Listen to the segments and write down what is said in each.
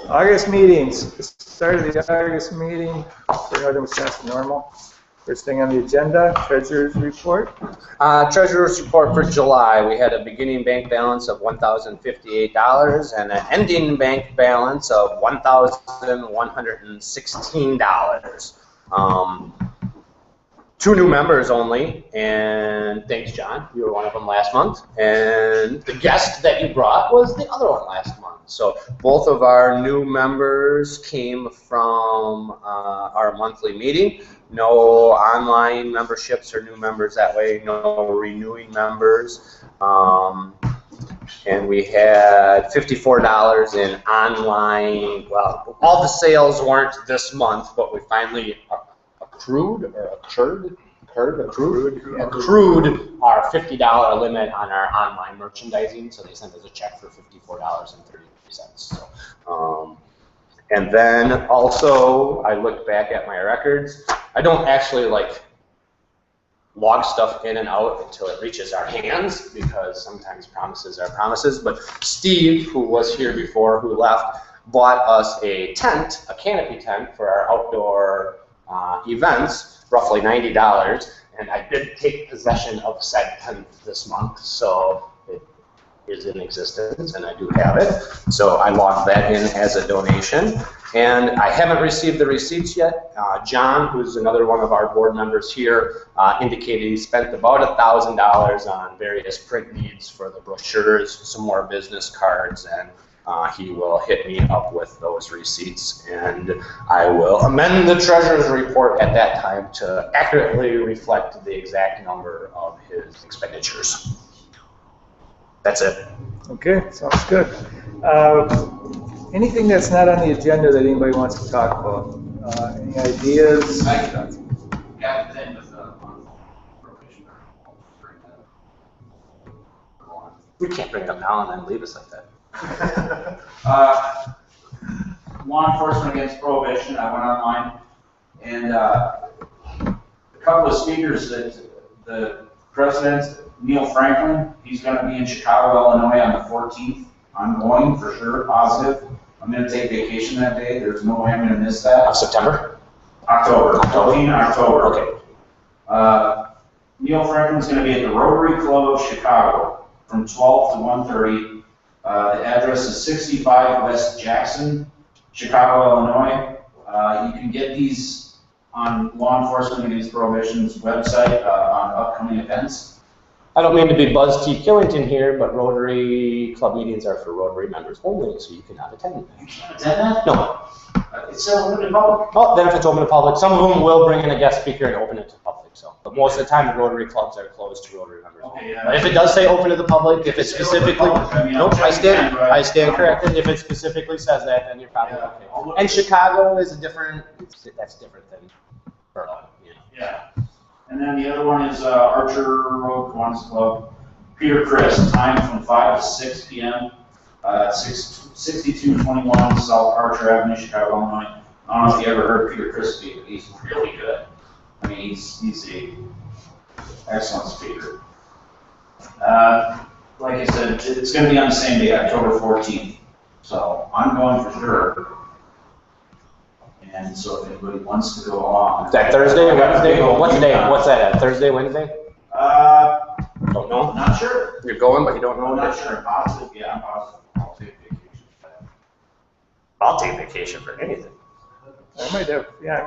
August meetings. Start of the August meeting for Northern Wisconsin NORML. First thing on the agenda, treasurer's report. Treasurer's report for July. We had a beginning bank balance of $1,058 and an ending bank balance of $1,116. 2 new members only, and thanks, John. You were one of them last month, and the guest that you brought was the other one last month. So both of our new members came from our monthly meeting. No online memberships or new members that way, no renewing members. And we had $54 in online, well, all the sales weren't this month, but we finally accrued our $50 limit on our online merchandising, so they sent us a check for $54.33. So, and then also, I looked back at my records. I don't actually log stuff in and out until it reaches our hands, because sometimes promises are promises. But Steve, who was here before, who left, bought us a tent, a canopy tent for our outdoor events, roughly $90, and I did take possession of said tent this month, so it is in existence, and I do have it. So I logged that in as a donation, and I haven't received the receipts yet. John, who's another one of our board members here, indicated he spent about $1,000 on various print needs for the brochures, some more business cards, and he will hit me up with those receipts, and I will amend the treasurer's report at that time to accurately reflect the exact number of his expenditures. That's it. Okay, sounds good. Anything that's not on the agenda that anybody wants to talk about? Any ideas? We can't bring them down and then leave us like that. Law enforcement against prohibition. I went online, and a couple of speakers that the president, Neil Franklin, he's going to be in Chicago, Illinois on the 14th. I'm going for sure, positive. I'm going to take vacation that day. There's no way I'm going to miss that. September? October. 14 October. Okay. Neil Franklin's going to be at the Rotary Club of Chicago from 12 to 1:30. The address is 65 West Jackson, Chicago, Illinois. You can get these on Law Enforcement Against Prohibition's website on upcoming events. I don't mean to be Buzz T. Killington here, but Rotary Club meetings are for Rotary members only, so you cannot attend them. You can't attend that? No. It's open to public. Oh, then if it's open to public, some of them will bring in a guest speaker and open it to public. So, but most of the time, the Rotary clubs are closed to Rotary members. Okay, yeah. But if it does say open to the public, if it specifically, nope, I stand corrected. If it specifically says that, then you're probably okay. And Chicago is a different. That's different than Berlin. Yeah. And then the other one is Archer Road Kiwanis Club. Peter Chris, time from 5 to 6 p.m. 6221 South Archer Avenue, Chicago, Illinois. I don't know if you ever heard Peter Chris speak, but he's really good. I mean, he's a excellent speaker. Like I said, it's going to be on the same day, October 14th. So I'm going for sure. And so if anybody wants to go along. Is that Thursday or Wednesday? What's the day? What's that at? Thursday, Wednesday? Don't know. Not sure. You're going, but you don't know. I'm not sure. I'm positive. Yeah, I'm positive. I'll take vacation for that. I'll take vacation for anything. I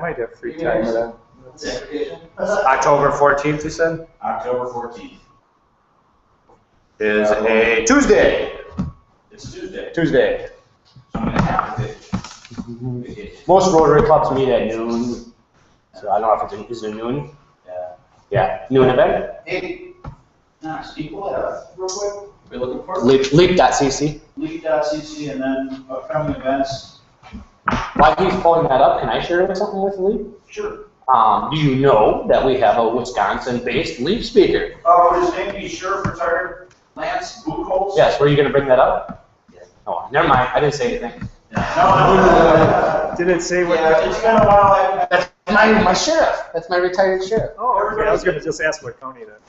might have free time for that. October 14th, you said? October 14th. Is a Tuesday. It's a Tuesday. Tuesday. So I'm going to have to vacation. Most Rotary clubs meet at noon. So I don't know if it's a noon. Yeah, noon event. Hey, Steve, real quick. We're looking for Leap.cc. Leap.cc, and then upcoming events. While he's pulling that up, can I share something with Leap? Sure. Do you know that we have a Wisconsin-based Leap speaker? Would his name be Sheriff Retired Lance Buchholz? Yes, were you going to bring that up? Yeah. Oh, never mind. I didn't say anything. No. Did it say what? Yeah, it's been a while. That's my sheriff. That's my retired sheriff. Oh, okay. I was going to just ask what county that.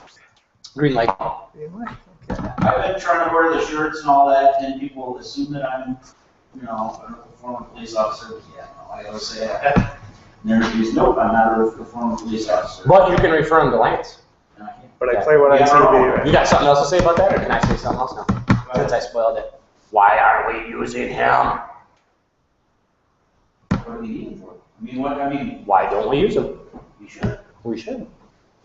Green Lake. Green Lake. Okay. I've been trying to wear the shirts and all that, and people assume that I'm you know, a former police officer. Yeah, no, I always say that. And they're accused, nope, I'm not a former police officer. But you can refer them to Lance. But I play one on TV. You got something else to say about that, or can I say something else now? Since I spoiled it. Why aren't we using him? What are we needing for? I mean, Why don't we use him? we should. We should.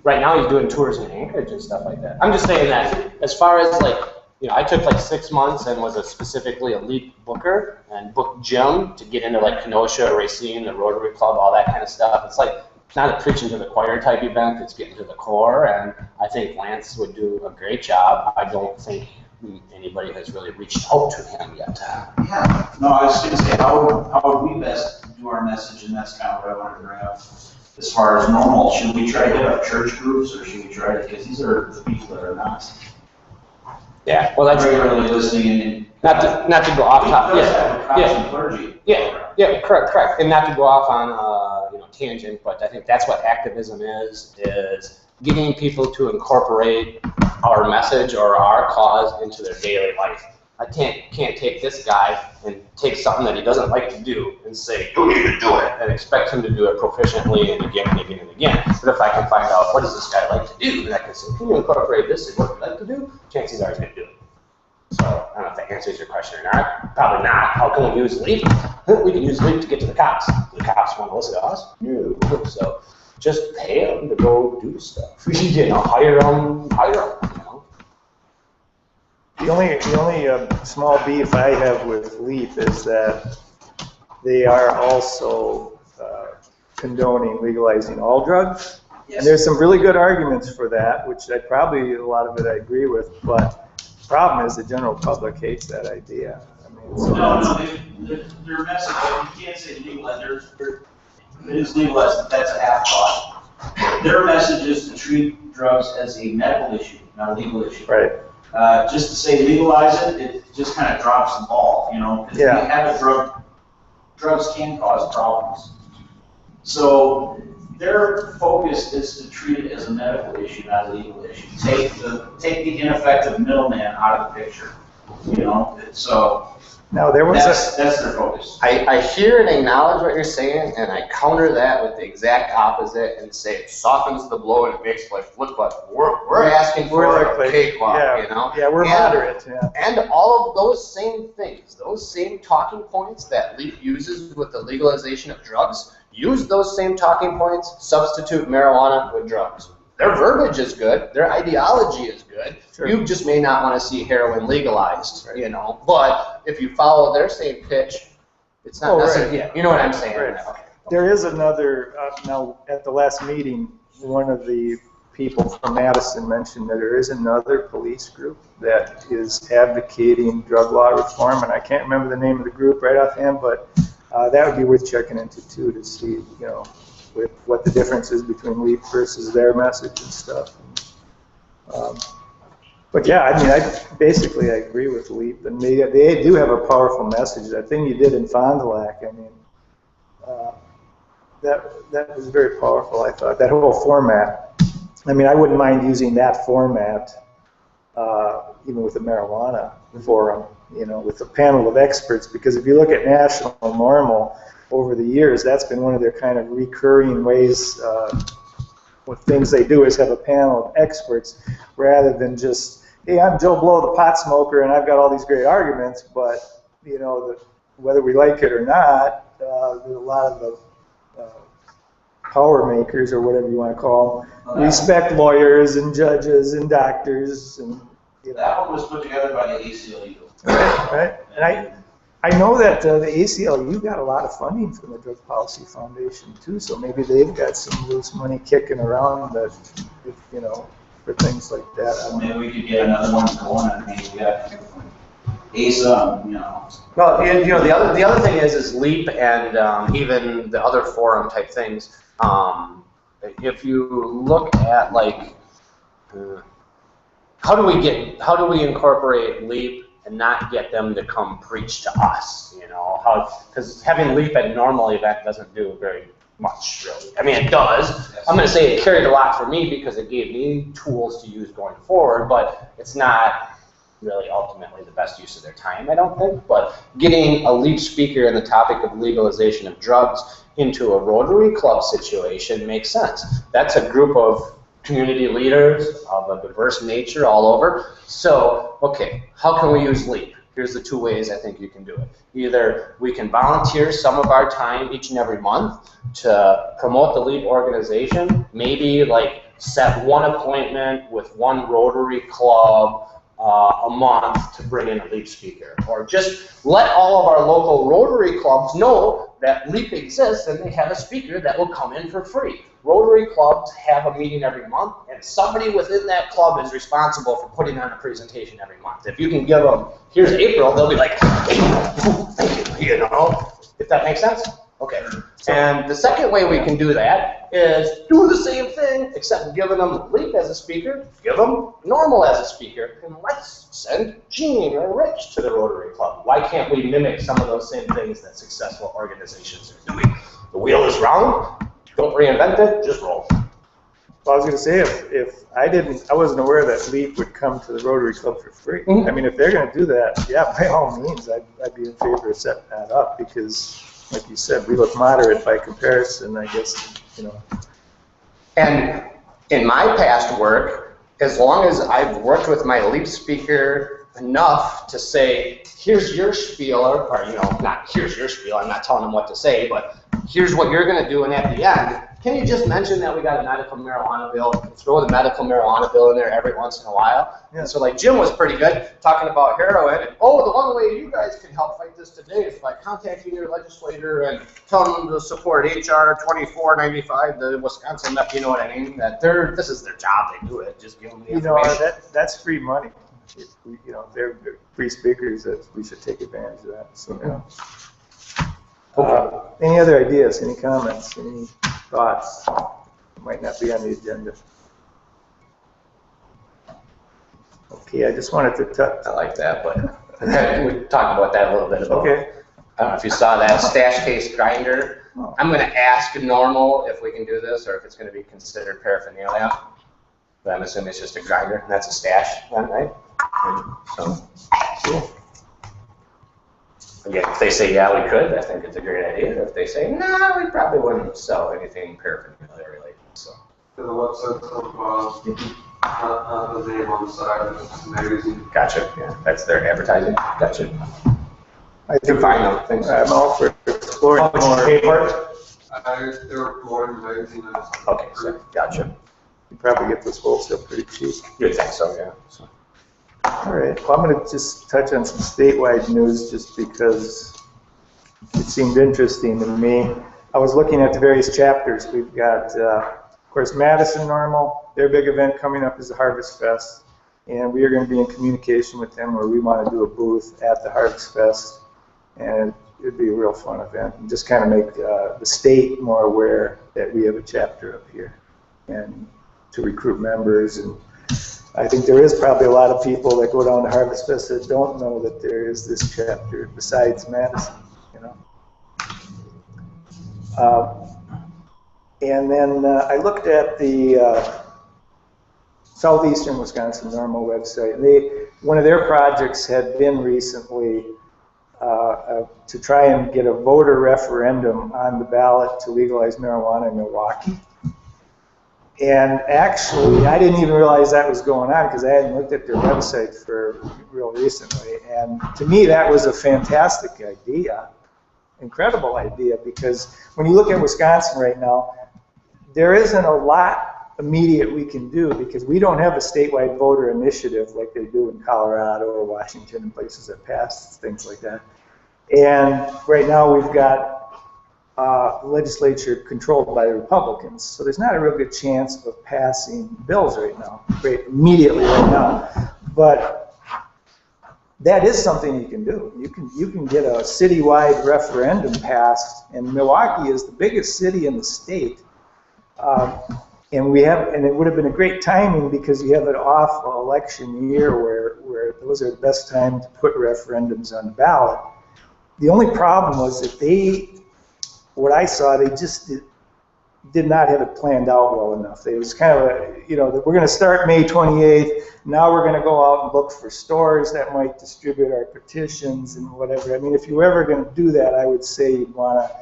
Right now he's doing tours in Anchorage and stuff like that. I'm just saying that as far as like, you know, I took like 6 months and was specifically a lead booker and booked Jim to get into like Kenosha, Racine, the Rotary Club, all that kind of stuff. It's like not a preaching to the choir type event, it's getting to the core, and I think Lance would do a great job. I don't think anybody has really reached out to him yet. Yeah, no, I was going to say, how would we best do our message, and that's kind of what I wanted to bring up. As far as normal, should we try to hit up church groups, or should we try to, because these are the people that are not Yeah, well that's regularly listening and not to go off topic. Yeah, clergy. Yeah, correct. And not to go off on tangent, but I think that's what activism is getting people to incorporate our message or our cause into their daily life. I can't take this guy and take something that he doesn't like to do and say, you need to do it, and expect him to do it proficiently and again and again and again. But if I can find out what does this guy like to do, and I can say, can you incorporate this in what you like to do, chances are he's going to do it. So I don't know if that answers your question or not. Probably not. How can we use LEAP? We can use LEAP to get to the cops. Do the cops want to listen to us? No. So just pay them to go do stuff. Hire them. The only small beef I have with LEAP is that they are also condoning legalizing all drugs. Yes. And there's some really good arguments for that, which a lot of it I agree with, but the problem is the general public hates that idea. I mean, so their message, you can't say legalized, it is legalized, but that's a half thought. Their message is to treat drugs as a medical issue, not a legal issue. Right. Just to say legalize it, it just kind of drops the ball, because if you have a drug, drugs can cause problems. So their focus is to treat it as a medical issue, not a legal issue. Take the ineffective middleman out of the picture, So now that's their focus. I hear and acknowledge what you're saying, and I counter that with the exact opposite and say it softens the blow and it makes life look like we're asking for a cakewalk, Yeah, we're moderate. Yeah. And all of those same things, those same talking points that LEAP uses with the legalization of drugs, use those same talking points, substitute marijuana with drugs. Their verbiage is good, their ideology is good. Sure. You just may not want to see heroin legalized, But if you follow their same pitch, it's not necessarily. Right. Yeah, you know what I'm saying. Right. Okay. There is another. Now, at the last meeting, one of the people from Madison mentioned that there is another police group that is advocating drug law reform, and I can't remember the name of the group right offhand, but that would be worth checking into too to see, with what the difference is between LEAP versus their message and stuff. But yeah, I mean, I agree with LEAP, and they do have a powerful message. That thing you did in Fond du Lac, I mean, that was very powerful. I thought that whole format. I mean, I wouldn't mind using that format, even with the marijuana forum, with a panel of experts, because if you look at National NORML over the years, that's been one of their kind of recurring ways. What things they do is have a panel of experts rather than just, hey, I'm Joe Blow, the pot smoker, and I've got all these great arguments, but whether we like it or not, there's a lot of the power makers, or whatever you want to call them, respect lawyers and judges and doctors, and that one was put together by the ACLU. Right. And I know that the ACLU got a lot of funding from the Drug Policy Foundation too, so maybe they've got some loose money kicking around that, for things like that. So maybe we could get another one going. I mean, we got ASA, Well, the other thing is LEAP and even the other forum type things. If you look at how do we incorporate LEAP and not get them to come preach to us? Because having LEAP at a normal event doesn't do very much, really. I mean, it does. Yes. I'm going to say it carried a lot for me because it gave me tools to use going forward, but it's not really ultimately the best use of their time, I don't think. But getting a LEAP speaker in the topic of legalization of drugs into a Rotary Club situation makes sense. That's a group of community leaders of a diverse nature all over. So, okay, how can we use LEAP? Here's the two ways I think you can do it. Either we can volunteer some of our time each and every month to promote the LEAP organization, maybe like set one appointment with one Rotary Club a month to bring in a LEAP speaker. Or just let all of our local Rotary clubs know that LEAP exists and they have a speaker that will come in for free. Rotary clubs have a meeting every month, and somebody within that club is responsible for putting on a presentation every month. If you can give them, here's April, they'll be like, thank you, you know, if that makes sense? Okay. And the second way we can do that is do the same thing, except giving them LEAP as a speaker, give them NORML as a speaker, and let's send Gene or Rich to the Rotary Club. Why can't we mimic some of those same things that successful organizations are doing? The wheel is round. Don't reinvent it, just roll. Well, I was going to say, if I wasn't aware that LEAP would come to the Rotary Club for free. Mm-hmm. I mean, if they're going to do that, yeah, by all means, I'd be in favor of setting that up because, like you said, we look moderate by comparison, I guess, you know. And in my past work, as long as I've worked with my LEAP speaker enough to say, here's your spiel, or you know, not here's your spiel, I'm not telling them what to say, but here's what you're going to do, and at the end, can you just mention that we got a medical marijuana bill, throw the medical marijuana bill in there every once in a while? Yeah. And so like Jim was pretty good talking about heroin, and oh, the one way you guys can help fight this today is by contacting your legislator and telling them to support HR 2495, the Wisconsin, you know what I mean? That this is their job, they do it, just give them the information. You know, that's free money. If we, you know, they're free speakers, that we should take advantage of that. So, yeah. Any other ideas, any comments, any thoughts? Might not be on the agenda. Okay, I just wanted to touch. I like that, but we talked about that a little bit ago. Okay. I don't know if you saw that stash case grinder. Oh. I'm going to ask NORML if we can do this or if it's going to be considered paraphernalia. But I'm assuming it's just a grinder, and that's a stash, right? So, cool. Again, if they say, yeah, we could, I think it's a great idea. If they say, no, we probably wouldn't sell anything paraphernalia related. So. The website of the name on the side of the magazine. Gotcha. Yeah, that's their advertising. Gotcha. I can find them things. I'm all for exploring more. They're promoting the magazine. Okay, so gotcha. You probably get this wholesale pretty cheap. You'd think so, yeah. So. All right, well, I'm going to just touch on some statewide news just because it seemed interesting to me. I was looking at the various chapters. We've got, of course, Madison NORML. Their big event coming up is the Harvest Fest, and we are going to be in communication with them where we want to do a booth at the Harvest Fest, and it'd be a real fun event and just kind of make the state more aware that we have a chapter up here and to recruit members. And I think there is probably a lot of people that go down to Harvest Fest that don't know that there is this chapter besides Madison, you know. And then I looked at the Southeastern Wisconsin NORML website. One of their projects had been recently to try and get a voter referendum on the ballot to legalize marijuana in Milwaukee. And actually, I didn't even realize that was going on because I hadn't looked at their website for real recently. And to me, that was a fantastic idea, incredible idea, because when you look at Wisconsin right now, there isn't a lot immediate we can do because we don't have a statewide voter initiative like they do in Colorado or Washington and places that pass things like that. And right now we've got legislature controlled by the Republicans, so there's not a real good chance of passing bills right now, immediately right now. But that is something you can do. You can get a citywide referendum passed, and Milwaukee is the biggest city in the state, and it would have been a great timing because you have an off election year where those are the best time to put referendums on the ballot. The only problem was that what I saw, they just did not have it planned out well enough. It was kind of a, you know, we're going to start May 28th. Now we're going to go out and look for stores that might distribute our petitions and whatever. I mean, if you were ever going to do that, I would say you'd want to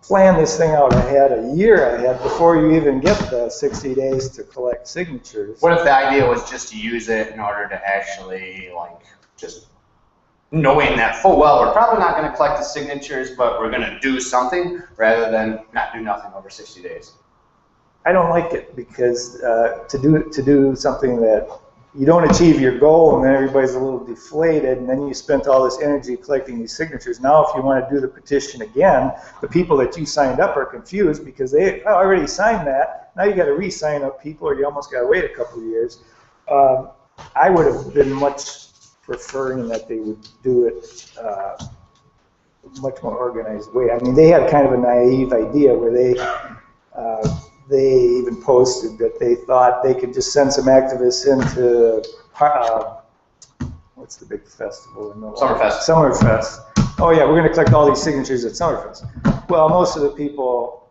plan this thing out ahead, a year ahead, before you even get the 60 days to collect signatures. What if the idea was just to use it in order to actually, like, just knowing that full well, we're probably not going to collect the signatures, but we're going to do something rather than not do nothing over 60 days? I don't like it because to do something that you don't achieve your goal and then everybody's a little deflated and then you spent all this energy collecting these signatures. Now if you want to do the petition again, the people that you signed up are confused because they already signed that. Now you got to re-sign up people or you almost got to wait a couple of years. I would have been much preferring that they would do it much more organized way. I mean, they had kind of a naive idea where they even posted that they thought they could just send some activists into, what's the big festival in Milwaukee? Summerfest. Summerfest. Oh yeah, we're going to collect all these signatures at Summerfest. Well, most of the people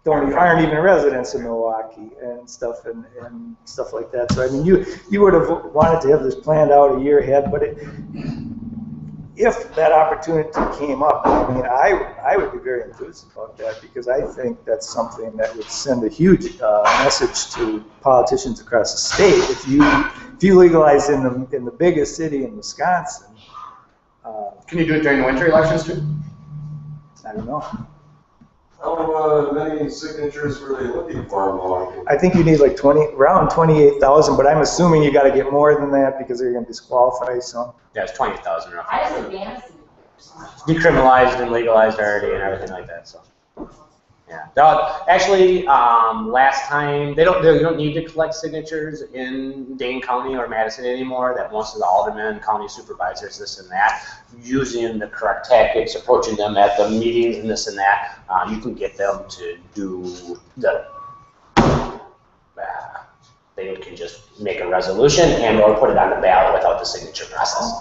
aren't even residents of Milwaukee and stuff and stuff like that. So I mean, you would have wanted to have this planned out a year ahead, but if that opportunity came up, I mean, I would be very enthused about that because I think that's something that would send a huge message to politicians across the state. If you legalize in the biggest city in Wisconsin, Can you do it during the winter elections too? I don't know. How many signatures were they looking for in Milwaukee? I think you need like around 28,000, but I'm assuming you got to get more than that because they're going to disqualify some. Yeah, it's 20,000 roughly. I just advanced. Decriminalized and legalized already and everything like that. So, yeah. Actually, last time you don't need to collect signatures in Dane County or Madison anymore. That most of the aldermen, county supervisors, this and that, using the correct tactics, approaching them at the meetings and this and that, you can get them to do the. They can just make a resolution and or put it on the ballot without the signature process.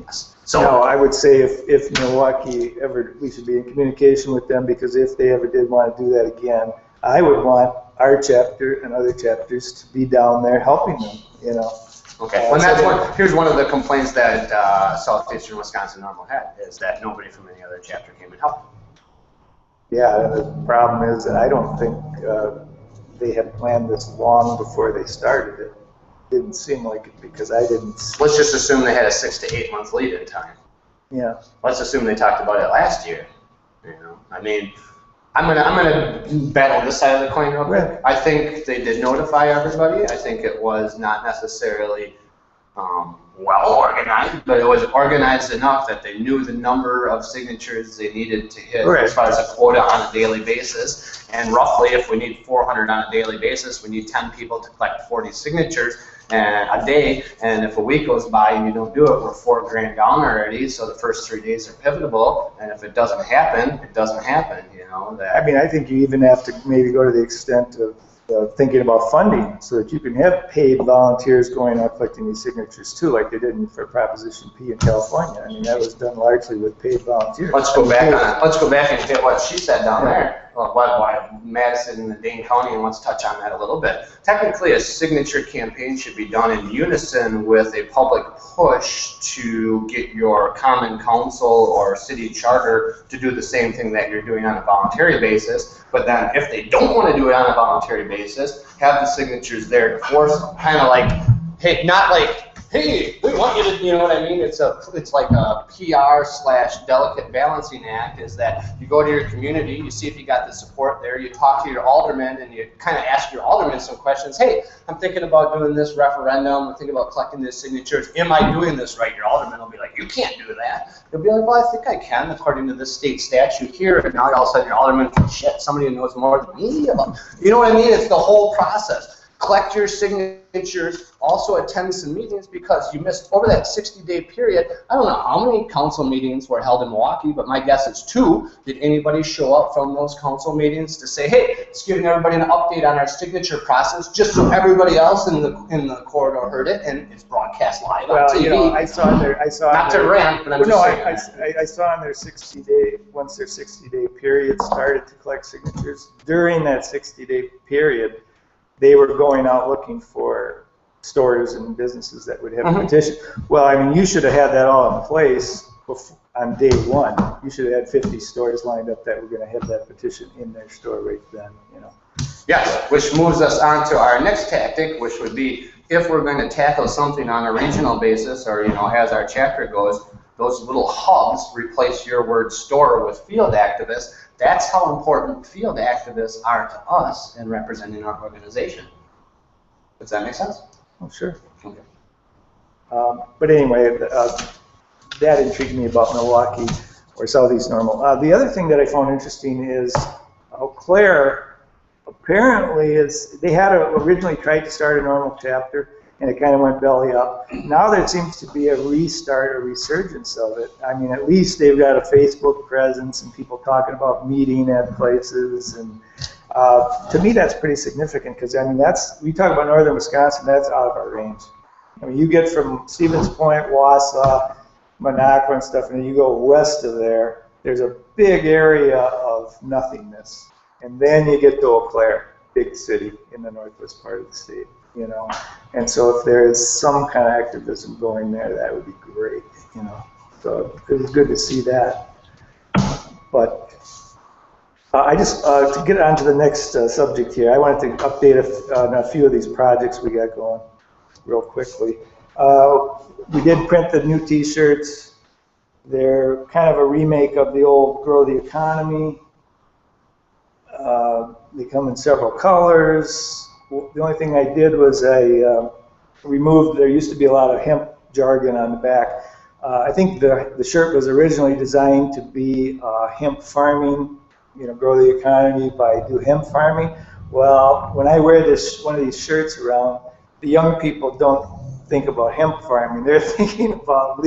Yes. So No, I would say if Milwaukee ever, we should be in communication with them because if they ever did want to do that again, I would want our chapter and other chapters to be down there helping them, you know. okay. Well, that's here's one of the complaints that Southeastern Wisconsin NORML had is that nobody from any other chapter came and helped. Yeah, and the problem is that I don't think they had planned this long before they started it. Didn't seem like it because I didn't. Let's just assume they had a 6 to 8 month lead in time. Yeah. Let's assume they talked about it last year. You know, I mean, I'm gonna battle this side of the coin real quick. Right. I think they did notify everybody. I think it was not necessarily well organized, but it was organized enough that they knew the number of signatures they needed to hit Right. as far as a quota on a daily basis. And roughly, if we need 400 on a daily basis, we need 10 people to collect 40 signatures a day. And if a week goes by and you don't do it, we're $4,000 down already. So the first 3 days are pivotal. And if it doesn't happen, it doesn't happen. You know that. I mean, I think you even have to maybe go to the extent of thinking about funding so that you can have paid volunteers going out collecting these signatures too, like they did for Proposition P in California. I mean, that was done largely with paid volunteers. Let's go back and get what she said down there. Why Madison and Dane County, and let's touch on that a little bit. Technically, a signature campaign should be done in unison with a public push to get your common council or city charter to do the same thing that you're doing on a voluntary basis. But then if they don't want to do it on a voluntary basis, have the signatures there to force kind of like, hey, not like, hey, we want you to, you know what I mean? It's like a PR/delicate balancing act is that you go to your community, you see if you got the support there, you talk to your alderman and you kind of ask your alderman some questions. Hey, I'm thinking about doing this referendum, I'm thinking about collecting these signatures. Am I doing this right? Your alderman will be like, you can't do that. You'll be like, well, I think I can according to this state statute here. And now all of a sudden your alderman thinks, shit, somebody knows more than me about, you know what I mean? It's the whole process. collect your signatures, also attend some meetings because you missed over that 60-day period. I don't know how many council meetings were held in Milwaukee, but my guess is 2. Did anybody show up from those council meetings to say, hey, it's giving everybody an update on our signature process, just so everybody else in the corridor heard it, and it's broadcast live on TV. You know, I saw not to rant, but I'm just saying. I saw on their 60-day, once their 60-day period started to collect signatures, during that 60-day period, they were going out looking for stores and businesses that would have a petition. Well, I mean, you should have had that all in place on day 1. You should have had 50 stores lined up that were going to have that petition in their store right then, you know. Yes, which moves us on to our next tactic, which would be if we're going to tackle something on a regional basis, or, you know, as our chapter goes, those little hubs replace your word store with field activists. That's how important field activists are to us in representing our organization. Does that make sense? Oh, sure. Okay. But anyway, that intrigued me about Milwaukee or Southeast NORML. The other thing that I found interesting is Eau Claire apparently they had originally tried to start a NORML chapter, and it kind of went belly up. Now there seems to be a restart, a resurgence of it. I mean, at least they've got a Facebook presence and people talking about meeting at places. And to me, that's pretty significant because, I mean, we talk about northern Wisconsin, that's out of our range. I mean, you get from Stevens Point, Wausau, Minocqua and stuff, and then you go west of there, there's a big area of nothingness. And then you get to Eau Claire, big city in the northwest part of the state. You know, and so if there is some kind of activism going there, that would be great, you know. So it was good to see that. But I just, to get on to the next subject here, I wanted to update on a few of these projects we got going real quickly. We did print the new t-shirts. They're kind of a remake of the old Grow the Economy. They come in several colors. The only thing I did was I removed, there used to be a lot of hemp jargon on the back. I think the shirt was originally designed to be hemp farming, you know, grow the economy by do hemp farming. Well, when I wear one of these shirts around, the young people don't think about hemp farming. They're thinking about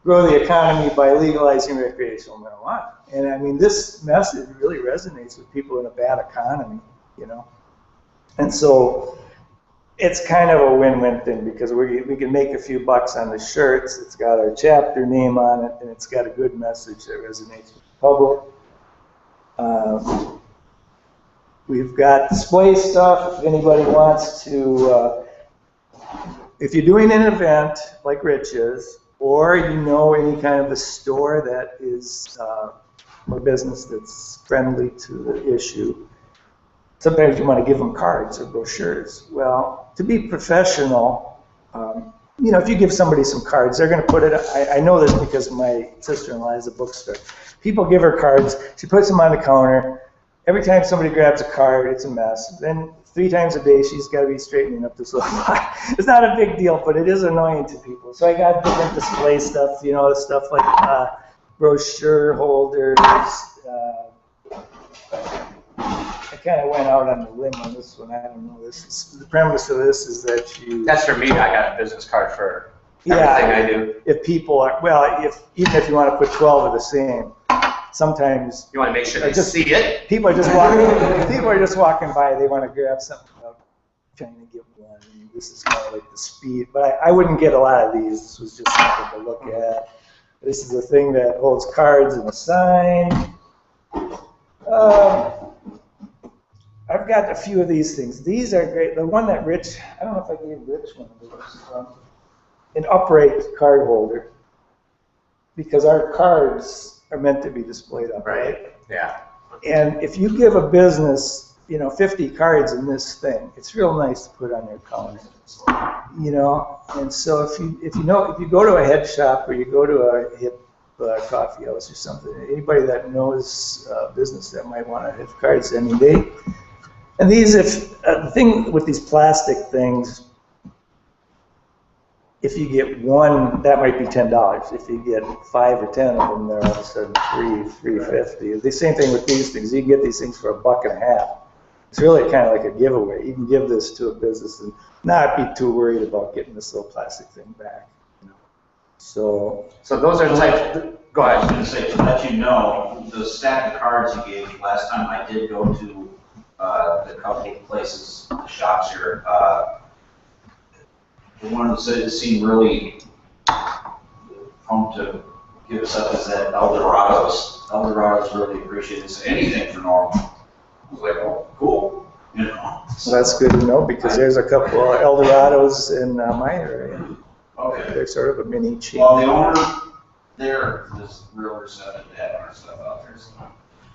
grow the economy by legalizing recreational marijuana. And I mean, this message really resonates with people in a bad economy, you know. And so it's kind of a win-win thing because we can make a few bucks on the shirts. It's got our chapter name on it, and it's got a good message that resonates with the public. We've got display stuff if anybody wants to. If you're doing an event like Rich is, or you know any kind of a store that is a business that's friendly to the issue, sometimes you want to give them cards or brochures. Well, to be professional, you know, if you give somebody some cards, they're going to put it, I know this because my sister-in-law is a bookstore. People give her cards, she puts them on the counter. Every time somebody grabs a card, it's a mess. Then 3 times a day, she's got to be straightening up this little pile. It's not a big deal, but it is annoying to people. So I got different display stuff, you know, stuff like brochure holders. I kind of went out on the limb on this one. I don't know. The premise of this is that you. That's for me. I got a business card for everything I do. If people are even if you want to put 12 of the same, sometimes you want to make sure they see it. People are just walking. People are just walking by. They want to grab something. Trying to get one. This is kind of like the speed, but I wouldn't get a lot of these. This was just something to look at. This is a thing that holds cards and a sign. I've got a few of these things. These are great. The one that Rich, I don't know if I gave Rich one of those. An upright card holder, because our cards are meant to be displayed upright. Right. Yeah. And if you give a business, you know, 50 cards in this thing, it's real nice to put on your counter. You know, and so if you go to a head shop or you go to a hip coffee house or something, anybody that knows business that might want to have cards, I mean, and these, the thing with these plastic things, if you get one, that might be $10. If you get 5 or 10 of them, they're all of a sudden $3.50. The same thing with these things. You can get these things for $1.50. It's really kind of like a giveaway. You can give this to a business and not be too worried about getting this little plastic thing back. So those are the types. Go I was ahead. gonna say, to let you know, the stack of cards you gave me last time, I did go to, the couple of places, the shops here, the one that said it seemed really pumped to give us up is that Eldorados. Eldorados really appreciates anything for NORML. I was like, oh, cool, you know. So that's good to know because there's a couple of Eldorados in my area. Okay. They're sort of a mini chain. Well, the owner there is real receptive to having our stuff out there. So.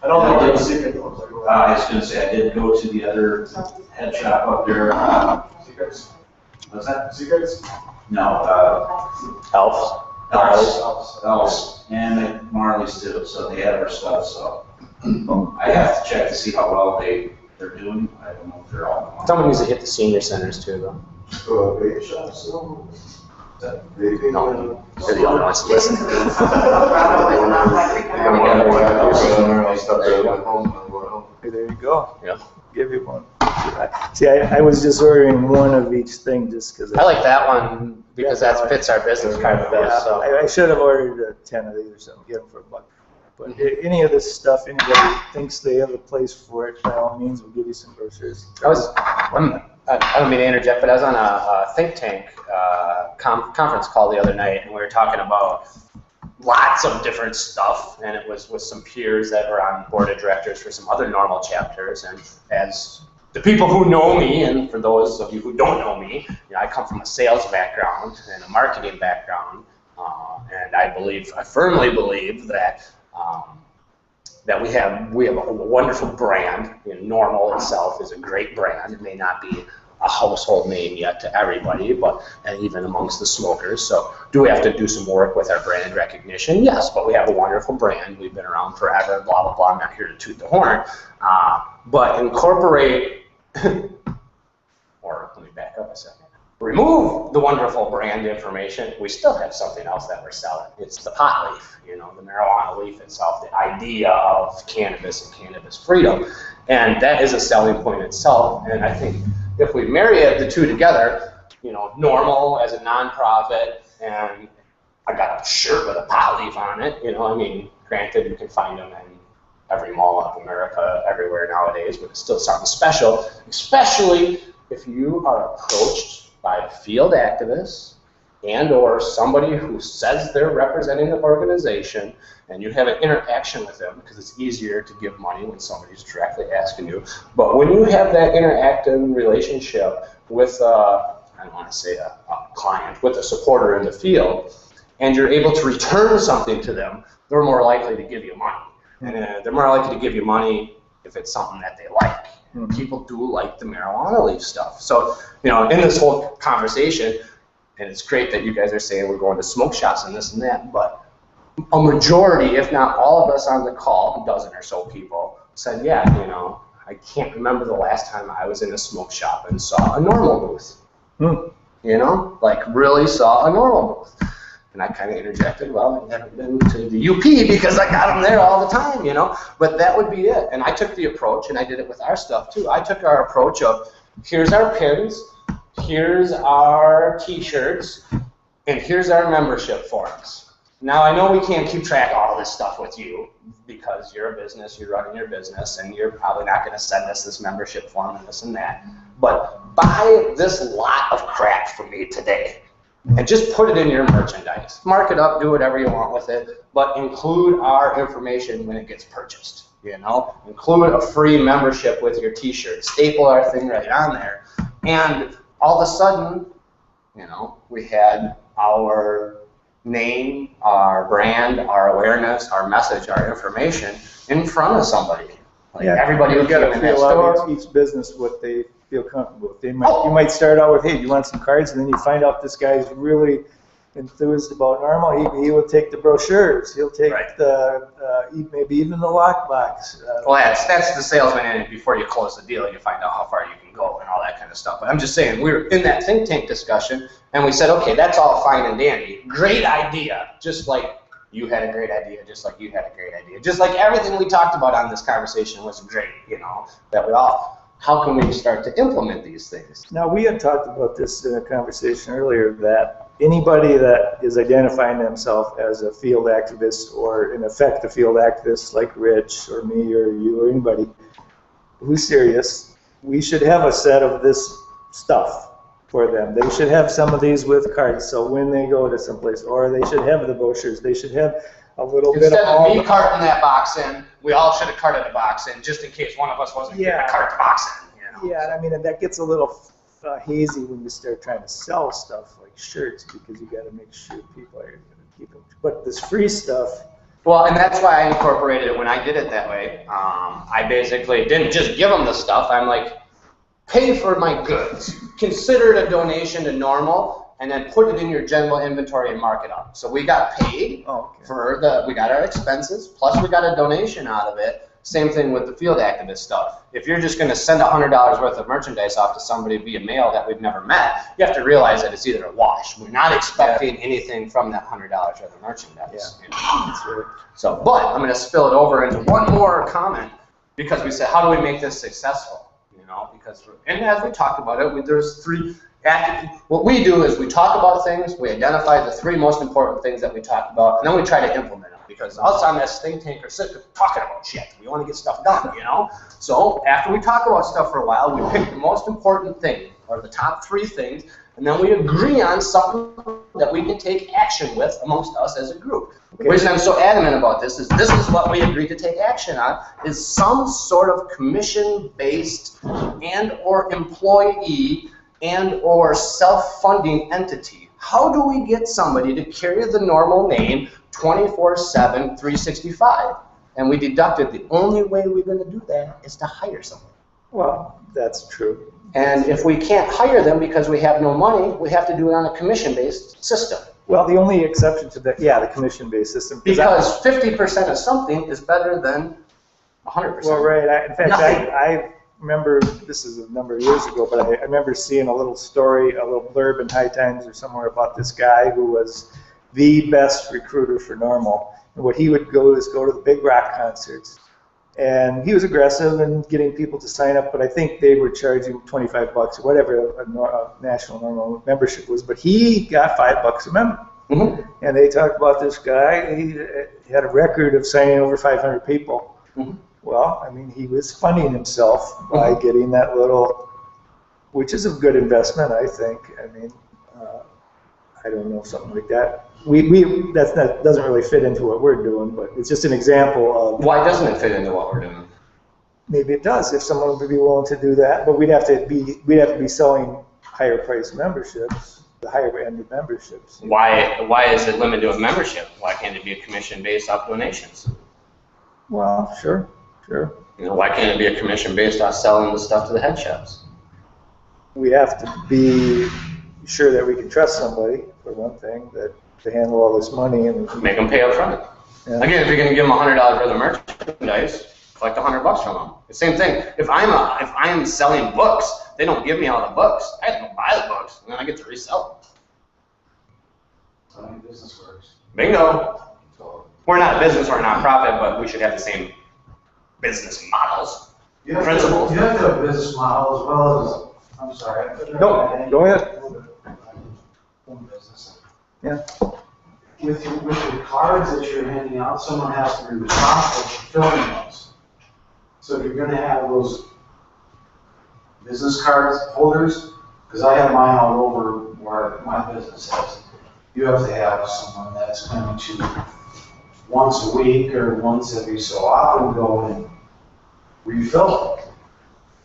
I don't I know did- what secret was. I was gonna say, I did go to the other head shop up there, Secrets? what's that? Secrets? No, Elf. Else, and they, Marley's too, so they have our stuff, so. I have to check to see how well they're doing, I don't know if they're all. Someone needs to hit the senior centers too, though. Big shops. No, they're the only ones to listen. There you go. Yeah. Give you one. See, I was just ordering one of each thing just because. I like that one because that fits our business card the best. So. I should have ordered 10 of these or something, get them for $1. But any of this stuff, anybody thinks they have a place for it, by all means, we'll give you some brochures. I don't mean to interject, but I was on a think tank conference call the other night, and we were talking about lots of different stuff, and it was with some peers that were on board of directors for some other NORML chapters, and as the people who know me, and for those of you who don't know me, you know, I come from a sales background and a marketing background, and I firmly believe that that we have a wonderful brand. You know, NORML itself is a great brand. It may not be a household name yet to everybody, but and even amongst the smokers. So do we have to do some work with our brand recognition? Yes, but we have a wonderful brand. We've been around forever, blah, blah, blah. I'm not here to toot the horn. But incorporate, or let me back up a second. Remove the wonderful brand information, we still have something else that we're selling. It's the pot leaf, you know, the marijuana leaf itself, the idea of cannabis and cannabis freedom. And that is a selling point itself. And I think if we marry the two together, you know, NORML as a nonprofit, and I got a shirt with a pot leaf on it, you know, I mean, granted, you can find them in every mall of America, everywhere nowadays, but it's still something special, especially if you are approached by a field activist and or somebody who says they're representing the organization, and you have an interaction with them, because it's easier to give money when somebody's directly asking you. But when you have that interactive relationship with, I don't want to say a client, with a supporter in the field, and you're able to return something to them, they're more likely to give you money. And they're more likely to give you money if it's something that they like. People do like the marijuana leaf stuff. So, you know, in this whole conversation, and it's great that you guys are saying we're going to smoke shops and this and that, but a majority, if not all of us on the call, a dozen or so people, said, yeah, you know, I can't remember the last time I was in a smoke shop and saw a NORML booth. You know, like really saw a NORML booth. And I kind of interjected, well, I've never been to the UP because I got them there all the time, you know. But that would be it. And I took the approach, and I did it with our stuff too. I took our approach of, here's our pins, here's our T-shirts, and here's our membership forms. Now, I know we can't keep track of all this stuff with you because you're a business, you're running your business, and you're probably not going to send us this membership form and this and that. But buy this lot of crap from me today. And just put it in your merchandise. Mark it up, do whatever you want with it, but include our information when it gets purchased. You know, include a free membership with your T-shirt. Staple our thing right on there, and all of a sudden, you know, we had our name, our brand, our awareness, our message, our information in front of somebody. Like everybody who came in that store. Each business what they feel comfortable with. You might start out with, hey, do you want some cards? And then you find out this guy's really enthused about NORML. He will take the brochures. He'll take maybe even the lockbox. Well, that's the salesman in it before you close the deal and you find out how far you can go and all that kind of stuff. But I'm just saying, we were in that think tank discussion, and we said, okay, that's all fine and dandy. Great idea. Just like you had a great idea, just like you had a great idea. Just like everything we talked about on this conversation was great, you know, that we all. how can we start to implement these things? Now, we had talked about this in a conversation earlier, that anybody that is identifying themselves as a field activist, or in effect a field activist like Rich or me or you or anybody who's serious, we should have a set of this stuff for them. They should have some of these with cards, so when they go to someplace, or they should have the brochures, they should have a little bit Instead of of all me carting that box in, we all should have carted a box in, just in case one of us wasn't going to cart the box in. You know? Yeah, I mean, and that gets a little hazy when you start trying to sell stuff like shirts, because you got to make sure people are going to keep them. But this free stuff. Well, and that's why I incorporated it when I did it that way. I basically didn't just give them the stuff. I'm like, pay for my goods. Consider it a donation to NORML, and then put it in your general inventory and mark it up. So we got paid for we got our expenses, plus we got a donation out of it. Same thing with the field activist stuff. If you're just going to send $100 worth of merchandise off to somebody via mail that we've never met, you have to realize that it's either a wash. We're not expecting anything from that $100 worth of merchandise. You know? That's right. So, but I'm going to spill it over into one more comment, because we said, how do we make this successful? You know, because and as we talked about it, there's three. What we do is we talk about things, we identify the three most important things that we talked about, and then we try to implement them. Because us on this think tank are sick of talking about shit. We want to get stuff done, you know? So after we talk about stuff for a while, we pick the most important thing, or the top three things, and then we agree on something that we can take action with amongst us as a group. Okay. The reason I'm so adamant about this is what we agreed to take action on, is some sort of commission-based and or employee and or self-funding entity. How do we get somebody to carry the NORML name 24/7, 365? And we deducted the only way we're going to do that is to hire someone. Well, that's true. And if we can't hire them because we have no money, we have to do it on a commission-based system. Well, the only exception to that, the commission-based system. Because 50% of something is better than 100%. Well, right. In fact, I remember, this is a number of years ago, but I remember seeing a little story, a little blurb in High Times or somewhere about this guy who was the best recruiter for NORML. And what he would go is go to the big rock concerts. And he was aggressive in getting people to sign up, but I think they were charging $25 or whatever a national NORML membership was. But he got $5 a member. Mm-hmm. And they talked about this guy. He had a record of signing over 500 people. Mm-hmm. Well, I mean, he was funding himself by getting that little, which is a good investment, I think. I mean, I don't know, something like that. That doesn't really fit into what we're doing, but it's just an example of. Why doesn't it fit into what we're doing? Maybe it does, if someone would be willing to do that, but we'd have to be selling higher priced memberships, the higher end of memberships. Why is it limited to a membership? Why can't it be a commission based off donations? Well, sure. You know, why can't it be a commission based off selling the stuff to the head shops? We have to be sure that we can trust somebody, for one thing, that to handle all this money and make them pay up front. Yeah. Again, if you're going to give them $100 worth of merchandise, collect $100 from them. The same thing. If I'm selling books, they don't give me all the books. I have to go buy the books, and then I get to resell them. That's how business works. Bingo. We're not a business or a nonprofit, but we should have the same business models, principles. You have to have a business model as well as. I'm sorry. No, go ahead. Business. Yeah. With your cards that you're handing out, someone has to be responsible for filling those. So if you're going to have those business cards holders, because I have mine all over where my business is, you have to have someone that's going to once a week or once every so often go and refill it,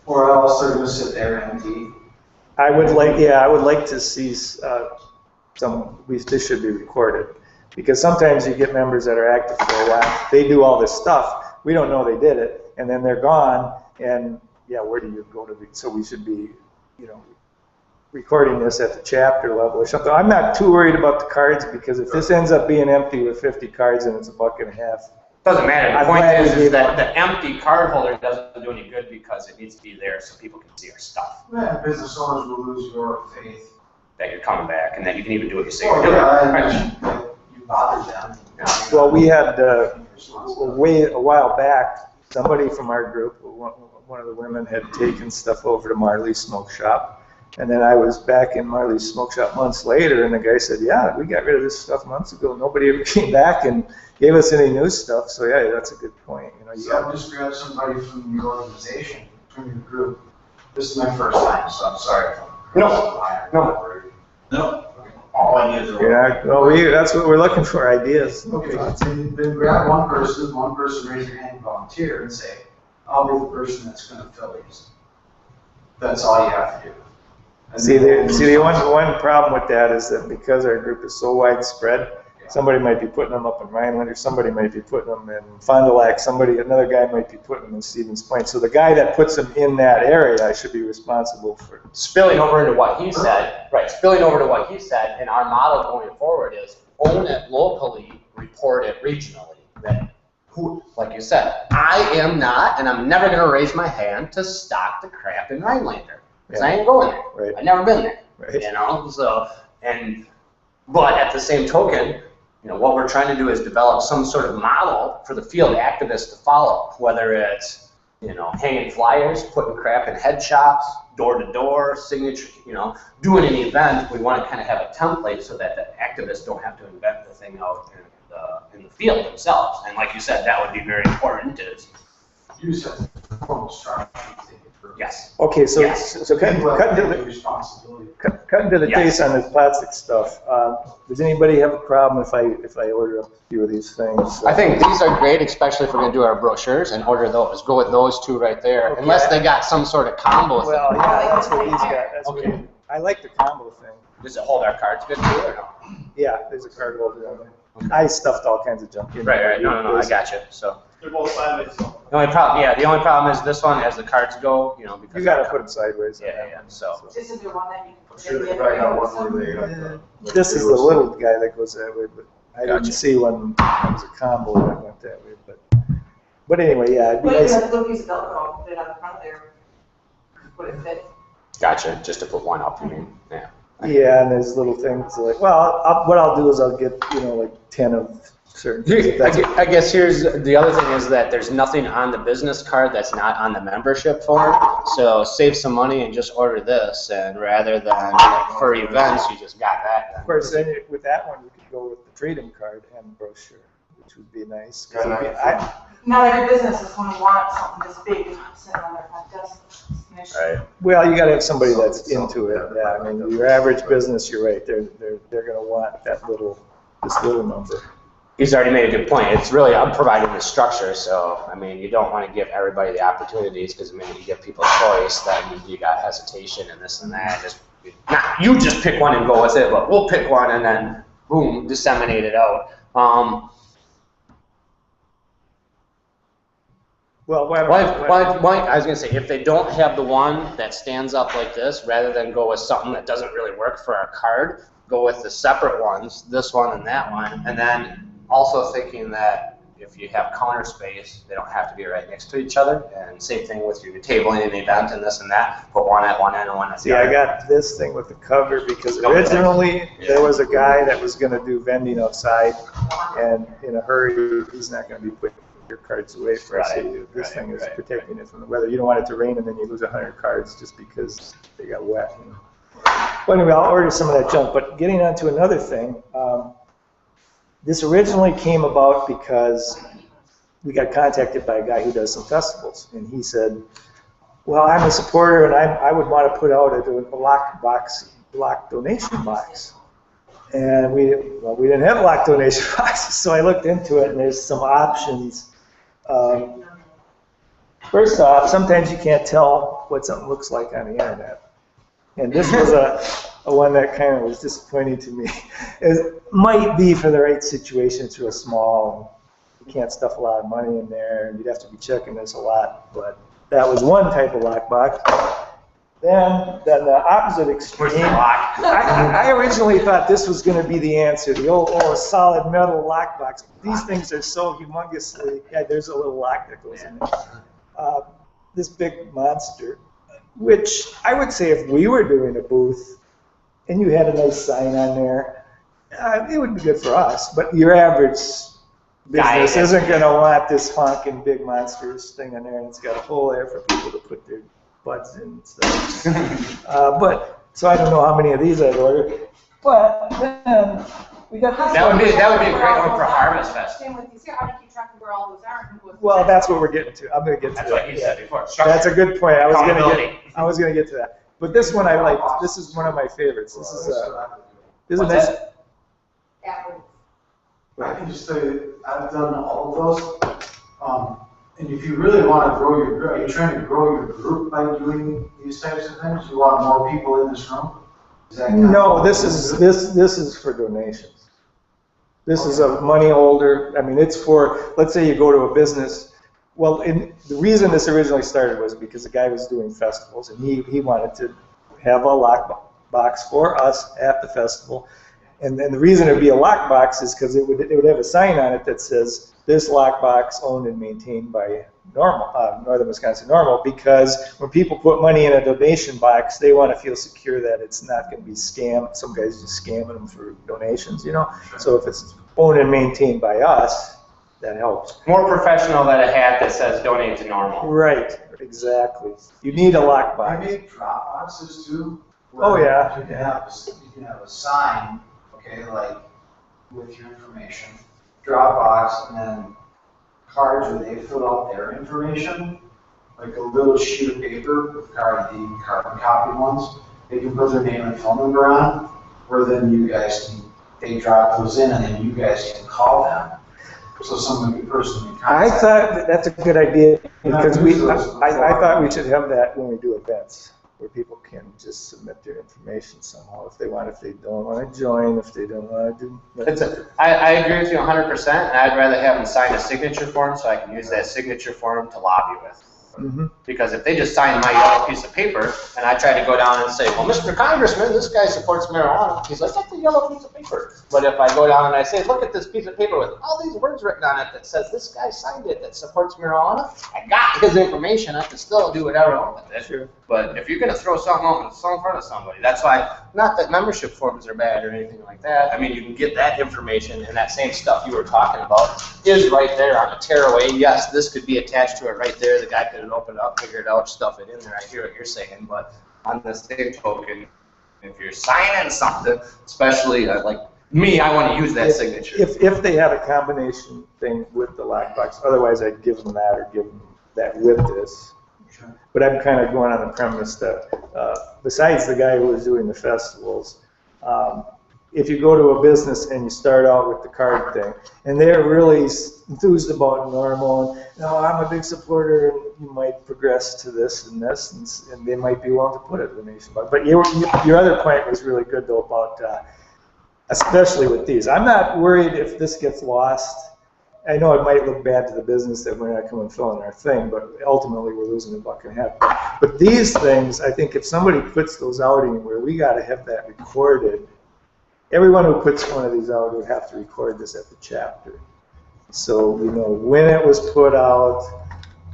or else they're going to sit there empty. I would like to see this should be recorded, because sometimes you get members that are active for a while. They do all this stuff. We don't know they did it, and then they're gone. And where do you go to? So we should be, recording this at the chapter level or something. I'm not too worried about the cards, because if this ends up being empty with 50 cards and it's $1.50. Doesn't matter. The point is that the empty card holder doesn't do any good, because it needs to be there so people can see our stuff. Yeah, business owners will lose your faith that you're coming back and that you can even do what you say you're doing. You bothered them. Well, we had a while back, somebody from our group, one one of the women had taken stuff over to Marley's Smoke Shop. And then I was back in Marley's Smoke Shop months later, and the guy said, yeah, we got rid of this stuff months ago. Nobody ever came back and gave us any new stuff. So yeah, that's a good point. You know, So just grab somebody from your organization, from your group. This is my first time, so I'm sorry. No. All ideas are. yeah, well, that's what we're looking for, ideas. Okay, then grab one person raise their hand, volunteer, and say, I'll be the person that's gonna fill these. That's all you have to do. And See, then the one problem with that is that because our group is so widespread, somebody might be putting them up in Rhineland, or somebody might be putting them in Fond du Lac, another guy might be putting them in Stevens Point. So the guy that puts them in that area should be responsible for. Spilling over into what he said, right, spilling over to what he said, and our model going forward is own it locally, report it regionally. That who, like you said, I am not, and I'm never gonna raise my hand to stock the crap in Rhinelander. Because I ain't going there. Right. I've never been there. Right. You know, so, but at the same token, you know, what we're trying to do is develop some sort of model for the field activists to follow, whether it's, you know, hanging flyers, putting crap in head shops, door to door, signature, you know, doing an event. We want to kind of have a template so that the activists don't have to invent the thing out in the field themselves. And like you said, that would be very important. Is use a formal structure. yes. Okay, so Yes. so cutting to the responsibility. cutting to the Yes. chase on this plastic stuff. Does anybody have a problem if I order a few of these things? I think these are great, especially if we're going to do our brochures and order those. Go with those two right there, Okay. unless they got some sort of combo thing. Well, yeah, that's what he's got. That's Okay. what I like the combo thing. Does it hold our cards good too, or no? Yeah, there's a card holder on there. I stuffed all kinds of junk in there. Right, right. No, I got you. So They're both sideways. the only problem is this one, as the cards go, you know, because You gotta put them sideways. on Yeah, that yeah, one. so. Isn't there one that you can I'm put sure in they the probably got other one one? where they have the. This is the little guy that goes that way, but I didn't Gotcha. see one that was a combo that went that way. But anyway, yeah, it'd be Put it nice. in a little piece of Velcro, put it on the front there, put it fit. Gotcha, just to put one up, you mean? Yeah. Yeah, and there's little things like, well, what I'll do is I'll get, like 10 of certain things. if that's- I guess here's the other thing is that there's nothing on the business card that's not on the membership form. So save some money and just order this, and rather than like, for events, you just got that. Of course, then with that one, you could go with the freedom card and brochure, which would be nice. 'cause it'd be- Not every business is going to want something this big sitting on their front desk. Right. Well, you gotta have somebody that's into it. Yeah, I mean, your average business, you're right, they're gonna want this little number. He's already made a good point. It's really, I'm providing the structure, so, I mean, you don't want to give everybody the opportunities, because the minute you give people choice, then you got hesitation and this and that. You just pick one and go with it, but we'll pick one and then, boom, disseminate it out. Well, why I was gonna say, if they don't have the one that stands up like this, rather than go with something that doesn't really work for our card, go with the separate ones, this one and that one, and then also thinking that if you have counter space, they don't have to be right next to each other, and same thing with your table in an event and this and that, put one at one end and one at the See, other. I got this thing with the cover because originally there was a guy that was gonna do vending outside, and in a hurry, he's not gonna be putting your cards away for us. Right, This thing is right. protecting it from the weather. You don't want it to rain and then you lose 100 cards just because they got wet. Well, anyway, I'll order some of that junk. But getting on to another thing, this originally came about because we got contacted by a guy who does some festivals, and he said, well, I'm a supporter and I would want to put out a locked donation box. And we didn't have locked donation boxes, so I looked into it, and there's some options. First off, sometimes you can't tell what something looks like on the internet. And this was a one that kind of was disappointing to me. It might be for the right situation. It's real small, and you can't stuff a lot of money in there, and you'd have to be checking this a lot. But that was one type of lockbox. Then the opposite extreme. I originally thought this was going to be the answer, the old solid metal lockbox. These things are so humongously, yeah, there's a little lock that goes in there. This big monster, which I would say if we were doing a booth and you had a nice sign on there, it would be good for us. But your average business isn't gonna want this honking big monstrous thing in there, and it's got a hole there for people to put their butts in and stuff. So I don't know how many of these I'd order, but then we got this That one. would be a great one for Harvest Fest. Same with these here, how do you keep track of where all those are? And who was- Well, that's what we're getting to. I'm gonna get to That's that. what he said before. That's a good point. I was Accountability. gonna get to that. But this one I like. This is one of my favorites. This is What's nice. that? Atwood. I can just tell you, I've done all of those. And if you really want to grow your group, are you trying to grow your group by doing these types of things? You want more people in this room? Is that kind No, of- this is for donations. This is a money holder. I mean, it's for, let's say you go to a business. Well, the reason this originally started was because the guy was doing festivals, and he wanted to have a lockbox for us at the festival. And then the reason it would be a lockbox is because it would have a sign on it that says, this lockbox owned and maintained by NORML, Northern Wisconsin NORML, because when people put money in a donation box, they want to feel secure that it's not going to be scammed. Some guys just scamming them for donations, you know? So if it's owned and maintained by us, that helps. More professional than a hat that says donate to NORML. Right, exactly. You need a I lockbox. make drop boxes too. Oh, yeah. You can have a sign, okay, like with your information, Dropbox, and then cards where they fill out their information, like a little sheet of paper with the carbon copy ones. They can put their name and phone number on, where then you guys they drop those in, and then you guys can call them. So somebody personally I contact. thought that's a good idea, because I've used those I before. thought we should have that when we do events, where people can just submit their information somehow, if they don't want to join, if they don't want to do. I agree with you 100%, and I'd rather have them sign a signature form so I can use that signature form to lobby with. Mhm. Because if they just sign my yellow piece of paper, and I try to go down and say, well, Mr. Congressman, this guy supports marijuana, he's like, that's a yellow piece of paper. But if I go down and I say, look at this piece of paper with all these words written on it that says this guy signed it that supports marijuana, I got his information, I can still do whatever I want with it. Sure. But if you're going to throw something out in front of somebody, that's why, not that membership forms are bad or anything like that. I mean, you can get that information, and that same stuff you were talking about is right there on a tearaway. Yes, this could be attached to it right there. The guy could open it up, figure it out, stuff it in there. I hear what you're saying, but on the same token, if you're signing something, especially like me, I want to use that signature. If they have a combination thing with the lockbox, otherwise I'd give them that or give them that with this. Sure. But I'm kind of going on the premise that besides the guy who was doing the festivals, if you go to a business and you start out with the card thing, and they're really enthused about NORML, and no, I'm a big supporter, and you might progress to this, and they might be willing to put a donation box. But your other point was really good though about, especially with these. I'm not worried if this gets lost. I know it might look bad to the business that we're not coming filling our thing, but ultimately we're losing $1.50. But these things, I think if somebody puts those out anywhere, we got to have that recorded. Everyone who puts one of these out would have to record this at the chapter. So we know when it was put out,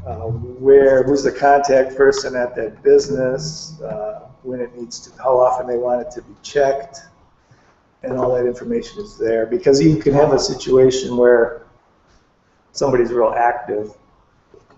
who's the contact person at that business, when it needs to, how often they want it to be checked, and all that information is there. Because you can have a situation where somebody's real active,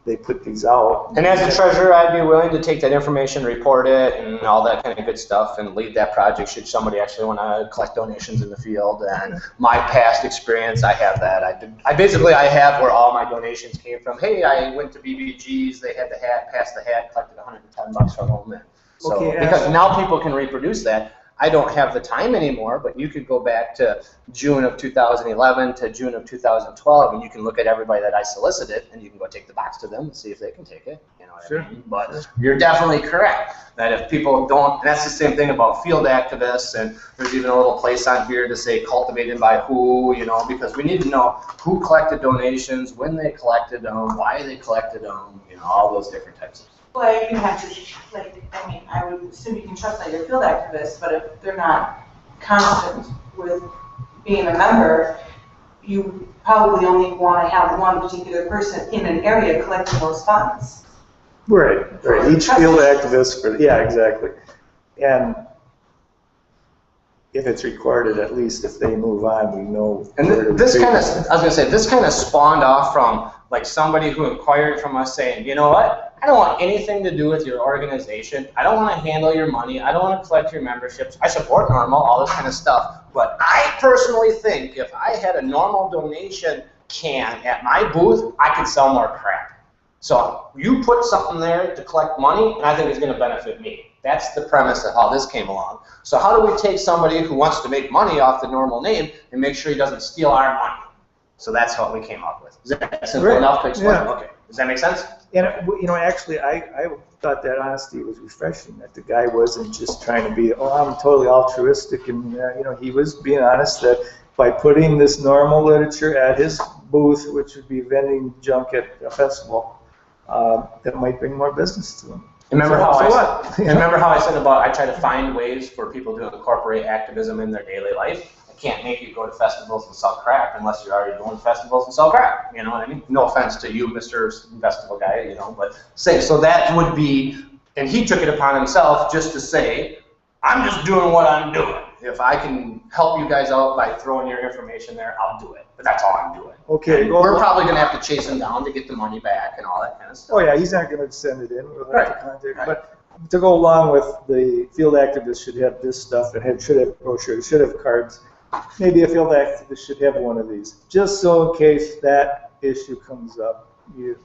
they put these out. And as a treasurer, I'd be willing to take that information, report it, and all that kind of good stuff, and lead that project should somebody actually want to collect donations in the field. And my past experience, I have that. I have where all my donations came from. Hey, I went to BBG's, they had the hat, passed the hat, collected $110 from them. So, Okay, because now people can reproduce that. I don't have the time anymore, but you could go back to June of 2011 to June of 2012, and you can look at everybody that I solicited, and you can go take the box to them and see if they can take it. You know what Sure. I mean? But you're definitely correct that if people don't, and that's the same thing about field activists, and there's even a little place on here to say cultivated by who, you know, because we need to know who collected donations, when they collected them, why they collected them, you know, all those different types of stuff. Well, you have to, like, I mean, I would assume you can trust that your field activists, but if they're not constant with being a member, you probably only want to have one particular person in an area collecting those funds. Right. Each field activist yeah, exactly. And if it's recorded, at least if they move on, we know. And where to this kind of, retrieve it. I was gonna say, this kind of spawned off from like somebody who inquired from us saying, you know what, I don't want anything to do with your organization. I don't want to handle your money. I don't want to collect your memberships. I support NORML, all this kind of stuff. But I personally think if I had a NORML donation can at my booth, I could sell more crap. So you put something there to collect money, and I think it's going to benefit me. That's the premise of how this came along. So how do we take somebody who wants to make money off the NORML name and make sure he doesn't steal our money? So that's what we came up with. Is that simple enough to explain? Yeah. Okay. Does that make sense? And, you know, actually, I thought that honesty was refreshing, that the guy wasn't just trying to be, oh, I'm totally altruistic, and, you know, he was being honest that by putting this NORML literature at his booth, which would be vending junk at a festival, that might bring more business to him. Remember So how what? remember how I said about I try to find ways for people to incorporate activism in their daily life? I can't make you go to festivals and sell crap unless you're already going to festivals and sell crap. You know what I mean? No offense to you, Mr. Festival guy, you know, but say, so that would be, and he took it upon himself just to say, I'm just doing what I'm doing. If I can help you guys out by throwing your information there, I'll do it. But that's all I'm doing. Okay. And we're probably going to have to chase him down to get the money back and all that kind of stuff. Oh, yeah, he's not going to send it in. We'll have to contact. Right. But to go along with the field activist should have this stuff, it should have brochures, should have cards. Maybe a field activist should have one of these, just so in case that issue comes up.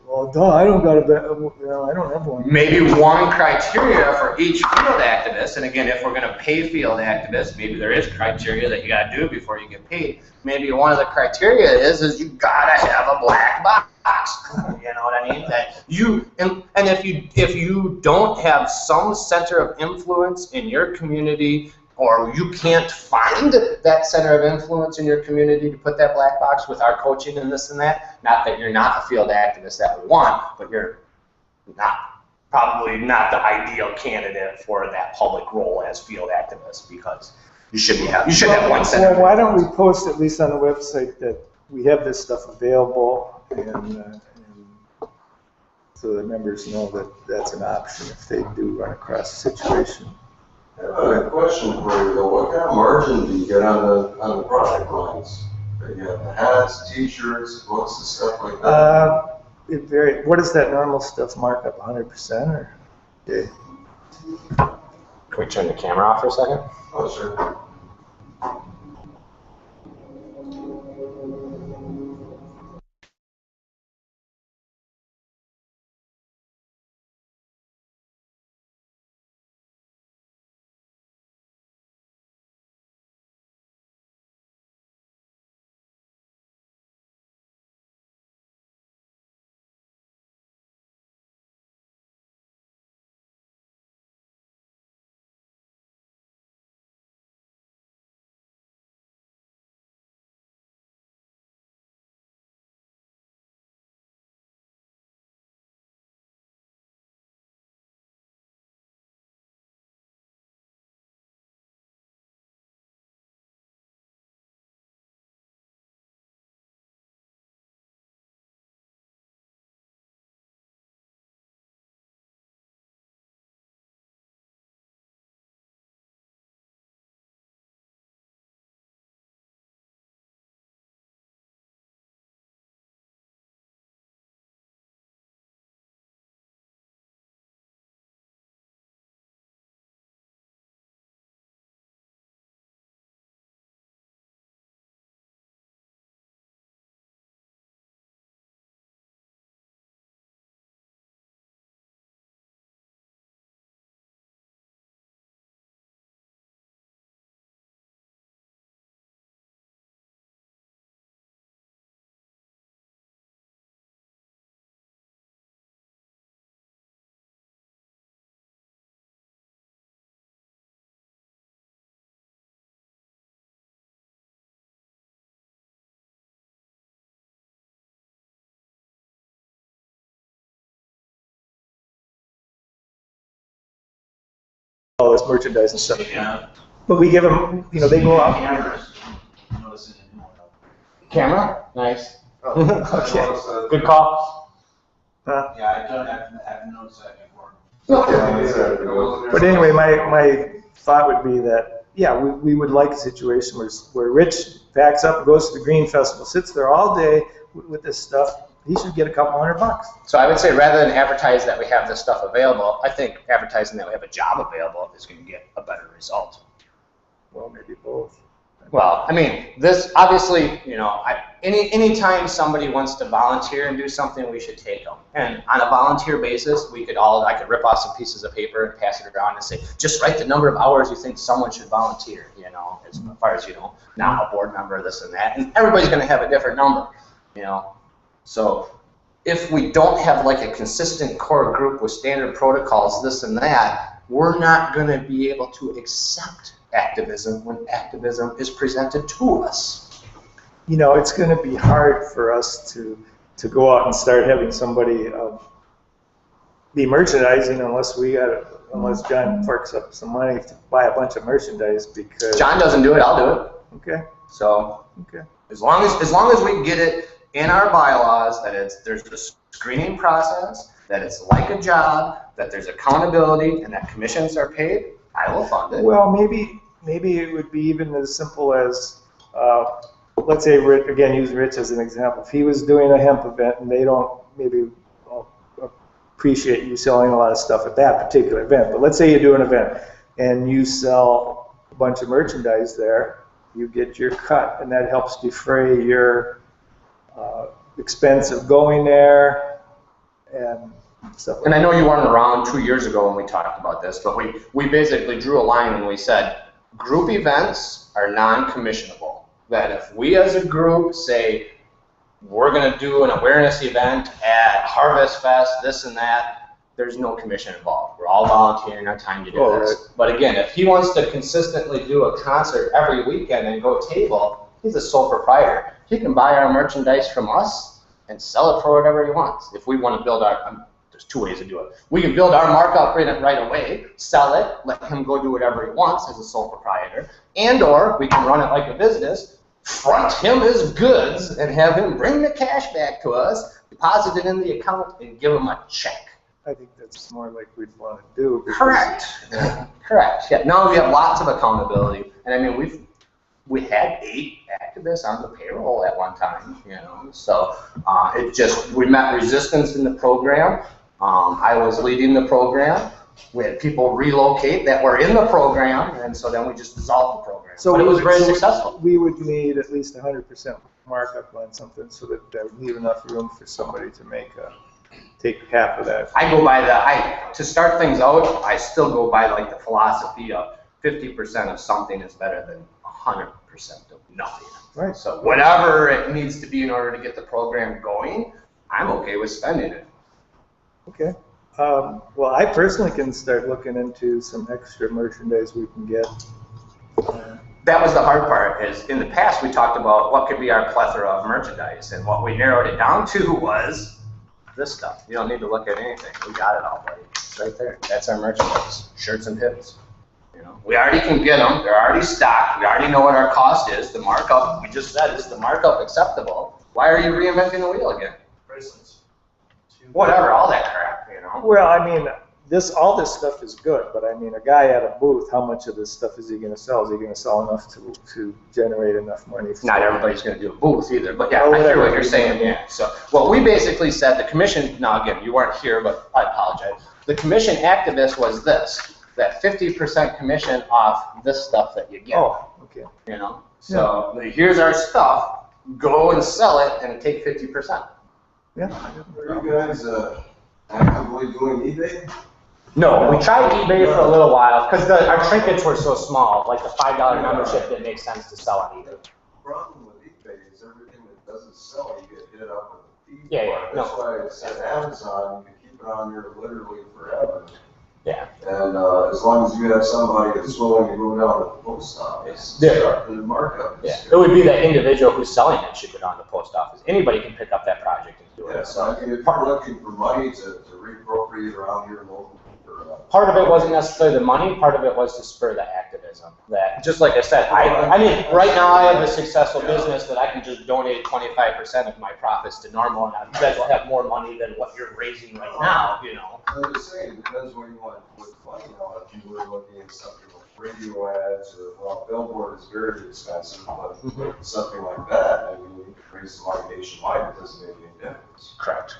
Well, duh, I don't got I don't have one. Maybe one criteria for each field activist, and again, if we're going to pay field activists, maybe there is criteria that you got to do before you get paid. Maybe one of the criteria is you got to have a black box. You know what I mean? That you and if you don't have some center of influence in your community, or you can't find that center of influence in your community to put that black box with our coaching and this and that, not that you're not a field activist that we want, but you're probably not the ideal candidate for that public role as field activist, because you should have one center. Well, why don't we post at least on the website that we have this stuff available, and so the members know that that's an option if they do run across a situation. I have a question for you though. What kind of margin do you get on the product lines? You have the hats, t-shirts, books, and stuff like that? It varies. What is that NORML stuff markup? 100% or? Okay. Can we turn the camera off for a second? Oh, sure. All this merchandise and stuff. Yeah. But we give them, you know, they go out. Cameras. Notice it didn't work. Camera? Nice. Okay. Good call. Yeah, I've noticed that before. But anyway, my thought would be that yeah, we would like a situation where Rich packs up, goes to the Green Festival, sits there all day with this stuff. He should get a couple $100. So I would say rather than advertise that we have this stuff available, I think advertising that we have a job available is going to get a better result. Well, maybe both. Well, I mean, this obviously, you know, anytime somebody wants to volunteer and do something, we should take them. And on a volunteer basis, I could rip off some pieces of paper and pass it around and say, just write the number of hours you think someone should volunteer, you know, as far as, you know, not a board member, this and that. And everybody's going to have a different number, you know. So if we don't have like a consistent core group with standard protocols, this and that, we're not going to be able to accept activism when activism is presented to us. You know, it's going to be hard for us to go out and start having somebody be merchandising unless John forks up some money to buy a bunch of merchandise, because John doesn't do it, I'll do it. Okay. So Okay. as long as we get it in our bylaws that there's a screening process, that it's like a job, that there's accountability, and that commissions are paid, I will fund it. Well, maybe it would be even as simple as, let's say, again, use Rich as an example. If he was doing a hemp event and they don't maybe appreciate you selling a lot of stuff at that particular event, but let's say you do an event and you sell a bunch of merchandise there, you get your cut, and that helps defray your expense of going there and stuff like And I know you weren't around 2 years ago when we talked about this, but we basically drew a line and we said group events are non-commissionable. That if we as a group say we're going to do an awareness event at Harvest Fest, this and that, there's no commission involved. We're all volunteering our time to do this. Right. But again, if he wants to consistently do a concert every weekend and go table, he's a sole proprietor. He can buy our merchandise from us and sell it for whatever he wants. If we want to build there's two ways to do it. We can build our markup right away, sell it, let him go do whatever he wants as a sole proprietor, and or we can run it like a business, front him his goods, and have him bring the cash back to us, deposit it in the account, and give him a check. I think that's more like we'd want to do. Because, Correct. Yeah. Correct. Yeah. Now we have lots of accountability, and I mean we had 8 activists on the payroll at one time, you know. So we met resistance in the program. I was leading the program. We had people relocate that were in the program, and so then we just dissolved the program. So but it was very successful. We would need at least 100% markup on something so that would leave enough room for somebody to take half of that. I go by to start things out, I still go by like the philosophy of 50% of something is better than 100% of nothing. Right. So whatever it needs to be in order to get the program going, I'm okay with spending it. Okay. Well, I personally can start looking into some extra merchandise we can get. That was the hard part, is in the past we talked about what could be our plethora of merchandise, and what we narrowed it down to was this stuff. You don't need to look at anything. We got it all, buddy. It's right there. That's our merchandise. Shirts and pins. You know, we already can get them. They're already stocked. We already know what our cost is. The markup, we just said, is the markup acceptable? Why are you reinventing the wheel again? Bracelets. Whatever, all that crap, you know? Well, I mean, all this stuff is good, but I mean, a guy at a booth, how much of this stuff is he going to sell? Is he going to sell enough to generate enough money? Not everybody's going to do a booth either, but yeah, Well, I hear whatever. what you're saying, yeah. So what we basically said, the commission, now again, you weren't here, but I apologize. The commission activist was this, that 50% commission off this stuff that you get. Oh, okay. You know, so here's our stuff, go and sell it and take 50%. Yeah. Are you guys actively doing eBay? No, we tried eBay for a little while because our trinkets were so small, like the $5 membership didn't make sense to sell on eBay. The problem with eBay is everything that doesn't sell, you get hit up with a fee. Yeah, yeah, That's no. why it's at Amazon, you can keep it on there literally forever. Yeah. And as long as you have somebody that's willing to go down to the post office, Yeah. start the markup. Yeah, it would be the individual who's selling it should go down to the post office. Anybody can pick up that project and do Yeah, it. so if you're looking for money to reappropriate around your local, Part of it wasn't necessarily the money, part of it was to spur the activism. That, just like I said, I mean, right now I have a successful business that I can just donate 25% of my profits to NORML, and you guys will have more money than what you're raising right now, you know. I'm just saying, it depends what you want with money now. If you were looking at something like radio ads or, well, billboard is very expensive, but something like that, I mean, you could raise some money nationwide, it doesn't make any difference. Correct.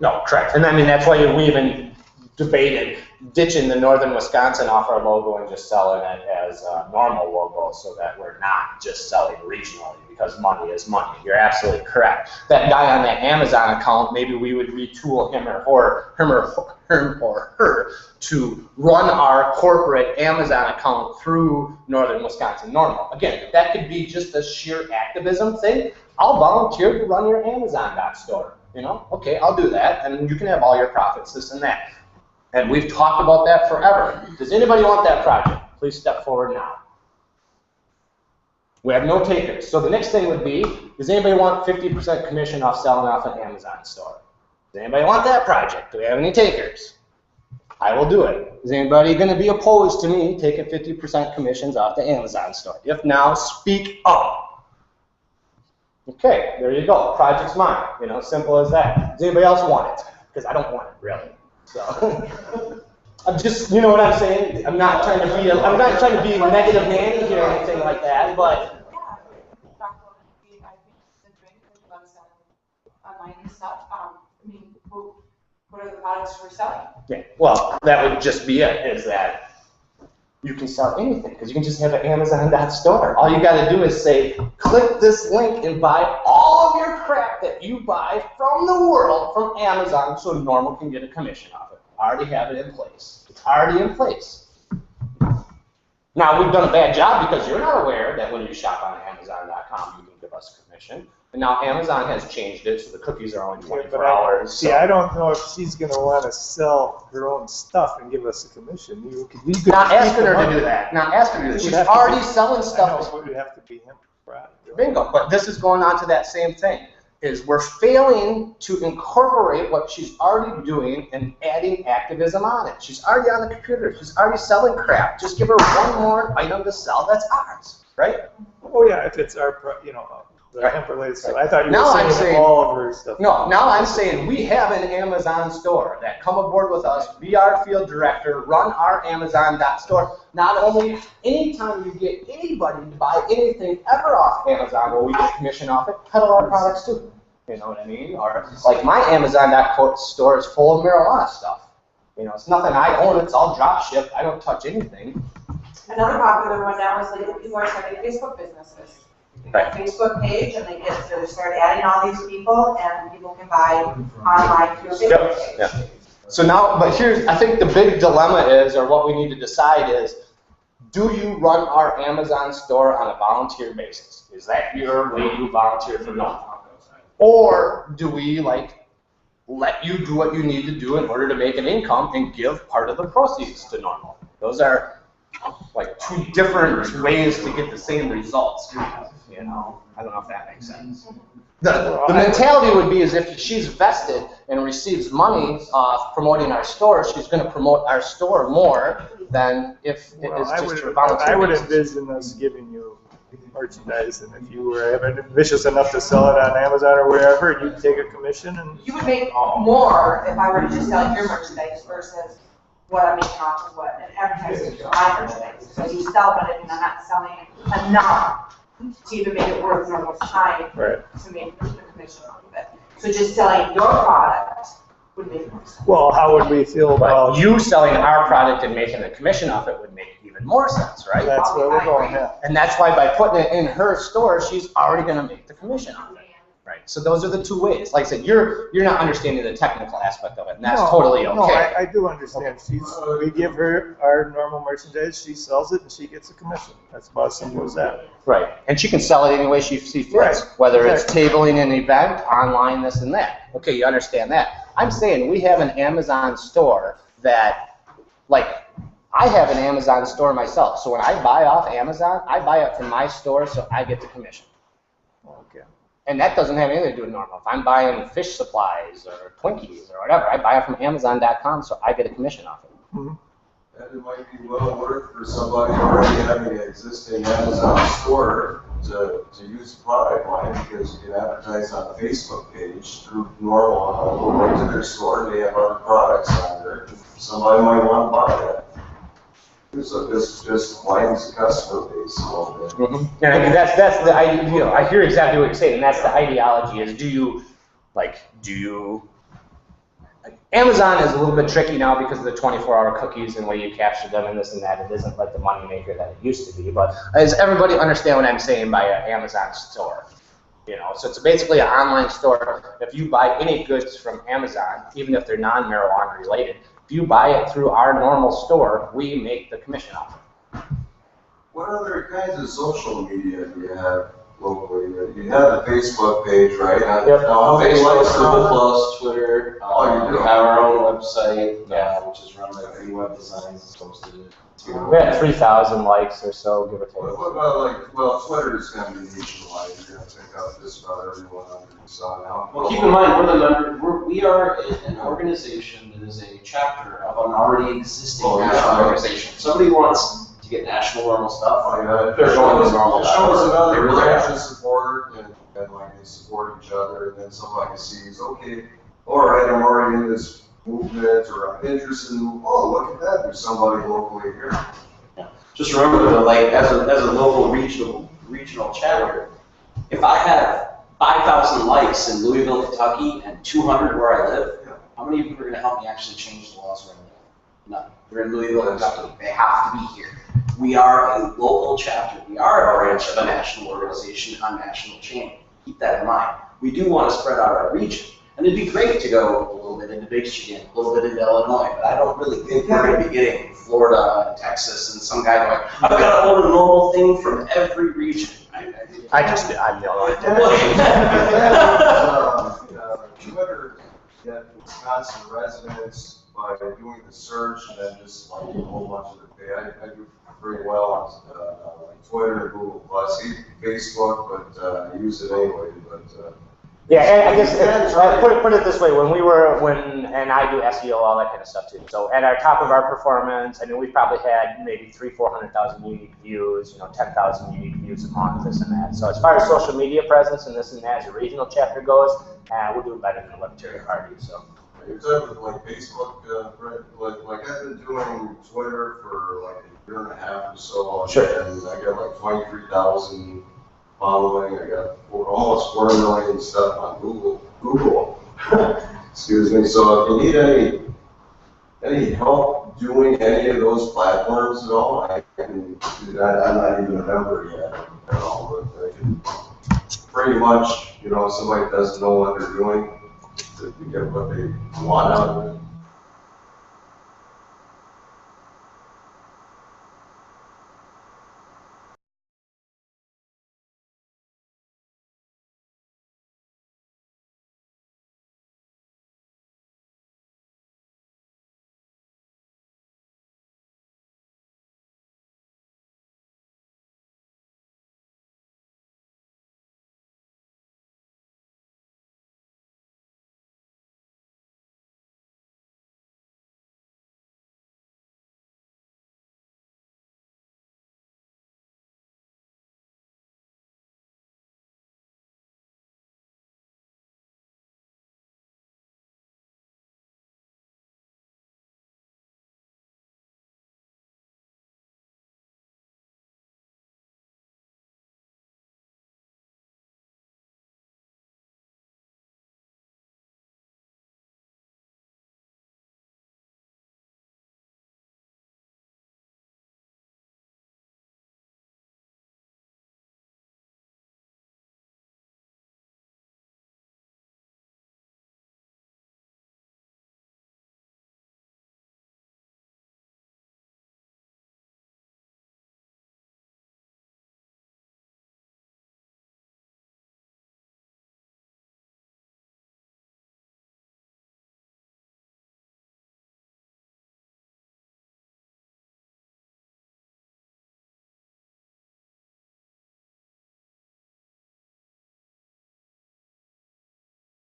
No, correct. And I mean, that's why we even debated ditching the Northern Wisconsin off our logo and just selling it as a NORML logo so that we're not just selling regionally, because money is money. You're absolutely correct. That guy on that Amazon account, maybe we would retool him or her to run our corporate Amazon account through Northern Wisconsin NORML. Again, that could be just a sheer activism thing. I'll volunteer to run your Amazon.store. You know, okay, I'll do that, and you can have all your profits, this and that. And we've talked about that forever. Does anybody want that project? Please step forward now. We have no takers. So the next thing would be, does anybody want 50% commission off selling off an Amazon store? Does anybody want that project? Do we have any takers? I will do it. Is anybody going to be opposed to me taking 50% commissions off the Amazon store? If now, speak up. Okay, there you go. Project's mine. You know, simple as that. Does anybody else want it? Because I don't want it, really. So, I'm just, you know what I'm saying? I'm not trying to be a negative Nanny here or anything like that, but. Online and stuff. I mean, what are the products we're selling? Yeah, well, that would just be it, is that you can sell anything, because you can just have an Amazon.store. All you got to do is say, click this link and buy all of your crap that you buy from the world from Amazon so NORML can get a commission off it. I already have it in place. It's already in place. Now, we've done a bad job because you're not aware that when you shop on Amazon.com, you can give us a commission. And now Amazon has changed it, so the cookies are only 24 hours. See, I don't know if she's going to want to sell her own stuff and give us a commission. You could not asking her to do that. Not asking her to do that. She's already selling stuff. It would have to be him. Bingo. But this is going on to that same thing. Is we're failing to incorporate what she's already doing and adding activism on it. She's already on the computer. She's already selling crap. Just give her one more item to sell. That's ours, right? Oh yeah, if it's our, the hemp-related stuff. I thought you were saying all of her stuff. No, now I'm saying we have an Amazon store that come aboard with us, be our field director, run our Amazon.store. Not only, anytime you get anybody to buy anything ever off Amazon, where we get commission off it, peddle our products too. You know what I mean? Or like my Amazon.store is full of marijuana stuff. You know, it's nothing I own, it's all drop shipped. I don't touch anything. Another popular one now is like people are starting Facebook businesses. Right. Facebook page, and they start adding all these people, and people can buy online through a Facebook page. Yeah. So now, but here's, I think the big dilemma is, or what we need to decide is, do you run our Amazon store on a volunteer basis? Is that your way you volunteer for nothing? Or do we let you do what you need to do in order to make an income and give part of the proceeds to NORML? Those are like two different ways to get the same results. You know, I don't know if that makes sense. The mentality would be is if she's vested and receives money off promoting our store, she's going to promote our store more than if it is just her volunteer. I would envision us giving you merchandise, and if you were ambitious enough to sell it on Amazon or wherever, you'd take a commission. And you would make more if I were to just sell your merchandise versus what I'm making off of what an advertising for my merchandise. So you sell, but I'm not selling enough to even make it worth NORML's time to make the commission off of it. So just selling your product would make more sense. Well, how would we feel about you selling our product and making a commission off it would make even more sense, right? That's where we're going. Yeah. And that's why by putting it in her store, she's already going to make the commission off it. Right. So those are the two ways. Like I said, you're not understanding the technical aspect of it, and that's totally okay. No, I do understand. We give her our NORML merchandise, she sells it, and she gets a commission. That's about as simple as that. Right. And she can sell it any way she sees fit, whether it's tabling an event, online, this and that. Okay, you understand that. I'm saying we have an Amazon store that, like, I have an Amazon store myself. So when I buy off Amazon, I buy it from my store, so I get the commission. Okay. And that doesn't have anything to do with NORML. If I'm buying fish supplies or Twinkies or whatever, I buy it from Amazon.com, so I get a commission off it. Mm-hmm. And it might be well worth for somebody already having an existing Amazon store to use the product line, because you can advertise on the Facebook page through NORML, go right to their store, and they have other products on there. Somebody might want to buy that. So just widens the customer base a little bit. Mm-hmm. And I mean, that's the idea. You know, I hear exactly what you're saying, and that's the ideology. Is do you Amazon is a little bit tricky now because of the 24-hour cookies and the way you capture them and this and that. It isn't like the moneymaker that it used to be. But does everybody understand what I'm saying by an Amazon store? You know, so it's basically an online store. If you buy any goods from Amazon, even if they're non-marijuana related, if you buy it through our normal store, we make the commission off it. What other kinds of social media do you have locally? You have the Facebook page, right? Yep. Facebook, Plus, Twitter. Oh, you do? We have our own website, Yeah. which is run by Green Web Designs. It's posted it to. We had 3,000 likes or so, give or take. What about well, Twitter is going to be nationwide. You're going to pick up just about everyone under the sun now. Well, keep in mind, we are an organization that is a chapter of an already existing national organization. Somebody wants to get national normal stuff. They're going to normal. It shows another They really branch of support, and like they support each other, and then somebody sees, okay, all right, I'm already in this movement, or I'm interested in, oh, look at that, there's somebody locally here. Just remember though, like as a local regional chapter, if I have 5,000 likes in Louisville, Kentucky, and 200 where I live, how many of you are going to help me actually change the laws where I live? None. They're in Louisville, Kentucky. They have to be here. We are a local chapter. We are a branch of a national organization on national chain. Keep that in mind. We do want to spread out our region. And it'd be great to go a little bit into Michigan, a little bit into Illinois, but I don't really think we're going to be getting Florida and Texas and some guy going, I've got to own a normal thing from every region. I'm the only Twitter get Wisconsin residents by doing the search and then just like a whole bunch of the I do pretty well on like Twitter and Google Plus, Facebook, but I use it anyway. But yeah, and I guess put it this way: and I do SEO, all that kind of stuff too. So at our top of our performance, I mean, we've probably had maybe 300,000-400,000 unique views, 10,000 unique views a month, this and that. So as far as social media presence and this and that, as a regional chapter goes, we're doing better than the Libertarian Party. So. You're talking like Facebook, like I've been doing Twitter for like a year and a half or so. Sure. And I got like 23,000 following. I got almost 4 million stuff on Google. Excuse me. So if you need any help doing any of those platforms at all, I can do that. I'm not even a member yet at all, but I can pretty much, if somebody doesn't know what they're doing, to get what they want out of it.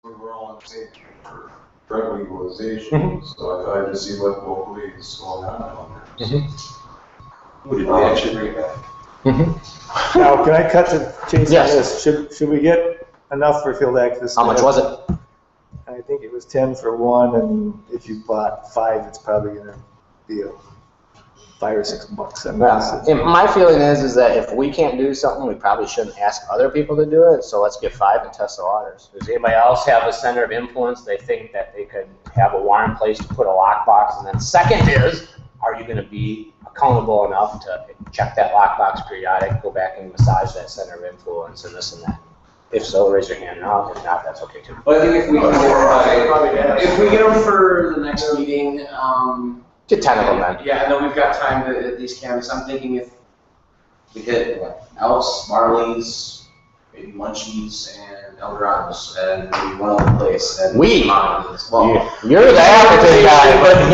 We're all on the same page for drug legalization, so I tried to see what locally is going on there. Who did we actually bring back? Now, can I cut to chase on Yes. this? Should we get enough for field activists? How much was it? I think it was 10 for one, and if you bought 5, it's probably going to be $5 or $6. I mean, My feeling is that if we can't do something, we probably shouldn't ask other people to do it. So let's get 5 and test the waters. Does anybody else have a center of influence? They think that they could have a warrant in place to put a lockbox. And then second is, are you going to be accountable enough to check that lockbox periodic, go back and massage that center of influence and this and that? If so, raise your hand now. If not, that's okay too. But I think if we get them for the next meeting, Get 10 of them then. yeah, and then we've got time to at least canvas. I'm thinking if we hit Elks, Marley's, maybe Munchies, and Eldorados, and maybe one other place. And well, you're the applicant guy, but I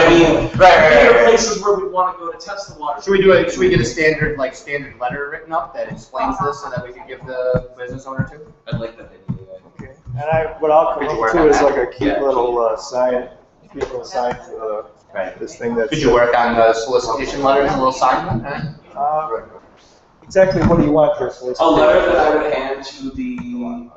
mean, right. Places where we want to go to test the water. Should we do it? Should we get a standard letter written up that explains this, so that we can give the business owner to? I'd like that idea. okay. And what I'll come up to is like a cute little sign, for this thing that's. Could you work on the solicitation letter and a little sign? Exactly what do you want for a A solicitation? letter that I would hand to the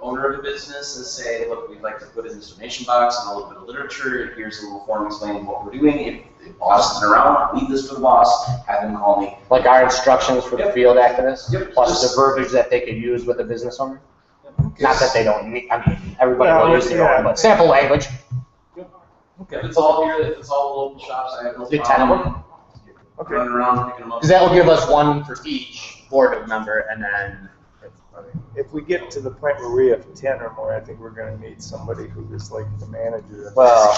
owner of the business and say, look, we'd like to put in this donation box and a little bit of literature. Here's a little form explaining what we're doing. If the boss isn't around, leave this for the boss, have him call me. Like our instructions for the field activists, Yep. plus the verbiage that they could use with a business owner. Not that they don't need, I mean, everybody will use their own, but sample language. If it's all here, if it's all local shops, I have no Get 10 of problem them. running around picking them up. Because that will give us one for each board member, and then If we get to the point where we have 10 or more, I think we're gonna need somebody who is like the manager. Well,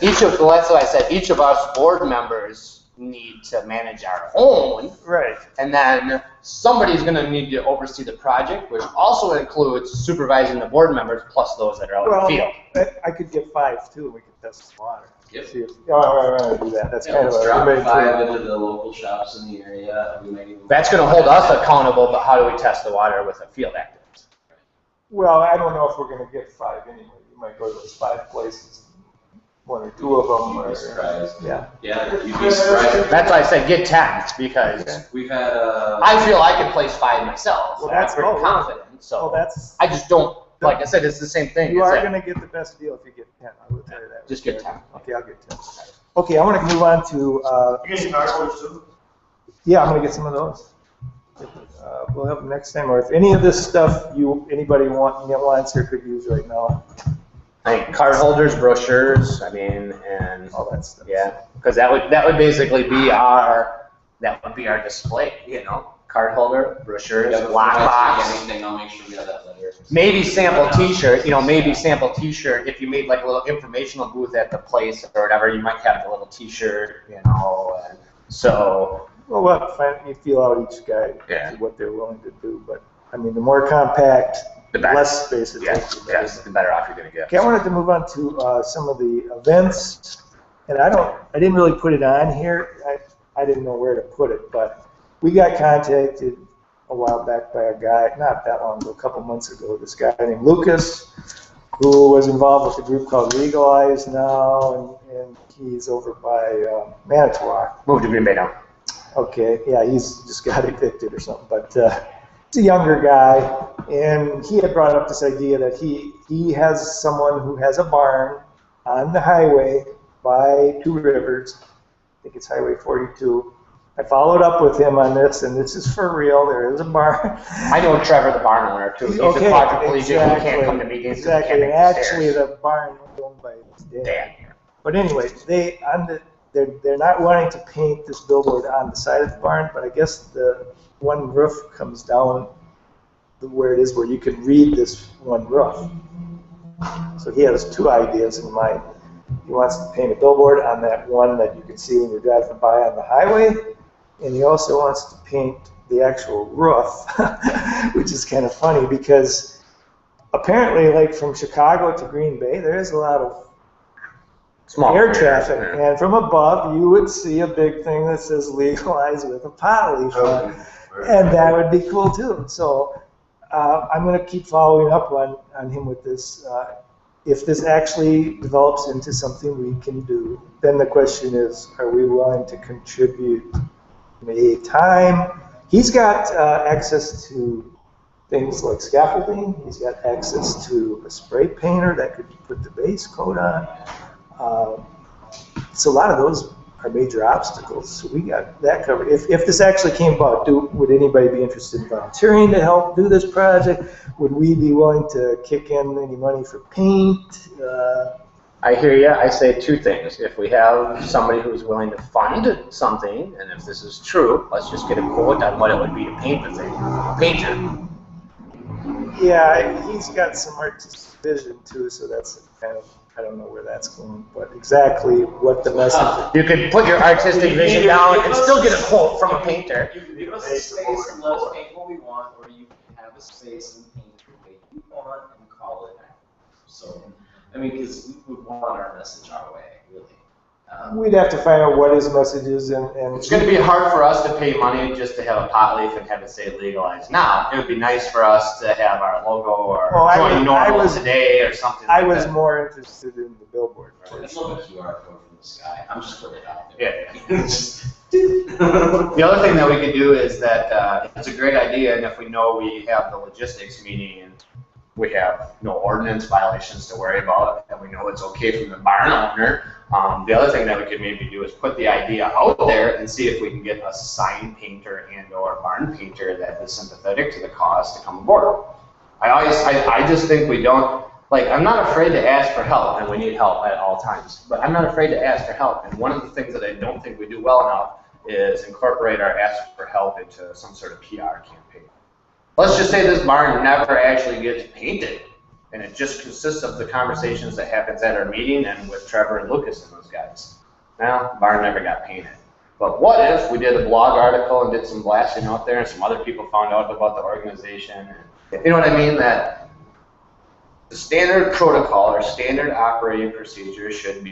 each of, well, that's what I said, each of us board members need to manage our own, Right. and then somebody's gonna need to oversee the project, which also includes supervising the board members plus those that are out in Well, the field. I could get 5 too, we could test the water. Yep. See if, right, do that, that's Yeah, kind of let's a. drop everybody 5 too. into the local shops in the area. We may even. That's gonna hold us accountable, but how do we test the water with a field activist? Well, I don't know if we're gonna get 5 anyway, you might go to those 5 places, 1 or 2 of them, You'd or, be surprised. yeah. Yeah, you'd be surprised. That's why I said get 10, because We've had, I feel I could place 5 myself, Well, and I'm that's- pretty oh, confident, Oh, so. that's, I just don't, like I said, it's the same thing. you It's are that- gonna get the best deal if you get 10, I will tell you that. Just get 10. Okay, I'll get 10. Okay, I wanna move on to, You get some cardboards too? yeah, I'm gonna get some of those. We'll have them next time, or if any of this stuff anybody wants or could use right now, I think card holders, brochures, I mean, and, all that stuff. yeah, because that would basically be our display, you know? Card holder, brochures, yeah, before I lockbox, say anything, I'll make sure we have that letter. maybe sample t-shirt, maybe sample t-shirt, if you made like a little informational booth at the place or whatever, you might have a little t-shirt, and so. Well, we'll have to find, you feel out each guy, Yeah. see what they're willing to do, but, I mean, the more compact, The better. less space it Yeah, takes. the better. yes, the better off you're gonna get. Okay, I wanted to move on to some of the events, and I didn't really put it on here. I didn't know where to put it, but we got contacted a while back by a guy, not that long ago, a couple months ago, this guy named Lucas, who was involved with a group called Legalize now, and he's over by Manitowoc. Move to Green Bay now. Okay, yeah, he's just got evicted or something, but he's a younger guy, and he had brought up this idea that he has someone who has a barn on the highway by Two Rivers. I think it's Highway 42. I followed up with him on this, and this is for real. There is a barn. I know Trevor, the barn owner, too. He's a quadriplegic, he can't come to meetings because he Exactly, can't and make the actually stairs. the barn is owned by his dad. Dan. But anyway, they're not wanting to paint this billboard on the side of the barn, but I guess the one roof comes down where it is, where you can read this one roof. So he has 2 ideas in mind. He wants to paint a billboard on that one that you can see when you're driving by on the highway, and he also wants to paint the actual roof, which is kind of funny because apparently, like from Chicago to Green Bay, there is a lot of Small air traffic, yeah. and from above you would see a big thing that says legalize with a pot leaf on it, and that would be cool too. So I'm going to keep following up on him with this. If this actually develops into something we can do, then the question is, are we willing to contribute maybe time? He's got access to things like scaffolding. He's got access to a spray painter that could put the base coat on. So a lot of those our major obstacles. So we got that covered. If this actually came about, would anybody be interested in volunteering to help do this project? Would we be willing to kick in any money for paint? I hear you. I say two things. If we have somebody who's willing to fund something, and if this is true, let's just get a quote on what it would be to paint the thing. Paint it. Yeah, he's got some artistic vision too, so that's kind of, I don't know where that's going, but exactly what the message. You could put your artistic vision down and still get a quote from a painter. You can give us a space and let us paint what we want, or you can have a space and paint it the way you want and call it that. So, I mean, because we would want our message our way, really. We'd have to find out what his message is, and It's going to be hard for us to pay money just to have a pot leaf and have it say legalized. Now, it would be nice for us to have our logo or join NORML today or something I like was that. more interested in the billboard. Let's look at QR code from the sky. I'm just putting it out there. Yeah. The other thing that we could do is that it's a great idea, and if we know we have the logistics, meaning we have no ordinance violations to worry about, and we know it's okay from the barn owner. The other thing that we could maybe do is put the idea out there and see if we can get a sign painter and or barn painter that is sympathetic to the cause to come aboard. I just think we don't, like, I'm not afraid to ask for help, and we need help at all times, but I'm not afraid to ask for help. And one of the things that I don't think we do well enough is incorporate our ask for help into some sort of PR campaign. Let's just say this barn never actually gets painted, and it just consists of the conversations that happens at our meeting and with Trevor and Lucas and those guys. Now, barn never got painted. But what if we did a blog article and did some blasting out there and some other people found out about the organization? And, you know what I mean? That the standard protocol or standard operating procedure should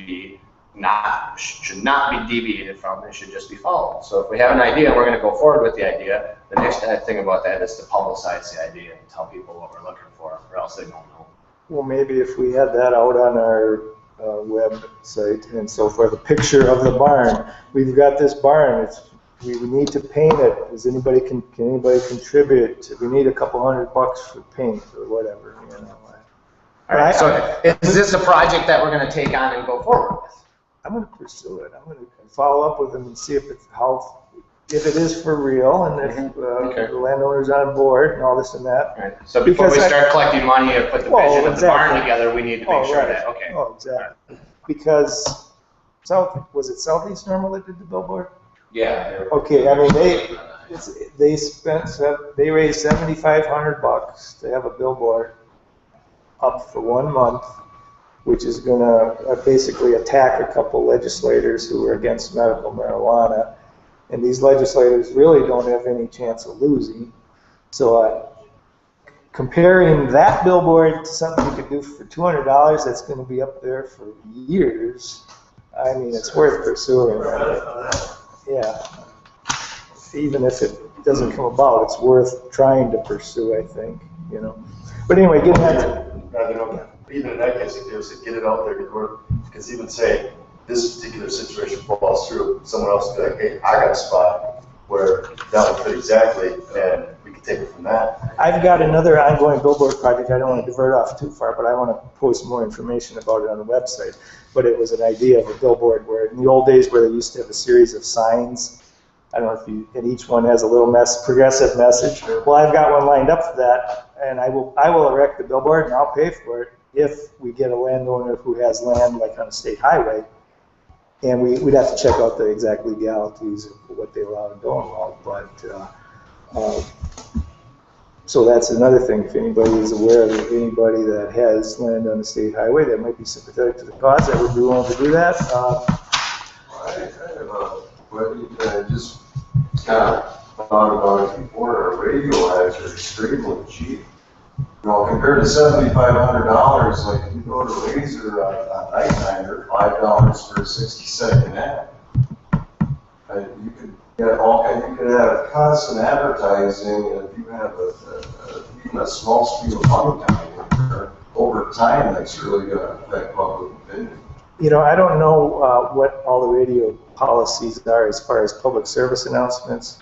not be deviated from. It should just be followed. So if we have an idea and we're going to go forward with the idea, the next thing about that is to publicize the idea and tell people what we're looking for, or else they don't know. Well, maybe if we had that out on our website and so forth, a picture of the barn. We've got this barn. We need to paint it. Can anybody contribute? We need a couple $100 for paint or whatever. You know. All right. So is this a project that we're going to take on and go forward with? I'm going to pursue it. I'm going to follow up with them and see if it is for real and if the landowner's on board and all this and that. Right. So before we start collecting money or put the vision of the barn together, we need to make sure right. that, okay. Oh, exactly. Because was it Southeast NORML that did the billboard? Yeah. Okay, I mean, they raised $7,500 to have a billboard up for 1 month, which is going to basically attack a couple legislators who are against medical marijuana. And these legislators really don't have any chance of losing. So comparing that billboard to something you could do for $200 that's going to be up there for years, I mean, it's worth pursuing. Yeah. Even if it doesn't come about, it's worth trying to pursue, I think, you know. But anyway, getting back to... Even in that case, if they said get it out there, because even say this particular situation falls through, someone else would be like, hey, I got a spot where that would fit exactly, and we can take it from that. I've got another ongoing billboard project. I don't want to divert off too far, but I want to post more information about it on the website. But it was an idea of a billboard where in the old days where they used to have a series of signs, I don't know and each one has a little progressive message. Well, I've got one lined up for that, and I will erect the billboard and I'll pay for it if we get a landowner who has land like on a state highway. And we'd have to check out the exact legalities of what they allow and don't allow. But so that's another thing. If anybody is aware of anybody that has land on the state highway that might be sympathetic to the cause, that would be willing to do that. I have a question. I just kind of thought about it before. Our radio ads are extremely cheap. You know, compared to $7,500, like if you go to Razor on nighttime, they're $5 for a 60-second ad. You could get you could have constant advertising, and if you have even a small stream of money coming in, over time, that's really going to affect public opinion. You know, I don't know what all the radio policies are as far as public service announcements.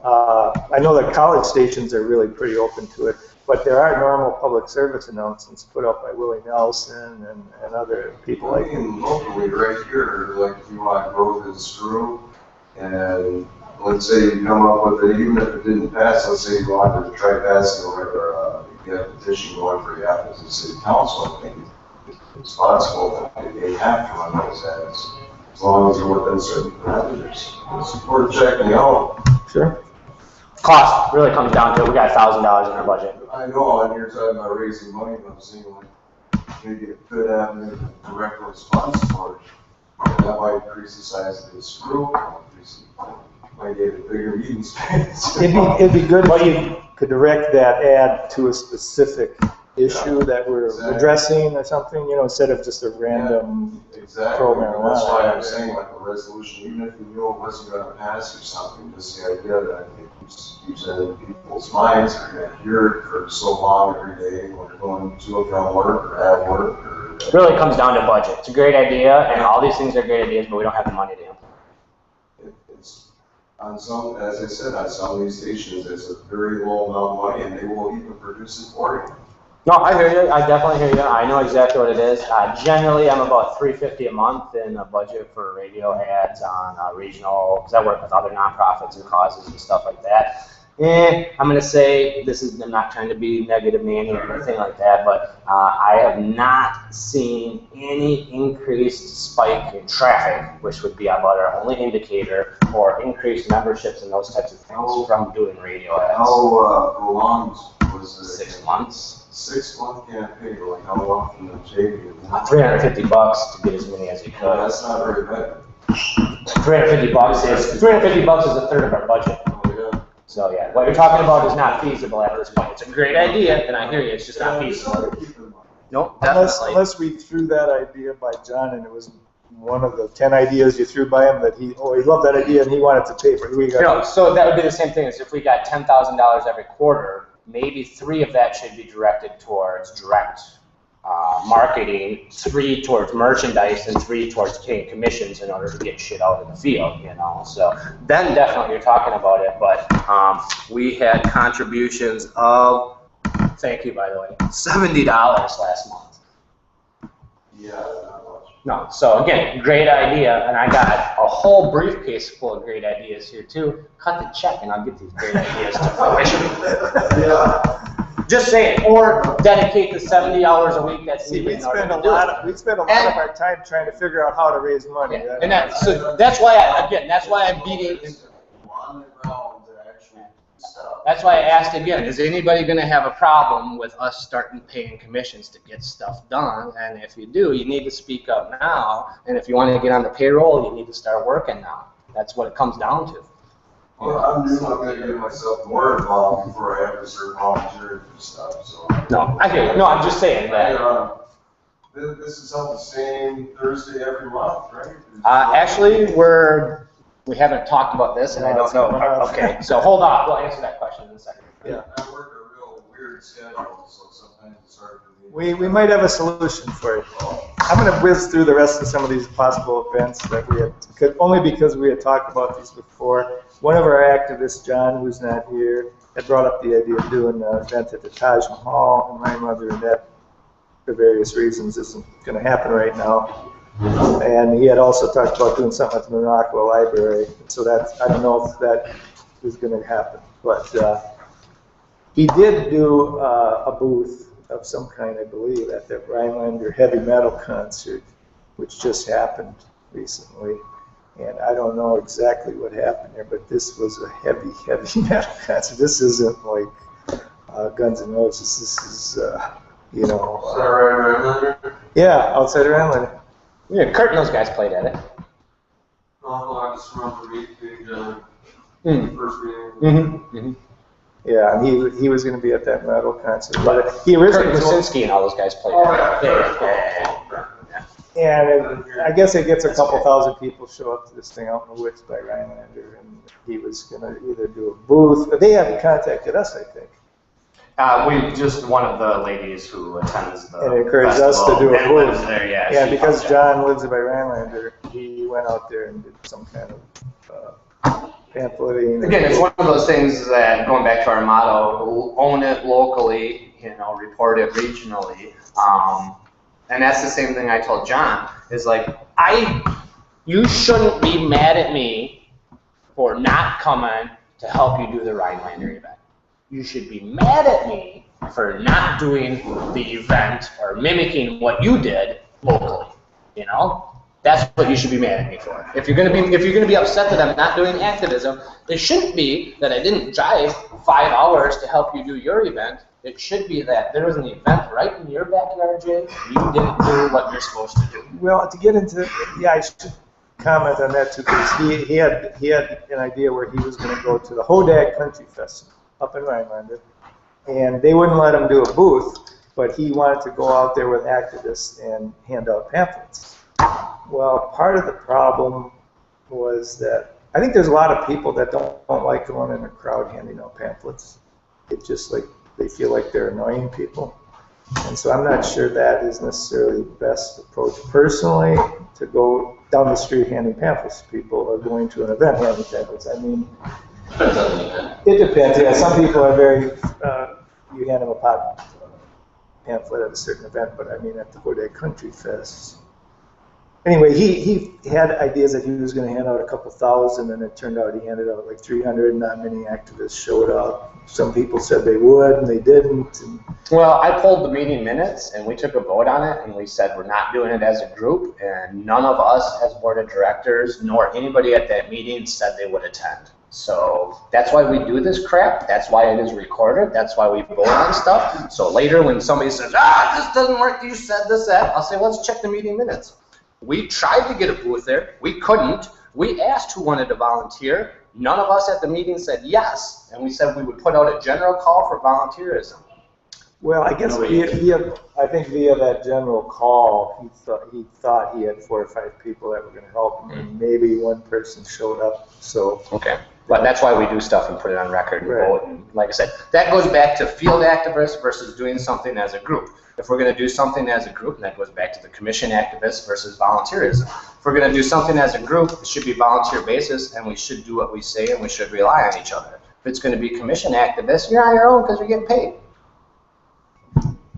I know that college stations are really pretty open to it. But there are normal public service announcements put out by Willie Nelson and other people like that. Locally, right here, like if you want to grow this screw, and let's say you come up with it, even if it didn't pass, let's say you wanted to try passing or you get a petition going for the office of city council, I think it's possible that they have to run those ads, as long as they're within certain parameters. It's worth checking out. Sure. Cost really comes down to it. We got $1,000 in our budget. I know, and you're talking about raising money, but I'm saying like, maybe a good avenue to direct response for it. That might increase the size of the screw, might get a bigger meeting space. It'd be good if you could direct that ad to a specific issue that we're addressing or something, you know, instead of just a random Exactly. pro marijuana. That's why I'm saying like a resolution, even if you knew it wasn't gonna pass or something, just the idea that it keeps it in people's minds, they're gonna hear it for so long every day when they're going to and from work or at work or. It really comes down to budget. It's a great idea, and all these things are great ideas, but we don't have the money to implement. It's on some, as I said, on some of these stations, it's a very low amount of money and they will even produce it for you. No, I hear you. I definitely hear you. I know exactly what it is. Generally, I'm about $350 a month in a budget for radio ads on regional, because I work with other nonprofits and causes and stuff like that. I'm going to say, I'm not trying to be negative Nanny or anything like that, but I have not seen any increased spike in traffic, which would be about our only indicator, or increased memberships and those types of things from doing radio ads. How prolonged was it? 6 months. 6 month campaign, like how often the JV? $350 to get as many as you could. That's not very bad. $350 is a third of our budget. Oh, yeah. So yeah, what you're talking about is not feasible at this point. It's a great idea, and I hear you, it's just not feasible. Nope, definitely. Unless we threw that idea by John and it was one of the 10 ideas you threw by him that he loved that idea and he wanted to pay for it. So that would be the same thing as if we got $10,000 every quarter, maybe 3 of that should be directed towards direct marketing, 3 towards merchandise, and 3 towards paying commissions in order to get shit out in the field, you know. So then definitely you're talking about it, but we had contributions of, thank you by the way, $70 last month. Yeah, not much. No, so again, great idea, and I got a whole briefcase full of great ideas here too. Cut the check and I'll get these great ideas to fruition. Yeah. Just saying, or dedicate the 70 hours a week that's needed in order to do it. We spend a lot of our time trying to figure out how to raise money. Yeah. And that's why I'm beating. On the ground to actually stop. That's why I asked again, is anybody going to have a problem with us starting paying commissions to get stuff done? And if you do, you need to speak up now. And if you want to get on the payroll, you need to start working now. That's what it comes down to. Well, I'm going to get myself more involved before I have to start volunteering for stuff, so. No, I hear you. No, I'm just saying that. This is on the same Thursday every month, right? Actually, we haven't talked about this, and I don't know. Okay, so hold on. We'll answer that question in a second. Yeah. I work a real weird schedule, so sometimes it's hard for me. We might have a solution for you. I'm going to whiz through the rest of some of these possible events that we had, only because we had talked about these before. One of our activists, John, who's not here, had brought up the idea of doing an event at the Taj Mahal, and my mother, that for various reasons isn't going to happen right now. And he had also talked about doing something at the Minocqua Library, so I don't know if that is going to happen. But he did do a booth of some kind, I believe, at the Rhinelander heavy metal concert, which just happened recently. And I don't know exactly what happened there, but this was a heavy metal concert. This isn't like Guns N' Roses. This is, you know. Is that right, Rhinelander? Yeah, outside Rhinelander. Yeah, Kurt and those guys played at it. Oh, I just remember meeting first meeting. Yeah, and he was going to be at that metal concert. But he Kurt originally Krasinski and all those guys played at it. and I guess it gets a couple thousand people show up to this thing out in the woods by Rhinelander, and he was going to either do a booth, but they haven't contacted us, I think. We just, one of the ladies who attends the And encouraged us to do a festival and lives booth. there, yeah. Yeah, she because comes down. John lives by Rhinelander, he went out there and did some kind of pamphleting. Again, it's one of those things that, going back to our motto, own it locally, report it regionally. And that's the same thing I told John, is like, you shouldn't be mad at me for not coming to help you do the Rhinelander event. You should be mad at me for not doing the event or mimicking what you did locally. That's what you should be mad at me for. If you're gonna be upset that I'm not doing activism, it shouldn't be that I didn't drive 5 hours to help you do your event. It should be that there was an event right in your backyard, Jay, and you didn't do what you're supposed to do. Well, to get into, I should comment on that too, because he had an idea where he was going to go to the Hodag Country Festival up in Rhinelander, and they wouldn't let him do a booth, but he wanted to go out there with activists and hand out pamphlets. Well, part of the problem was that I think there's a lot of people that don't like going in a crowd handing out pamphlets. It's just like they feel like they're annoying people. And so I'm not sure that is necessarily the best approach personally, to go down the street handing pamphlets to people or going to an event handing pamphlets. I mean, it depends. Yeah, some people are very, you hand them a pamphlet at a certain event, but I mean at the Hodag Country Fest. Anyway, he had ideas that he was going to hand out a couple thousand, and it turned out he handed out like 300. Not many activists showed up. Some people said they would, and they didn't. And well, I pulled the meeting minutes, and we took a vote on it, and we said we're not doing it as a group, and none of us as board of directors, nor anybody at that meeting, said they would attend. So that's why we do this crap. That's why it is recorded. That's why we vote on stuff. So later when somebody says, this doesn't work, you said this, that, I'll say, let's check the meeting minutes. We tried to get a booth there. We couldn't. We asked who wanted to volunteer. None of us at the meeting said yes, and we said we would put out a general call for volunteerism. Well, I guess via that general call, he thought he had 4 or 5 people that were going to help him, and maybe one person showed up. So okay, but that's why we do stuff and put it on record and right. vote. And like I said, that goes back to field activists versus doing something as a group. If we're going to do something as a group, and that goes back to the commission activists versus volunteerism. If we're going to do something as a group, it should be volunteer basis, and we should do what we say, and we should rely on each other. If it's going to be commission activists, you're on your own because you're getting paid.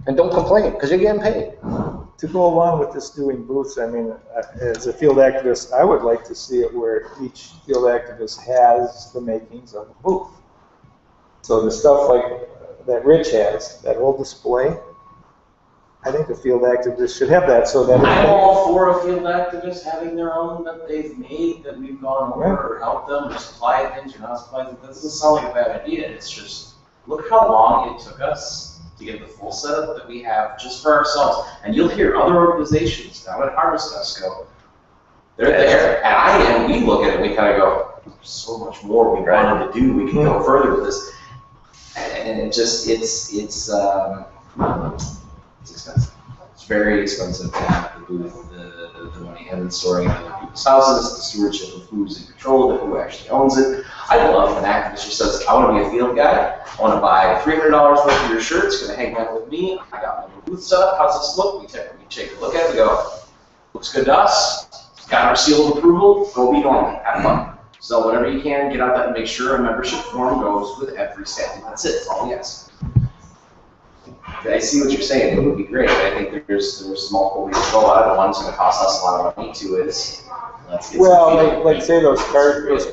And don't complain because you're getting paid. To go along with this doing booths, I mean, as a field activist, I would like to see it where each field activist has the makings of a booth. So the stuff like that Rich has, that whole display, I think the field activists should have that, so that I'm all for a field activist having their own that they've made, that we've gone over, or helped them, or supplied things, or not supplied things. That doesn't sound like a bad idea. It's just, look how long it took us to get the full setup that we have just for ourselves. And you'll hear other organizations down at Harvest Fest go, they're there, and we look at it, we kind of go, there's so much more we wanted to do, we can go further with this. And it just, it's expensive. It's very expensive to have the booth, the money, and then storing it in other people's houses, the stewardship of who's in control of it, who actually owns it. I'd love an activist who says, I want to be a field guy, I want to buy $300 worth of your shirt, it's going to hang out with me, I got my booth set up, how's this look? We take a look at it, we go, looks good to us, got our seal of approval, go be normal, have fun. So whatever you can, get out that and make sure a membership form goes with every statute. That's it, that's all we ask. I see what you're saying, it would be great, but I think there's multiple ways to go about it. The one's going to cost us a lot of money too is, let's get well, like say those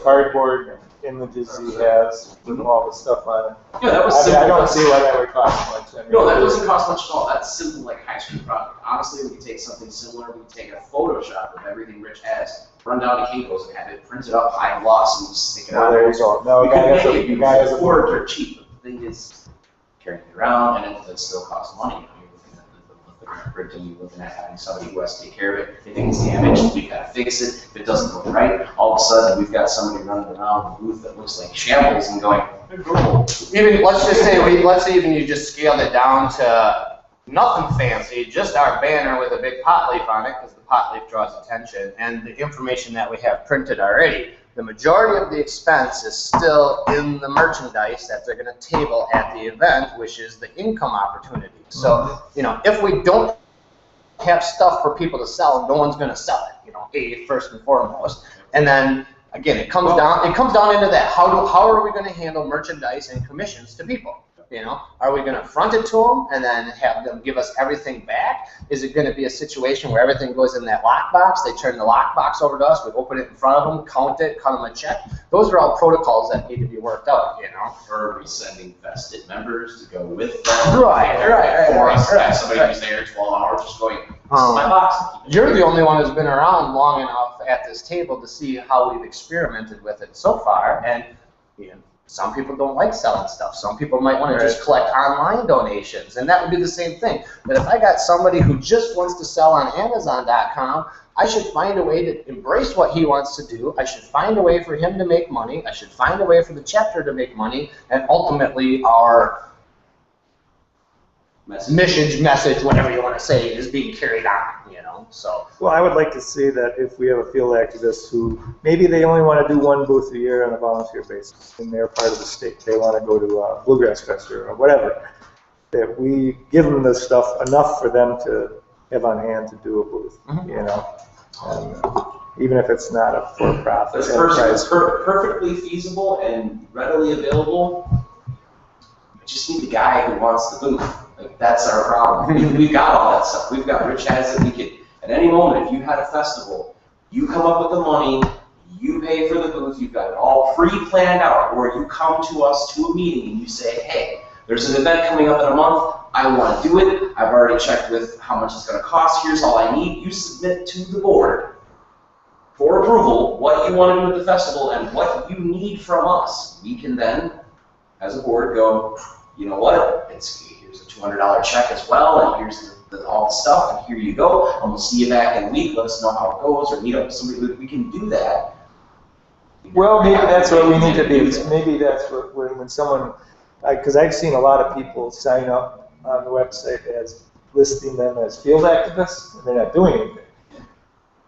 cardboard images he has with all the stuff on it. Yeah, that was I mean, simple. I don't see why that would cost much. I mean, No, that doesn't cost much at all. That's simple, like high school product. Honestly, we could take something similar. We could take a Photoshop of everything Rich has, run down to Kinko's and have it printed up high gloss and just stick it on. there you go. No, We the guy could has make a, it. the You guy has can a afford it, cheap. But the thing is, carrying it around, and it still costs money. You're looking at the print, and you're looking at having somebody who has to take care of it. If anything's damaged, we gotta fix it. If it doesn't look right, all of a sudden we've got somebody running around the booth that looks like shambles and going, Even, let's just say, let's say even you just scaled it down to nothing fancy, just our banner with a big pot leaf on it, because the pot leaf draws attention, and the information that we have printed already. The majority of the expense is still in the merchandise that they're going to table at the event, which is the income opportunity. So, if we don't have stuff for people to sell, no one's going to sell it, first and foremost. And then, again, it comes down into that. How are we going to handle merchandise and commissions to people? You know, are we going to front it to them and then have them give us everything back? Is it going to be a situation where everything goes in that lockbox? They turn the lockbox over to us. We open it in front of them, count it, cut them a check. Those are all protocols that need to be worked out. You know, Or are we sending vested members to go with them? Right. For us to have somebody who's there 12 hours just going, this is my box. You're the only one who's been around long enough at this table to see how we've experimented with it so far, and you know, some people don't like selling stuff. Some people might want to just collect online donations, and that would be the same thing. But if I got somebody who just wants to sell on Amazon.com, I should find a way to embrace what he wants to do. I should find a way for him to make money. I should find a way for the chapter to make money, and ultimately our message, whatever you want to say, is being carried on, you know, so. Well, I would like to see that if we have a field activist who, maybe they only want to do one booth a year on a volunteer basis, and they're part of the state, they want to go to a Bluegrass Fest or whatever, that we give them the stuff enough for them to have on hand to do a booth, you know, and even if it's not a for-profit This person enterprise. is perfectly feasible and readily available. We just need the guy who wants the booth. Like, that's our problem. We've got all that stuff. We've got rich ads that we could, at any moment, if you had a festival, you come up with the money, you pay for the booth, you've got it all pre-planned out, or you come to us to a meeting and you say, hey, there's an event coming up in a month, I want to do it, I've already checked with how much it's going to cost, here's all I need. You submit to the board for approval what you want to do at the festival and what you need from us. We can then, as a board, go, you know what, here's a $200 check as well, and here's all the stuff, and here you go, and we'll see you back in a week, let us know how it goes, or meet up with somebody, we can do that. Well, maybe that's what we need to be. Maybe that's what, when someone, because I've seen a lot of people sign up on the website as listing them as field activists, and they're not doing anything.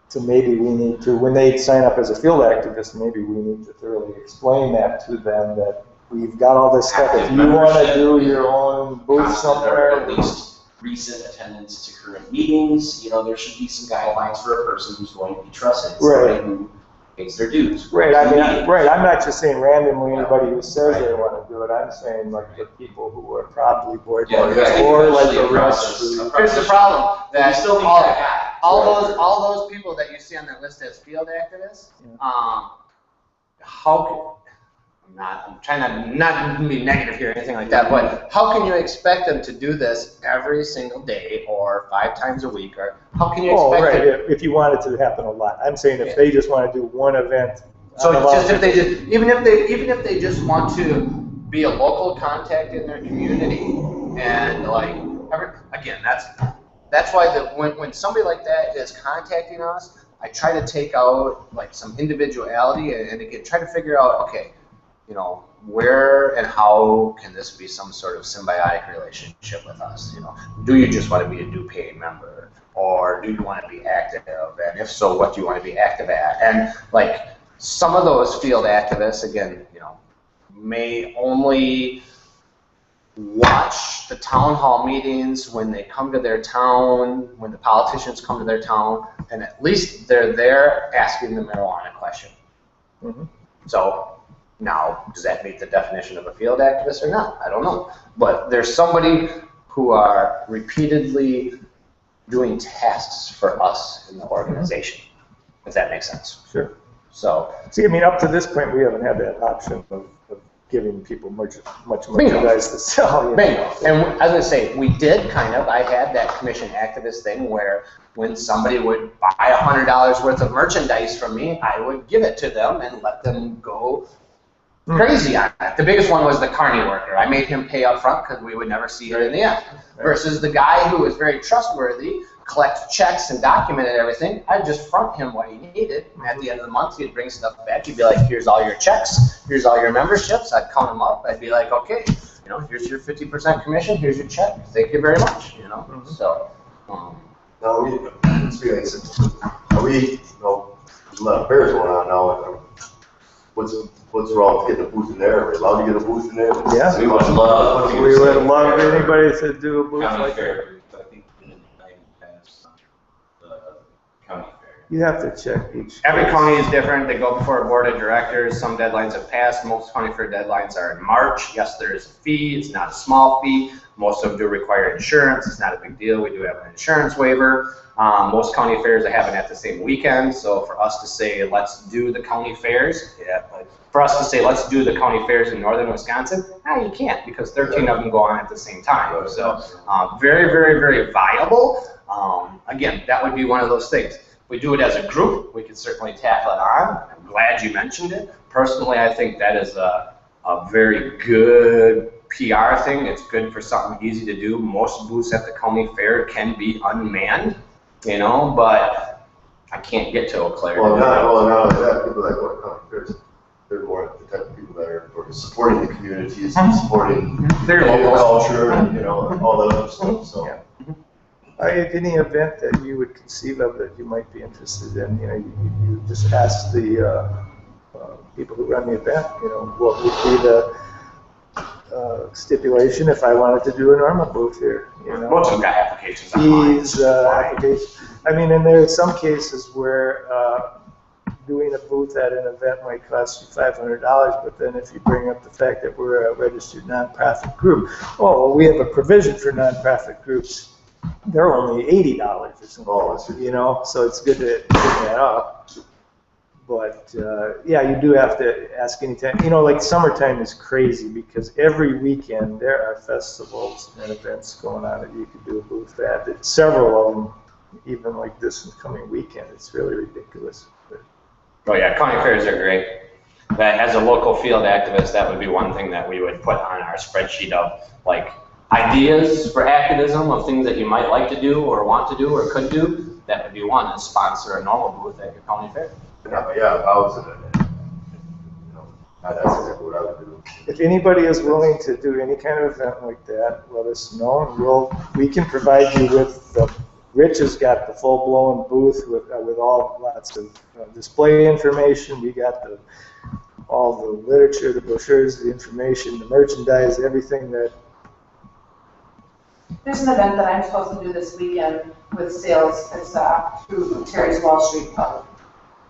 So maybe we need to, when they sign up as a field activist, maybe we need to thoroughly explain that to them, that we've got all this stuff. If you want to do your own booth somewhere, at least recent attendance to current meetings, you know, there should be some guidelines for a person who's going to be trusted, somebody who pays their dues. Right, I mean, I'm not just saying randomly anybody who says they want to do it. I'm saying like the people who are probably board members or like the rest. Here's the problem, that You still need that guy. all those people that you see on that list as field activists, I'm trying not to be negative here or anything like that, but how can you expect them to do this every single day or 5 times a week, or how can you expect them? If you want it to happen a lot. I'm saying if they just want to do one event. So just if they just, even if they just want to be a local contact in their community, and like, again, that's why when somebody like that is contacting us, I try to take out like some individuality and again try to figure out, okay, you know, where and how can this be some sort of symbiotic relationship with us? You know, do you just want to be a due paying member, or do you want to be active? And if so, what do you want to be active at? And like some of those field activists, again, you know, may only watch the town hall meetings when they come to their town, when the politicians come to their town, and at least they're there asking the marijuana question. So. Now, does that meet the definition of a field activist or not? I don't know. But there's somebody who are repeatedly doing tasks for us in the organization, if that makes sense. Sure. So, see, I mean, up to this point, we haven't had that option of giving people much merchandise to sell. Bingo. And as I say, we did kind of, I had that commission activist thing where when somebody would buy $100 worth of merchandise from me, I would give it to them and let them go crazy on that. The biggest one was the carny worker. I made him pay up front because we would never see it in the end. Versus the guy who was very trustworthy, collect checks and documented everything, I'd just front him what he needed. And at the end of the month, he'd bring stuff back. He'd be like, here's all your checks, here's all your memberships. I'd count them up. I'd be like, okay, you know, here's your 50% commission, here's your check. Thank you very much, you know. So, now, speaking of, we, you know, there's a lot of fairs going on now. What's wrong with getting a booth in there? Are we allowed to get a booth in there? Yeah. We would love anybody to do a booth county like fair that. booth. I think I passed the county fair. You have to check each. Every case. county is different. They go before a board of directors. Some deadlines have passed. Most county fair deadlines are in March. Yes, there is a fee. It's not a small fee. Most of them do require insurance. It's not a big deal. We do have an insurance waiver. Most county fairs are having at the same weekend. So for us to say, let's do the county fairs, for us to say, let's do the county fairs in northern Wisconsin, you can't, because 13 of them go on at the same time. So very, very, very viable. Again, that would be one of those things. If we do it as a group, we can certainly tackle it on. I'm glad you mentioned it. Personally, I think that is a very good PR thing. It's good for something easy to do. Most booths at the county fair can be unmanned, you know, but I can't get to Eau Claire. Well, not only that, people that go to county fairs, they're more the type of people that are supporting the communities, supporting Their local local culture, and all that other stuff. So. Yeah. Any event that you would conceive of that you might be interested in, you just ask the people who run the event, what would be the stipulation if I wanted to do a NORML booth here, Most of them got applications online. fees, application. I mean, and there are some cases where doing a booth at an event might cost you $500, but then if you bring up the fact that we're a registered nonprofit group, we have a provision for nonprofit groups. They're only $80 or something, so it's good to bring that up. But you do have to ask anytime. Like summertime is crazy because every weekend there are festivals and events going on that you could do a booth at. Several of them, even like this coming weekend, it's really ridiculous. Oh yeah, county fairs are great. But as a local field activist, that would be one thing that we would put on our spreadsheet of like ideas for activism of things that you might like to do or want to do or could do. That would be one, is sponsor a NORML booth at your county fair. Yeah, if I was in it, that's exactly what I would do. If anybody is willing to do any kind of event like that, let us know, and we can provide you with Rich has got the full-blown booth with lots of display information. We got all the literature, the brochures, the information, the merchandise, everything that. There's an event that I'm supposed to do this weekend with sales. It's through Terry's Wall Street Pub.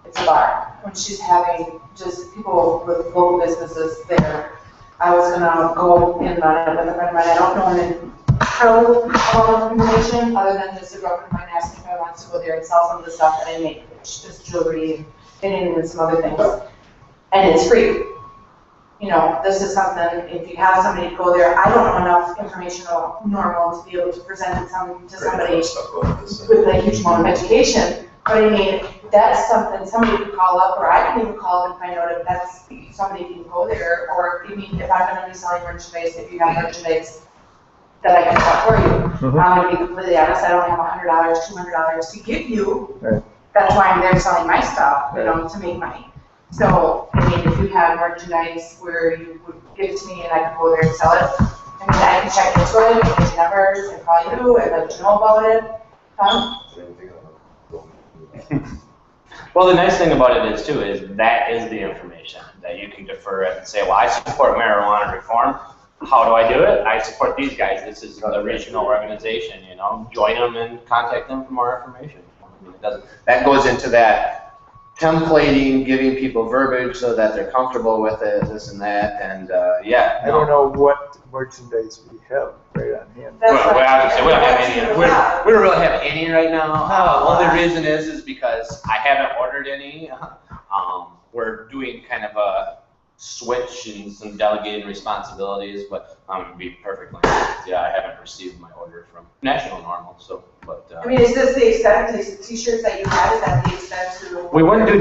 It's a bar. When she's having just people with local businesses there. I was gonna go and run it with a friend of mine. I don't know an incredible amount of information other than just a girlfriend of mine asked me if I wanted to go there and sell some of the stuff that I make, which is jewelry and some other things. And it's free. This is something, if you have somebody go there, I don't know enough information about NORML to be able to present it to somebody with a huge amount of education. But I mean, that's something somebody could call up, or I can even call up and find out if that's somebody can go there, or if I'm going to be selling merchandise, if you have merchandise that I can sell for you. I'm going to be completely honest, I don't have $100, $200 to give you. Right. That's why I'm there selling my stuff, to make money. So, I mean, if you have merchandise where you would give it to me and I could go there and sell it, I mean, I can check into it, and get your numbers, and call you, and let you know about it. Well, the nice thing about it is that is the information that you can defer it and say, well, I support marijuana reform. How do I do it? I support these guys. This is the regional organization, join them and contact them for more information. I mean, that goes into that templating, giving people verbiage so that they're comfortable with it, this and that, and I don't know what merchandise we have right on hand. We don't have any. We don't really have any right now. One of the reason is because I haven't ordered any. We're doing kind of a switch and some delegated responsibilities, but to be perfectly honest, I haven't received my order from National NORML. So, I mean, is this the extent, these t-shirts that you have, is that the extent to? We wouldn't do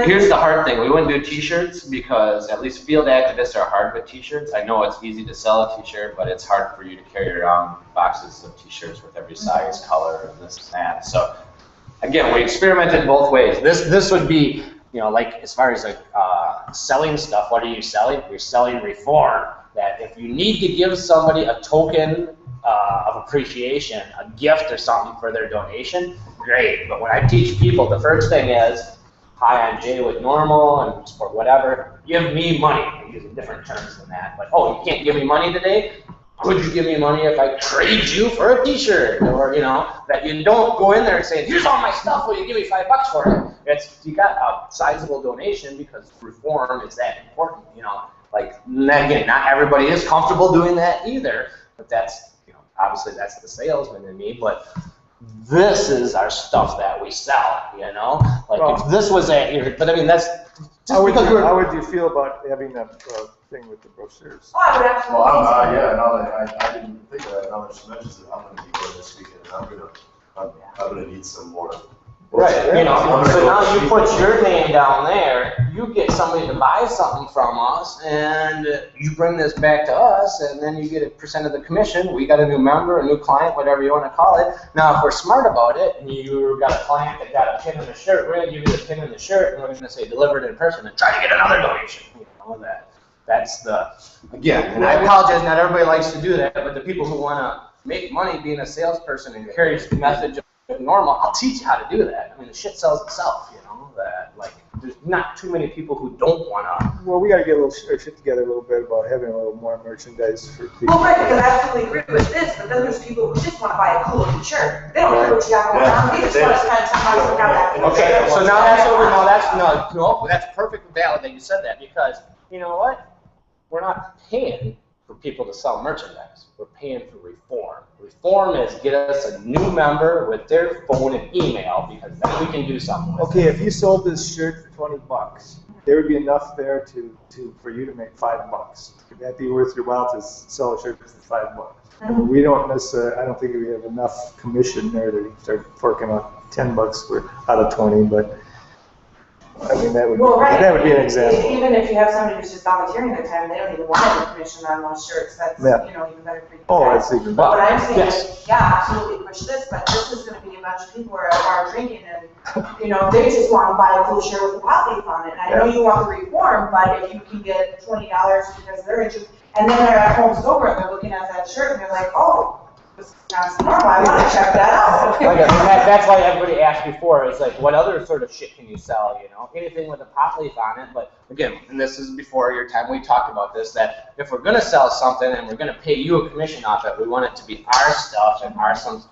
here's the hard thing. We wouldn't do t-shirts because at least field activists are hard with t-shirts. I know it's easy to sell a t-shirt, but it's hard for you to carry around boxes of t-shirts with every size, color, and this and that. So again, we experimented both ways. This would be, like as far as selling stuff, what are you selling? You're selling reform. That if you need to give somebody a token of appreciation, a gift or something for their donation, great. But when I teach people, the first thing is, hi, I'm Jay with NORML and support whatever. Give me money. I'm using different terms than that. But, oh, you can't give me money today? could you give me money if I trade you for a t-shirt? Or, you know, that you don't go in there and say, here's all my stuff, will you give me $5 for it? It's, you got a sizable donation because reform is that important, you know. Like, again, not everybody is comfortable doing that either, but that's, you know, obviously that's the salesman in me, but this is our stuff that we sell, you know? Like, Well, if this was at your, but I mean, that's just How would, because you, we're, how would you feel about having a thing with the brochures? Oh, I would Well, absolutely. yeah, now that I didn't think of that, now that she mentions it, I'm gonna be going this weekend, and I'm gonna need some more. right, you know, Yeah. so now you put your name down there, you get somebody to buy something from us, and you bring this back to us, and then you get a percent of the commission. We got a new member, a new client, whatever you want to call it. Now, if we're smart about it, and you got a client that got a pin in the shirt, we're gonna give you the pin in the shirt, and we're gonna say delivered in person, and try to get another donation. You know that's the, again, and I apologize, not everybody likes to do that, but the people who want to make money being a salesperson and carry the message of normal, I'll teach you how to do that. I mean, the shit sells itself, you know, that, like, there's not too many people who don't want to. Well, we got to get a little shit together a little bit about having a little more merchandise for people. Well, right, because I absolutely agree with this, but then there's people who just want to buy a cool looking shirt. They don't care what you got going on, they just want to spend some money to have that. Okay, so now that's what we're, no, that's perfectly valid that you said that, because, you know what? We're not paying for people to sell merchandise. We're paying for reform. Reform is get us a new member with their phone and email, because then we can do something with it. Okay, if you sold this shirt for $20, there would be enough there for you to make $5. Could that be worth your while to sell a shirt for $5? We don't necessarily. I don't think we have enough commission there to start forking out $10 out of 20, but. I mean, that would be an example. Even if you have somebody who's just volunteering their time, they don't even want any commission on those shirts, that's, Yeah. you know, even better for you. Oh, guys. that's even But what better. I'm saying Yes. is, yeah, absolutely push this, but this is gonna be a bunch of people who are drinking and, you know, they just wanna buy a cool shirt with a pot leaf on it. And I know you want the reform, but if you can get $20 because they're interested, and then they're at home sober and they're looking at that shirt and they're like, oh, this sounds normal, I wanna check that out. Like, I mean, that's why everybody asked before, is like, what other sort of shit can you sell, you know? Anything with a pot leaf on it, but again, and this is before your time, we talked about this, that if we're gonna sell something and we're gonna pay you a commission off it, we want it to be our stuff and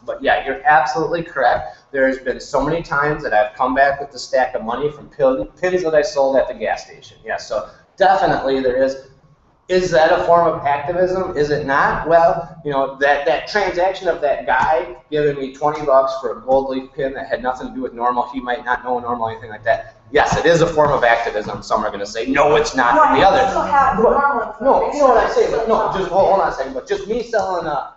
but yeah, you're absolutely correct. There's been so many times that I've come back with the stack of money from pins that I sold at the gas station. Yeah, so definitely there is. Is that a form of activism? Is it not? Well, you know, that transaction of that guy giving me $20 for a gold leaf pin that had nothing to do with NORML, he might not know NORML or anything like that. Yes, it is a form of activism. Some are going to say, no, it's not, No, and the you other. still have the normal No, you know what I'm saying, but information. no, just hold on a second, but just me selling a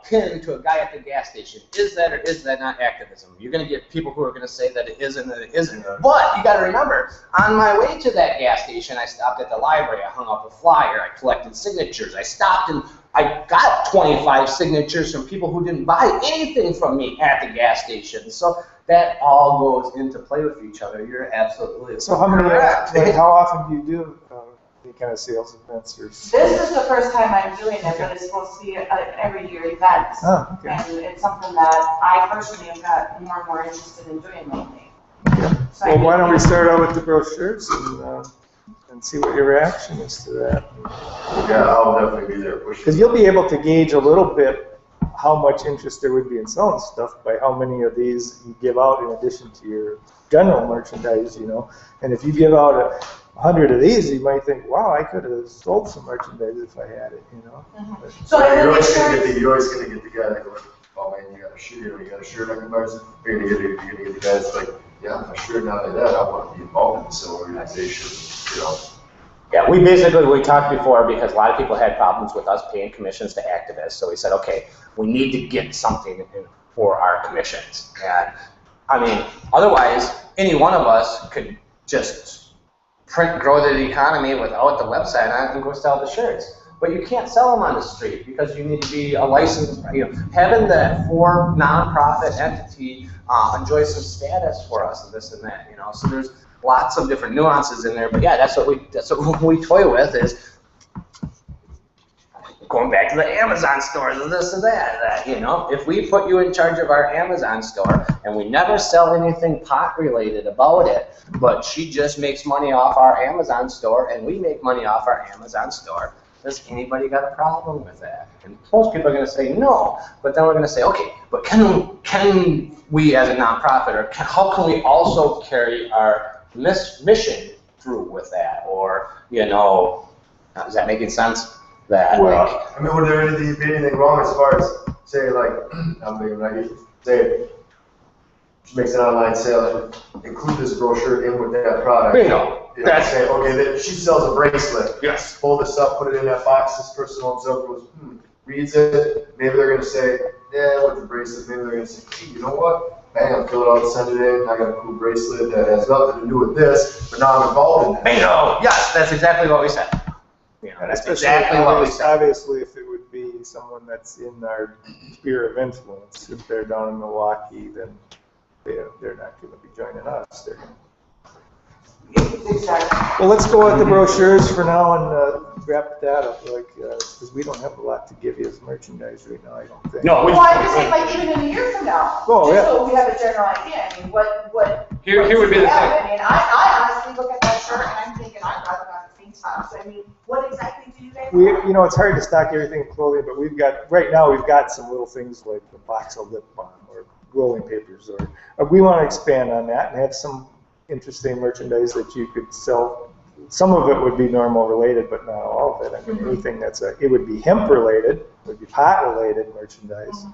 pin to a guy at the gas station, is that or is that not activism? You're going to get people who are going to say that it isn't, that it isn't. But you got to remember, on my way to that gas station, I stopped at the library, I hung up a flyer, I collected signatures, I stopped and I got 25 signatures from people who didn't buy anything from me at the gas station. So that all goes into play with each other. You're absolutely So how many? correct. Like, how often do you do any kind of sales events or? This is the first time I'm doing it, but it's supposed to be an every year event. Oh, okay. And it's something that I personally have got more and more interested in doing lately. So I Well, why don't we think- start out with the brochures and see what your reaction is to that? Yeah, I'll definitely be there pushing. Because you'll be able to gauge a little bit how much interest there would be in selling stuff by how many of these you give out in addition to your general merchandise, you know. And if you give out 100 of these, you might think, wow, I could have sold some merchandise if I had it, you know. So I You're will make always sure. you're always gonna get the guy that goes, oh man, you got a shirt, you got a shirt I can buy some. You're gonna get the guy that's like, yeah, my shirt, not only that, I want to be involved in this organization, you know. Yeah, we talked before because a lot of people had problems with us paying commissions to activists. So we said, okay, we need to get something in for our commissions. And I mean, otherwise, any one of us could just grow the economy without the website on it and go sell the shirts. But you can't sell them on the street because you need to be a licensed, you know, having that for nonprofit entity enjoy some status for us and this and that, you know. So there's lots of different nuances in there, but yeah, that's what we toy with is going back to the Amazon stores and this and that, you know, if we put you in charge of our Amazon store and we never sell anything pot related about it, but she just makes money off our Amazon store and we make money off our Amazon store, Has anybody got a problem with that? And most people are going to say no, but then we're going to say, okay, but can we as a nonprofit, or how can we also carry our mission through with that? Or, you know, is that making sense? That, Well, like, I mean, would there be anything wrong as far as, say, like, I'm thinking, like, say, she makes an online sale, include this brochure in with that product. bingo. You know, say, okay, that she sells a bracelet. Yes. Pull this up, put it in that box, this person opens up, goes, reads it, maybe they're gonna say, yeah, with the bracelet, maybe they're gonna say, hey, you know what? Bam, fill it out, send it in, I got a cool bracelet that has nothing to do with this, but now I'm involved in that. Bingo. Yes, that's exactly what we said. You know, And that's especially exactly what we said. obviously, if it would be someone that's in our sphere of influence, if they're down in Milwaukee, then they're not going to be joining us. They're gonna... Exactly. Well, let's go with the brochures for now and wrap that up, like, because we don't have a lot to give you as merchandise right now, I don't think. No, Well, I just think like even in a year from now, Oh, just yeah. so we have a general idea, I mean, what. Here would be the Yeah, thing. I mean, I honestly look at that shirt and I'm thinking, I'd rather not the pink tops. I mean, what exactly do you guys want? You know, it's hard to stock everything in clothing, but right now we've got some little things like a box of lip balm or rolling papers, or we want to expand on that and have some interesting merchandise that you could sell. Some of it would be NORML related, but not all of it. I mean, anything it would be hemp related, it would be pot related merchandise.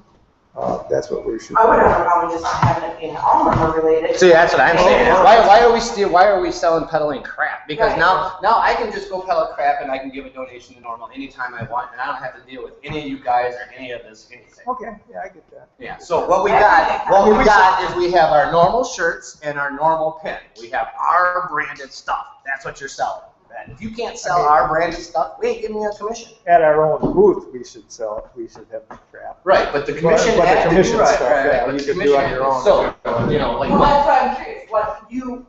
That's what we should. I would have a problem just having it being all NORML related. See, that's what I'm saying. Is why are we selling peddling crap? Because Right. now I can just go peddle crap and I can give a donation to NORML anytime I want, and I don't have to deal with any of you guys or any of this anything. Okay, yeah, I get that. Yeah. So what we got is we have our NORML shirts and our NORML pin. We have our branded stuff. That's what you're selling. And if you can't sell our branded stuff, we ain't giving you a commission. At our own booth, we should sell it. We should have the crap. Right, but the commission But the had to commission do right, stuff, right, yeah, but you the could do commission on your own. So, you know, like. Well, that's what I'm curious,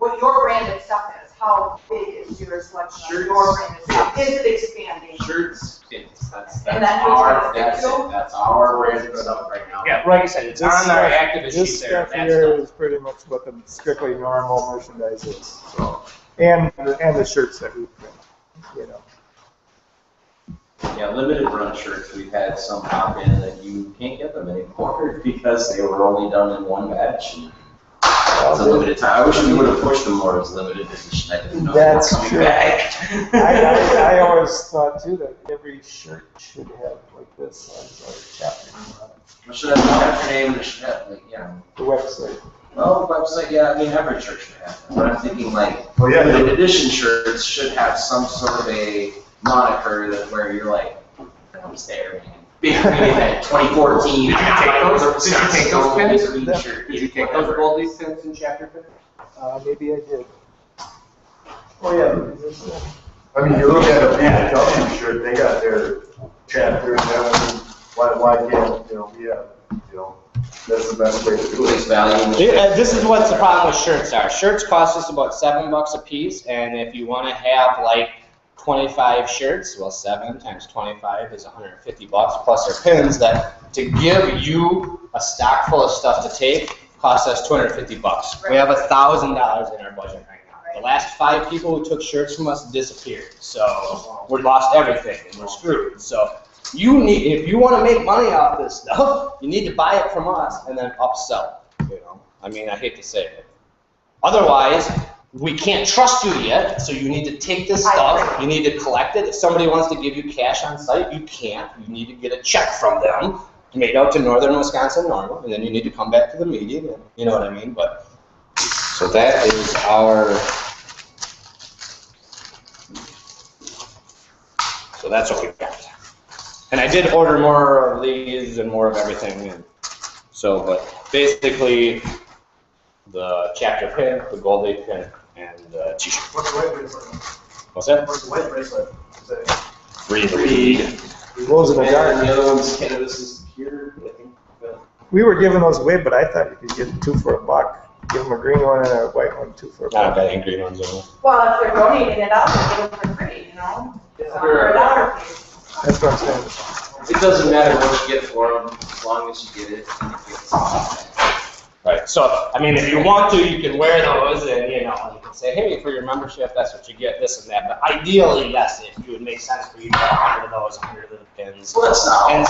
what your branded stuff is, how big is your selection of your branded stuff? Is it expanding? Shirts, pins, that's And that's what's our, gonna stick to? that's our branded stuff right now. Yeah, like I said, it's on our activist This sheet there. stuff That here stuff. is pretty much what the strictly NORML merchandise is. So, and the shirts that we print, you know. Yeah, limited run shirts, we've had some pop in that you can't get them anymore because they were only done in one batch. And it's a limited time. I wish we would have pushed them more as limited edition. I didn't know they were That's coming true. back. I always thought too that every shirt should have like this as a chapter on it. It should have a chapter name and it should have, like, yeah. The website. Well, the website, yeah, I mean, every shirt should have that. But I'm thinking like, Oh, yeah. limited edition shirts should have some sort of a moniker that where you're like, I was there, man. Big that 2014. Did you take those pins? Shirt, Did you take those Goldie pins in chapter 5? Maybe I did. Oh yeah. I mean, you look at a BMW shirt, they got their chapter and everything, why can't, you know, that's the best way to do Place it. value. This is what the problem with shirts are. Shirts cost us about $7 a piece, and if you want to have like 25 shirts, well, 7 times 25 is $150 plus our pins. That to give you a stock full of stuff to take costs us $250. We have $1,000 in our budget right now. The last 5 people who took shirts from us disappeared, so we lost everything and we're screwed. So if you want to make money off this stuff, you need to buy it from us and then upsell it. You know, I mean, I hate to say it. Otherwise, we can't trust you yet, so you need to take this stuff, you need to collect it. If somebody wants to give you cash on site, you can't. You need to get a check from them, made out to Northern Wisconsin NORML, and then you need to come back to the meeting, and you know what I mean? But so that is so that's what we got. And I did order more of these and more of everything, and so, but basically, the chapter pin, the Goldie pin, and the t-shirt. What's the white bracelet? What's that? What's the white bracelet? Is that Read. Glows in the And dark. the other one's cannabis is secure, I think. But We were giving those away, but I thought you could get 2 for $1. Give them a green one and a white one, 2 for $1. I've got ink green ones in there. Well, if they're donating it out, they give it for free, you know? For $1 piece. That's what I'm saying. it doesn't matter what you get for them, as long as you get it and it gets. Right. So, I mean, if you want to, you can wear those and, you know, you can say, hey, for your membership, that's what you get, this and that. But ideally, yes, it would make sense for you to have 100 of those, 100 of the pins, Well, that's not. and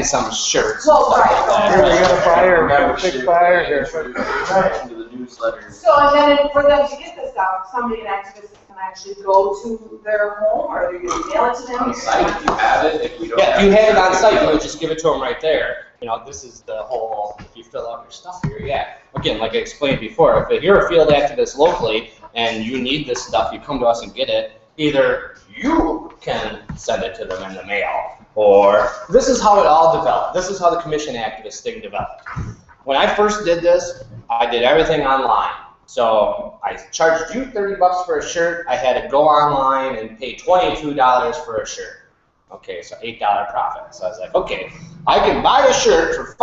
some shirts. Well, and stuff right. like Here, that. we got a fire, Membership, big fire here. Into the newsletter. So, and then for them to get this stuff, somebody, an activist can actually go to their home, or you can mail it to them? On the site, if you have it, if we don't. Yeah, if you have it on site, you would just give it to them right there. You know, this is the whole, if you fill out your stuff here, yeah. Again, like I explained before, if you're a field activist locally and you need this stuff, you come to us and get it. Either you can send it to them in the mail, or this is how it all developed. This is how the commission activist thing developed. When I first did this, I did everything online. So I charged you $30 for a shirt. I had to go online and pay $22 for a shirt. Okay, so $8 profit. So I was like, okay, I can buy a shirt for $5.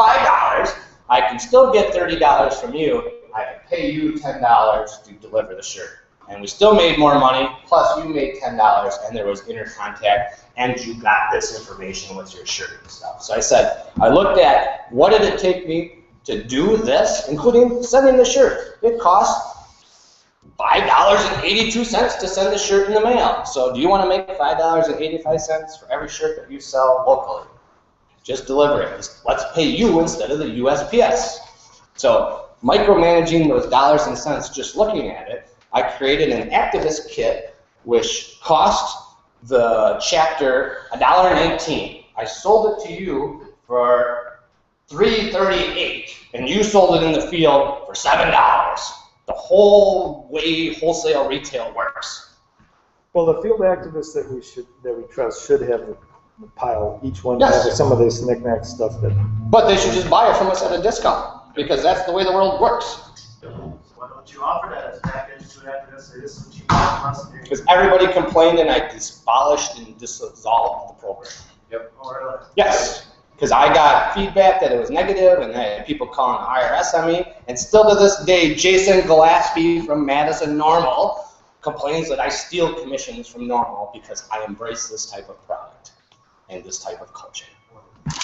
I can still get $30 from you. I can pay you $10 to deliver the shirt. And we still made more money, plus you made $10, and there was intercontact, and you got this information with your shirt and stuff. So I said, I looked at what did it take me to do this, including sending the shirt. It cost $5.82 to send the shirt in the mail. So do you want to make $5.85 for every shirt that you sell locally? Just deliver it. Let's pay you instead of the USPS. So micromanaging those dollars and cents, just looking at it, I created an activist kit which cost the chapter $1.19. I sold it to you for $3.38, and you sold it in the field for $7. The whole way wholesale retail works. Well, the field activists that we trust should have the pile, each one Yes. has some of this knick-knack stuff that. But they should just buy it from us at a discount, because that's the way the world works. Why don't you offer that as a package to activists? It is some cheap cost. Because everybody complained and I abolished and dissolved the program. Or, Yes, because I got feedback that it was negative and I had people calling the IRS on me. And still to this day, Jason Gillespie from Madison NORML complains that I steal commissions from NORML because I embrace this type of product and this type of culture.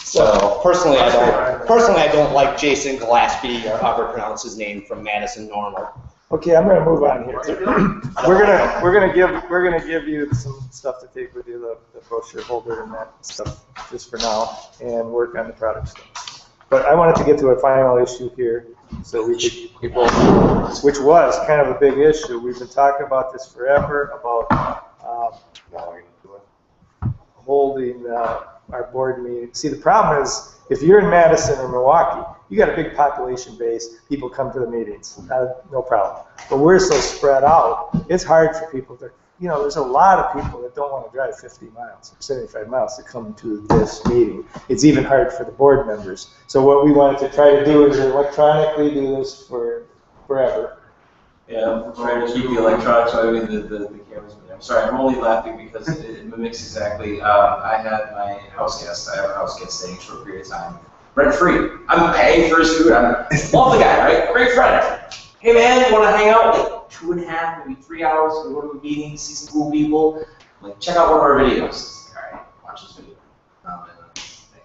So personally, I don't like Jason Gillespie or however pronounce his name from Madison NORML. Okay, I'm gonna move on here. We're gonna give you some stuff to take with you, the brochure holder and that stuff, just for now, and work on the product stuff. But I wanted to get to a final issue here, so we could, which was kind of a big issue. We've been talking about this forever, about holding our board meeting. See, the problem is, if you're in Madison or Milwaukee, you got a big population base, people come to the meetings, no problem. But we're so spread out, it's hard for people to, you know, there's a lot of people that don't want to drive 50 miles or 75 miles to come to this meeting. It's even hard for the board members. So what we wanted to try to do is electronically do this for forever. Yeah, I'm trying to keep the electronics, so I mean the cameras. I'm sorry, I'm only laughing because it mimics exactly. I had my house guest. I have a house guest staying for a period of time, rent free. I'm paying for his food. I love the guy, right? Great friend. Hey man, you want to hang out like 2.5, maybe 3 hours? We go to a meeting, see some cool people. I'm like, check out one of our videos. All right, watch this video.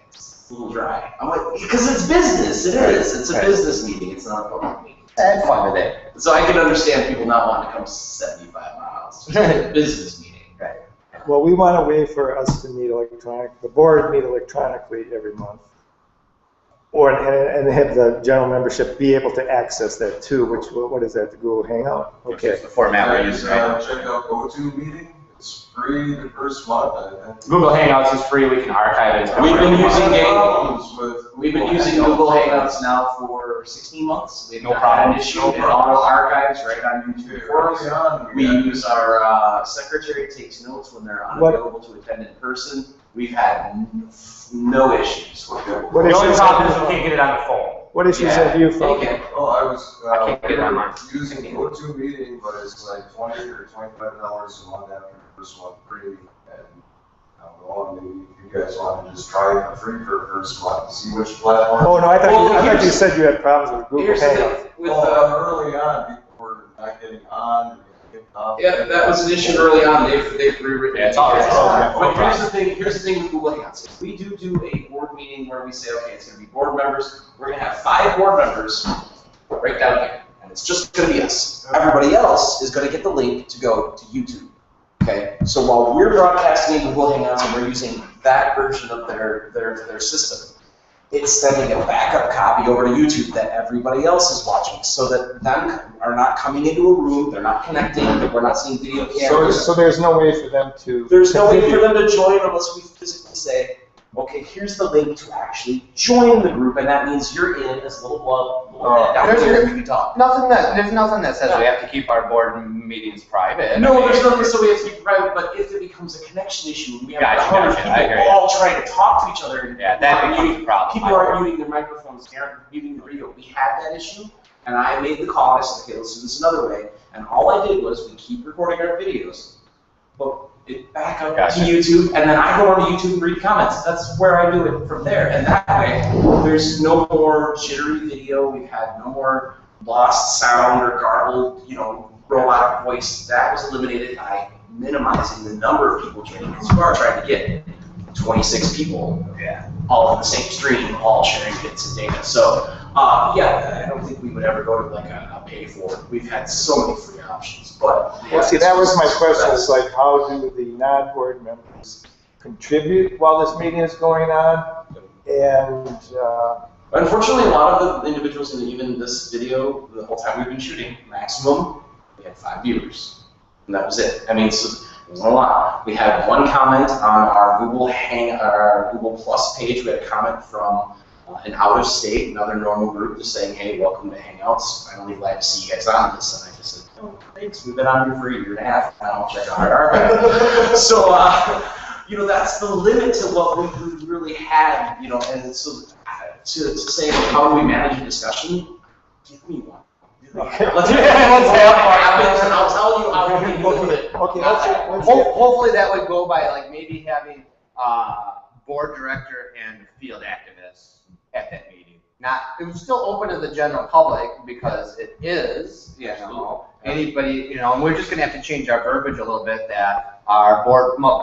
It's a little dry. I'm like, because it's business. It is. It's a business meeting. It's not a public meeting. Have fun with it. So I can understand people not wanting to come 75 miles. It's a business meeting. Right. Well, we want a way for us to meet the board meet electronically every month. Or, and have the general membership be able to access that too, what is that, the Google Hangout? Okay. The format we're using right now. Check out GoToMeeting. It's free the first month, I think. Google Hangouts is free. We can archive it. We've been using We've We've been using Google Hangouts now for 16 months. We've No not problem. had an issue. It all archives right on YouTube for us. Early on, We use our secretary takes notes when they're unavailable to attend in person. We've had no issues with Google. What The only issues problem is have we can't get it on the phone. what issues have you found? Oh, I was I can't get it online. using GoToMeeting, but it's like $20 or $25 a month after the first month free. And I don't know, maybe if you guys want to just try it for free for the first month to see which platform. Oh, no, I Well, thought you said you had problems with Google Here's the Hangout. thing with Early on, people were not getting on, or getting off. yeah, that was an issue early on. They've rewritten it. Yeah, it's all right. But here's the thing with Google Hangouts. If we do a board meeting where we say, okay, it's going to be board members, we're going to have 5 board members it right down here, and it's just gonna be us. Everybody else is gonna get the link to go to YouTube. Okay, so while we're broadcasting in Google Hangouts and we're using that version of their system, it's sending a backup copy over to YouTube that everybody else is watching, so that them are not coming into a room, they're not connecting, that we're not seeing video cameras. So there's no way for them to. There's no way for them to join unless we physically say, okay, here's the link to actually join the group, and that means you're in this little blob down here, you can talk. There's nothing that says we have to keep our board meetings private. No, there's nothing so we have to keep private, but if it becomes a connection issue, and we have Gotcha, people all trying to talk to each other, yeah, that becomes a problem. People aren't muting their microphones, they aren't muting the video. We had that issue, and I made the call, and I said, okay, let's do this another way, and all I did was we keep recording our videos, but it back up to YouTube, and then I go on YouTube and read comments. That's where I do it from there. And that way, there's no more jittery video. We've had no more lost sound or garbled, robotic voice. That was eliminated by minimizing the number of people joining, because you are trying to get 26 people all on the same stream, all sharing bits of data. So, I don't think we would ever go to like a pay for it. We've had so many free options, but. Well, see, that was my question, is like, how do the non-board members contribute while this meeting is going on? And, unfortunately, a lot of the individuals in even this video, the whole time we've been shooting, maximum, we had 5 viewers. And that was it. I mean, so it wasn't a lot. We had one comment on our Google Plus page. We had a comment from an out-of-state, another NORML group, just saying, hey, welcome to Hangouts. I'm really glad to see you guys on this. And I just said, oh, thanks. We've been on here for a year and a half. Now check out our archive. So, that's the limit to what we really had, and so to say, how do we manage a discussion? Give me one. Okay. Let's have what happens, and I'll tell you how we can deal with it. Okay, Hopefully that would go by like maybe having board director and field activists at that meeting. It was still open to the general public because it is, anybody, and we're just gonna have to change our verbiage a little bit that our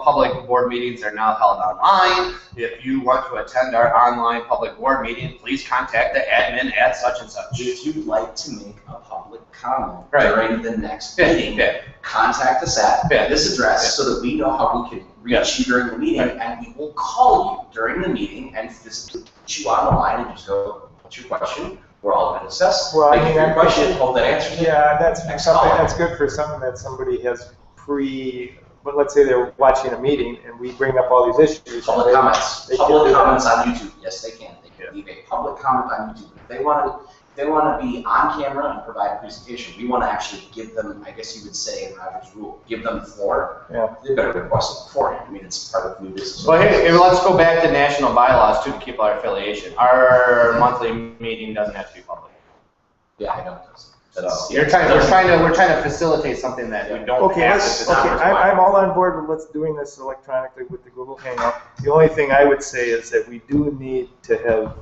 public board meetings are now held online. If you want to attend our online public board meeting, please contact the admin at such and such. If you'd like to make a public comment during the next meeting, contact us at this address so that we know how we can reach you during the meeting, and we will call you during the meeting and physically put you on the line and just go, what's your question? We're all going to assess. Well, thank you for your question. Hope that answers it. Yeah, that's something that's good for something that somebody has but let's say they're watching a meeting and we bring up all these issues. Public comments. Public comments on YouTube. Yes, they can. They can leave a public comment on YouTube. If they want to be on camera and provide a presentation, we want to actually give them, I guess you would say in Roger's rule, give them the floor. Yeah. They better request it beforehand. I mean, it's part of new business. Well, hey, let's go back to national bylaws too to keep our affiliation. Our monthly meeting doesn't have to be public. Yeah, I know it doesn't. We're trying to facilitate something that we don't have. I'm all on board with doing this electronically with the Google Hangout. The only thing I would say is that we do need to have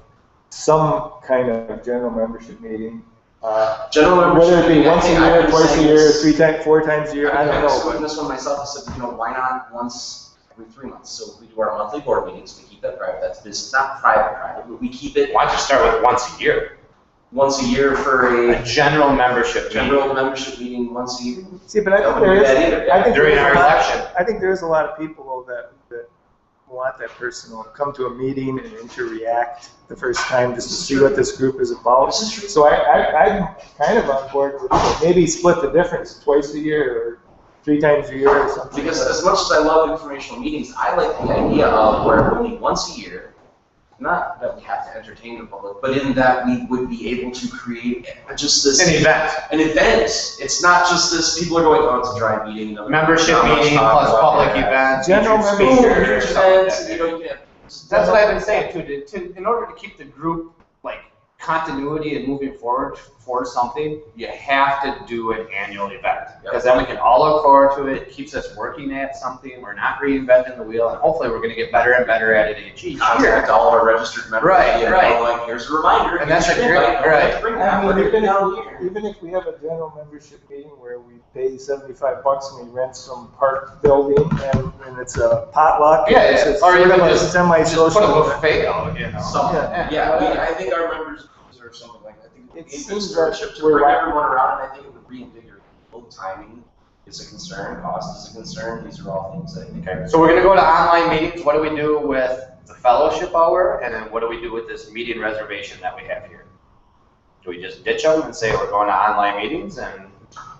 some kind of general membership meeting. Whether it be once a year, twice a year, 3 times, 4 times a year, I don't know. I this one myself. I said, why not once every 3 months? So we do our monthly board meetings. We keep that private. It's not private, but we keep it. Why don't you start with once a year? Once a year for a general membership meeting once a year. See, but I think during our election. I think there's a lot of people that want that person to come to a meeting and interact the first time just to see what this group is about. So I'm kind of on board with maybe split the difference twice a year or 3 times a year or something. Because as much as I love informational meetings, I like the idea of where only once a year. Not that we have to entertain the public, but in that we would be able to create just this... An event. An event. It's not just this, people are going, oh, it's a dry meeting. Membership meeting plus public events. General speakers. Events, That's what I've been saying too. In order to keep the group continuity and moving forward for something, you have to do an annual event. Because then we can all look forward to it. It keeps us working at something. We're not reinventing the wheel, and hopefully we're going to get better and better at it each year. Contact all of our registered members. Right. Here's a reminder. And that's a great. I mean, even if we have a general membership meeting where we pay $75 and we rent some park building and it's a potluck. It's or even just semi-social. Put a buffet out, I think our members deserve something like that. I think it Need seems good that stewardship to we're bring everyone around, and I think it would reinvigorate. Timing is a concern, cost is a concern, these are all things I think I. So we're gonna go to online meetings. What do we do with the fellowship hour? And then what do we do with this meeting reservation that we have here? Do we just ditch them and say we're going to online meetings and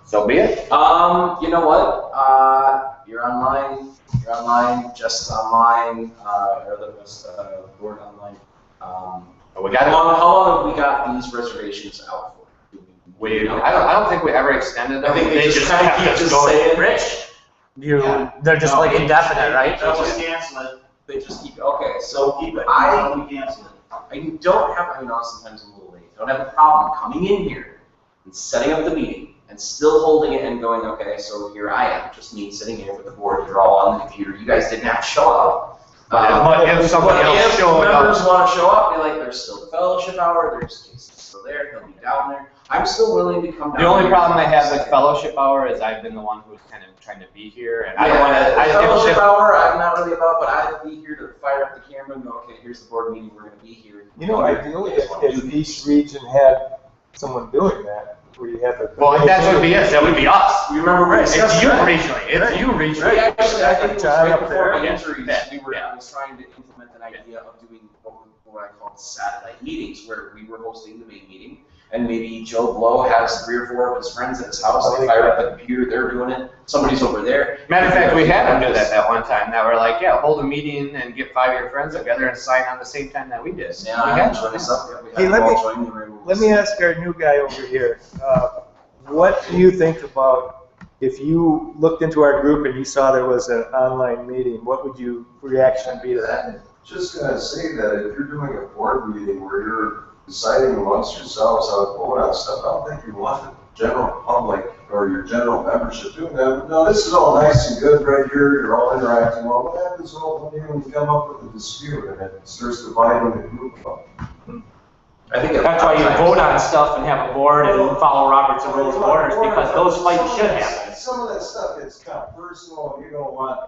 so be it? You know what, you're online, Jess is online, or the rest, board online. We got How long have we got these reservations out for? I don't think we ever extended them. I think they just kind of keep just saying. Rich, they're just No, like indefinite, right? They'll just cancel it. They just keep, okay, so Keep it, I we cancel it. don't have, I know sometimes I'm a little late, I don't have a problem coming in here and setting up the meeting and still holding it and going, okay, so here I am, just me sitting here with the board, you're all on the computer, you guys didn't have to show up. But if somebody else If showed members up, want to show up, be like, there's still the fellowship hour, there's Jason's still there, he'll be down there. I'm still willing to come down. the only here. problem I have with fellowship hour is I've been the one who's kind of trying to be here, and I don't want to. Fellowship hour, I'm not really about, but I'd be here to fire up the camera and go, okay, here's the board meeting, we're gonna be here. You know, ideally, if each region had someone doing that, where you have a. Well, that would be us. That would be us. You remember, Rick? It's you regionally. It's you regionally. Right, actually, I think it was John right up before there. my Yeah. injuries, Yeah. I was trying to implement an idea of doing what I called satellite meetings, where we were hosting the main meeting, and maybe Joe Blow has 3 or 4 of his friends at his house, they fire up the computer, they're doing it, somebody's over there. Matter of fact, we had them do that one time. That were like, yeah, hold a meeting and get 5 of your friends together and sign on the same time that we did. Yeah, We I had join us up, yeah, we had Hey, them let all me- join the room. Let me ask our new guy over here, what do you think about if you looked into our group and you saw there was an online meeting, what would your reaction be to that? Just gonna say that if you're doing a board meeting where you're deciding amongst yourselves how to vote on stuff, I don't think you want the general public or your general membership doing that. No, this is all nice and good right here, you're all interacting. Well, what happens when you come up with a dispute and it starts dividing the group up? I think that's why you vote on stuff and have a board and follow Robert's rules of orders, because those fights should happen. Some of that stuff is kind of personal, and you don't want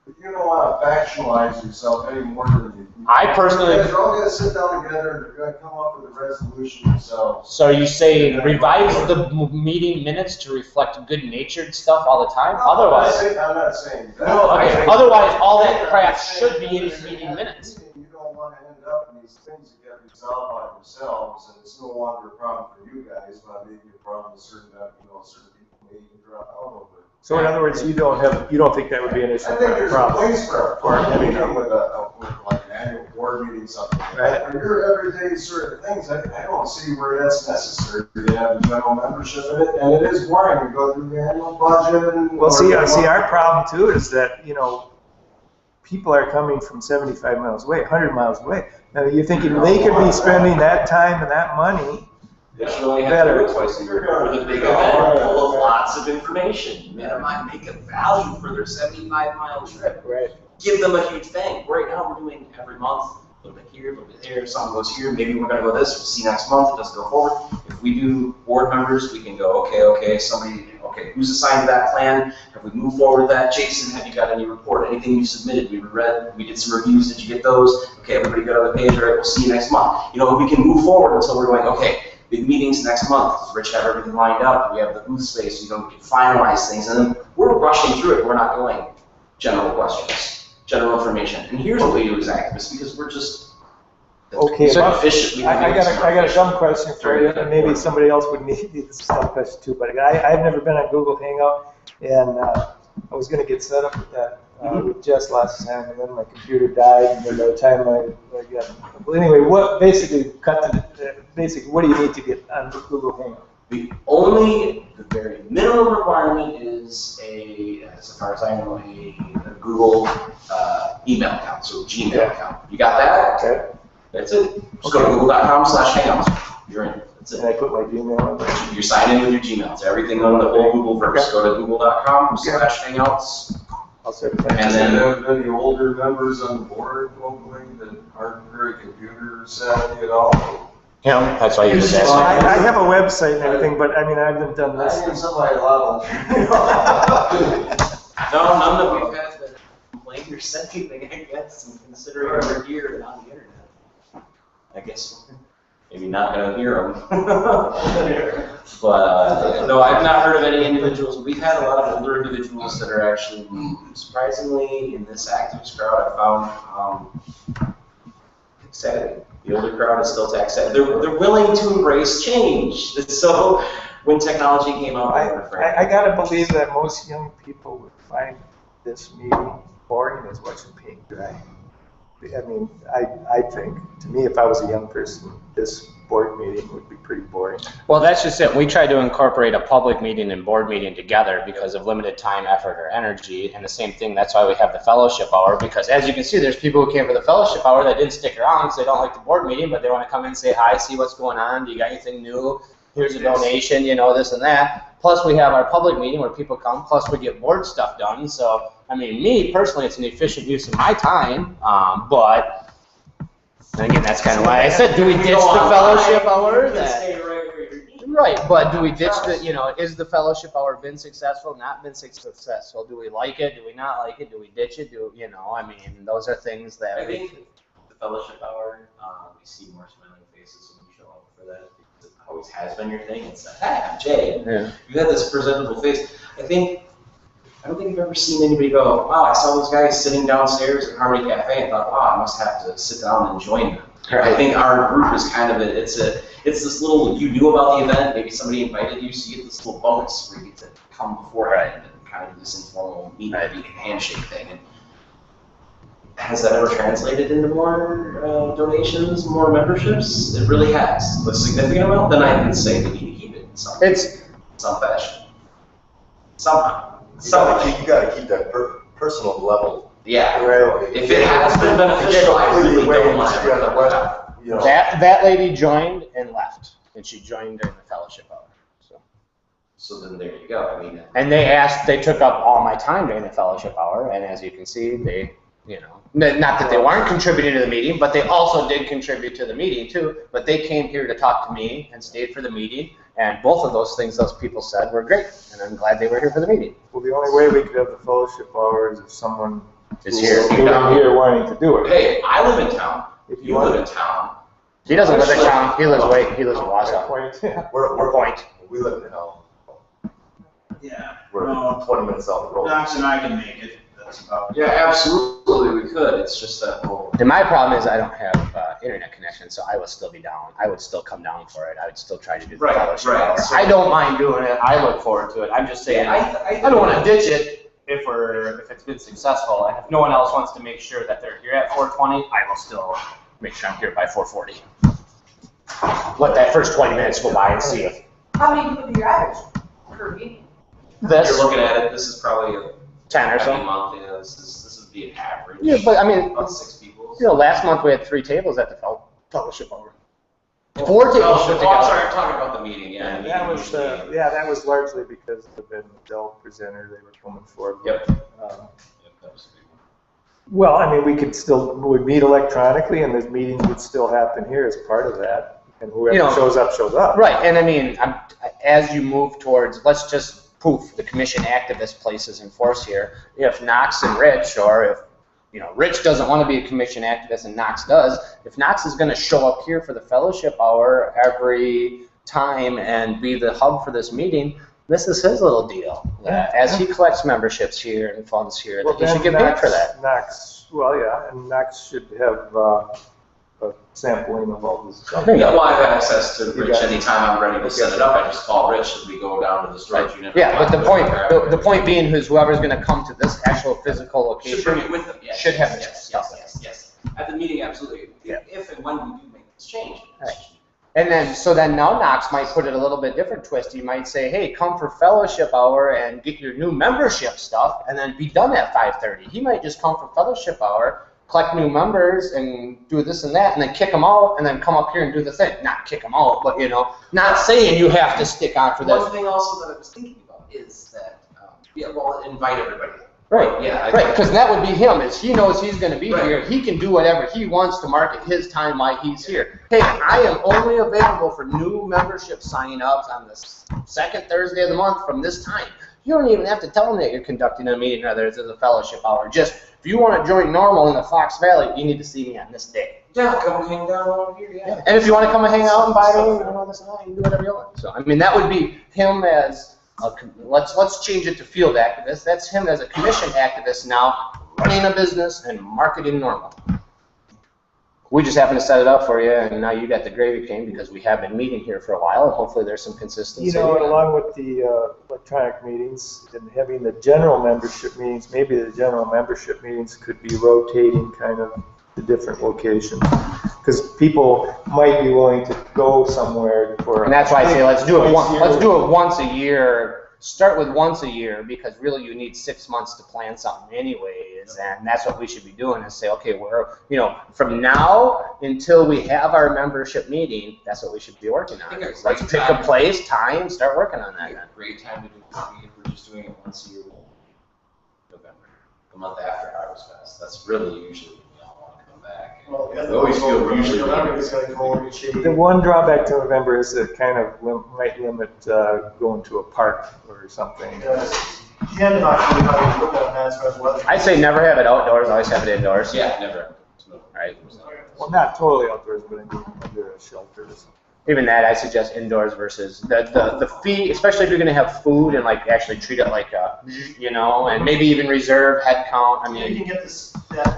to factionalize yourself any more than you. I personally- You guys are all gonna sit down together, and you're gonna come up with a resolution yourselves. So you say revise the meeting minutes to reflect good-natured stuff all the time? Otherwise, I'm not saying that. okay, otherwise all that crap should be in the meeting minutes. You don't want to end up in these things that get resolved by themselves, and it's no longer a problem for you guys, but maybe a problem to certain people may drop out over. So in other words, you don't think that would be an issue, I think there's a problem? place for a meeting with like an annual board meeting, something like that. For your everyday sort of things, I don't see where that's necessary to have a general membership in it, and it is boring to go through the annual budget and. Well, see, our problem too is that, people are coming from 75 miles away, 100 miles away. Now, you're thinking they could be spending that time and that money Additionally, have better. to do it twice a year for the big event, full of lots of information. Minimize, make it value for their 75-mile trip. Right. Give them a huge bang. Right now, we're doing every month, a little bit here, a little bit there, something goes here, maybe we're gonna go this, we'll see next month, it doesn't go forward. If we do board members, we can go, okay, who's assigned to that plan? Have we moved forward with that? Jason, have you got any report, anything you submitted? We read, we did some reviews, did you get those? Okay, everybody good on the page, all right, we'll see you next month. We can move forward until we're going, okay, big meetings next month. Does Rich have everything lined up? We have the booth space, we can finalize things, and then we're rushing through it, we're not going general questions, general information. And here's what we do as activists, because we're just Okay, so well, efficient. I got a dumb question for you, and maybe somebody else would need this dumb question too, but I've never been on Google Hangout, and I was gonna get set up with that with Jess last time, and then my computer died, and then by the time I got, well, anyway, what do you need to get on Google Hangout? The very minimum requirement is as far as I know, a Google email account, so Gmail account. You got that? Okay. That's it. Just go to google.com/hangouts. You're in. That's And I it. put my Gmail on there. You sign in with your Gmail. It's everything on the whole Google verse. Go to google.com/hangouts. I'll start. And then- Any older members on the board locally that aren't very computer savvy at all? That's why you just asked. I have a website and everything, but I haven't done I this. need somebody a lot of. No, none that we've had that complain or said anything, I guess, and considering we're here and on the internet. I guess. maybe not gonna hear them. But no, I've not heard of any individuals. We've had a lot of older individuals that are actually, surprisingly, in this activist crowd, I found excited. The older crowd is still tech savvy. They're willing to embrace change. So when technology came out, I gotta believe that most young people would find this meeting boring as watching paint dry. I mean, I think, to me, if I was a young person, this board meeting would be pretty boring. Well, that's just it. We try to incorporate a public meeting and board meeting together because of limited time, effort, or energy. And the same thing, that's why we have the fellowship hour, because as you can see, there's people who came for the fellowship hour that didn't stick around because they don't like the board meeting, but they want to come in and say hi, see what's going on, do you got anything new? Here's a donation, you know, this and that. Plus we have our public meeting where people come, plus we get board stuff done. So, I mean, me personally, it's an efficient use of my time, but and again, that's kind of why I said, do we ditch the fellowship hour? Right, but do we ditch the, you know, is the fellowship hour been successful, not been successful? Do we like it? Do we not like it? Do we ditch it? Do, you know, I mean, those are things that I think the fellowship hour, we see more smiling faces when you show up for that. Because it always has been your thing. It's like, hey, I'm Jay. Yeah. You had this presentable face. I don't think I've ever seen anybody go, wow, I saw those guys sitting downstairs at Harmony Cafe and thought, wow, I must have to sit down and join them. Right. I think our group is kind of it's this little, you knew about the event, maybe somebody invited you, so you get this little bonus where you get to come beforehand and kind of do this informal meet and handshake thing. And has that ever translated into more donations, more memberships? It really has. A significant amount? Then I would say we need to keep it in some fashion. Somehow. You gotta keep that personal level. Yeah. Right. If it has been beneficial, I really don't want to. You know. that lady joined and left, and she joined during the fellowship hour. So then there you go. I mean. And they took up all my time during the fellowship hour, and as you can see, they, you know, not that they weren't contributing to the meeting, but they also did contribute to the meeting too. But they came here to talk to me and stayed for the meeting, and both of those things those people said were great, and I'm glad they were here for the meeting. Well, the only way we could have the fellowship hour is if someone Is here. here wanting to do it. Hey, I live in town. If you live in town. He doesn't live in town. He lives in Wausau. We're Point. We live in hell. Yeah. We're 20 minutes off the road. Knox and I can make it. That's about. Yeah, absolutely, we could. It's just that whole. And my problem is I don't have internet connection, so I would still be down. I would still come down for it. I would still try to do the fellowship hour. So I don't mind doing it. I look forward to it. I'm just saying, I don't want to ditch it if it's been successful. And if no one else wants to make sure that they're here at 4:20, I will still make sure I'm here by 4:40. Let that first 20 minutes go by and see if How many people do you average per meeting? this You're looking at it, this is probably a 10 or so. month, yeah, this would be an average. Yeah, but I mean, About 6 people. you know, last month we had 3 tables at the fellowship hour. 4 tables put I'm together. sorry, I'm talking about the meeting, yeah. the That meeting was, usually- that was largely because of the Dell presenter they were coming for. Yep. Um, Yep, that was a big one. Well, I mean, we meet electronically, and this meetings would still happen here as part of that, and whoever You know, shows up, shows up. Right, and I mean, as you move towards, let's just poof, the commission activist places in force here. If Knox and Rich, or if, you know, Rich doesn't want to be a commission activist and Knox does, if Knox is going to show up here for the fellowship hour every time and be the hub for this meeting, this is his little deal. As he collects memberships here and funds here, that he should get paid for that. And Knox should have a sampling of all this stuff. There you Yeah, go. well, I have access to You Rich got it. anytime I'm ready to set it up. I just call Rich and we go down to the storage unit. Yeah, but the point being is whoever's going to come to this actual physical Should bring location it with them, yes. should have the Yes, stuff. yes. At the meeting, absolutely. Yeah. If and when we do make this change. Right. And then, so then now Knox might put it a little bit different twist. He might say, hey, come for fellowship hour and get your new membership stuff and then be done at 5:30. He might just come for fellowship hour, collect new members and do this and that, and then kick them out and then come up here and do the thing. Not kick them out, but, you know, not saying you have to stick on for this. One thing also that I was thinking about is that, invite everybody. Right, Yeah. right, because that would be him, is he knows he's going to be Right. here. He can do whatever he wants to market his time while he's here. Hey, I am only available for new membership sign-ups on the second Thursday of the month from this time. You don't even have to tell them that you're conducting a meeting or there's a fellowship hour. Just, if you want to join NORML in the Fox Valley, you need to see me on this day. Yeah, come hang down over here, yeah. And if you want to come and hang out and buy me, this and that, you can do whatever you want. So, I mean, that would be him as let's change it to field activist. That's him as a commission activist now, running a business and marketing NORML. We just happen to set it up for you, and now you got the gravy cane because we have been meeting here for a while, and hopefully there's some consistency. You know, along with the electronic meetings and having the general membership meetings, maybe the general membership meetings could be rotating kind of to different locations. Because people might be willing to go somewhere for. And that's why I say let's do it once a year. Start with once a year, because really you need 6 months to plan something anyways, and that's what we should be doing is say, okay, we're, from now until we have our membership meeting, that's what we should be working on. Let's pick a place, time, start working on that. A great time to do it. We're just doing it once a year, November, the month after Harvest Fest. That's really usually when we all want to come back. Well, We always feel usually. The one drawback to November is it kind of might limit going to a park or something. I'd say never have it outdoors, always have it indoors. Yeah, never. Right. Well, not totally outdoors, but I mean under a shelter or something. Even that, I suggest indoors versus the fee, especially if you're going to have food and like actually treat it like a, and maybe even reserve head count. I mean, You can get this.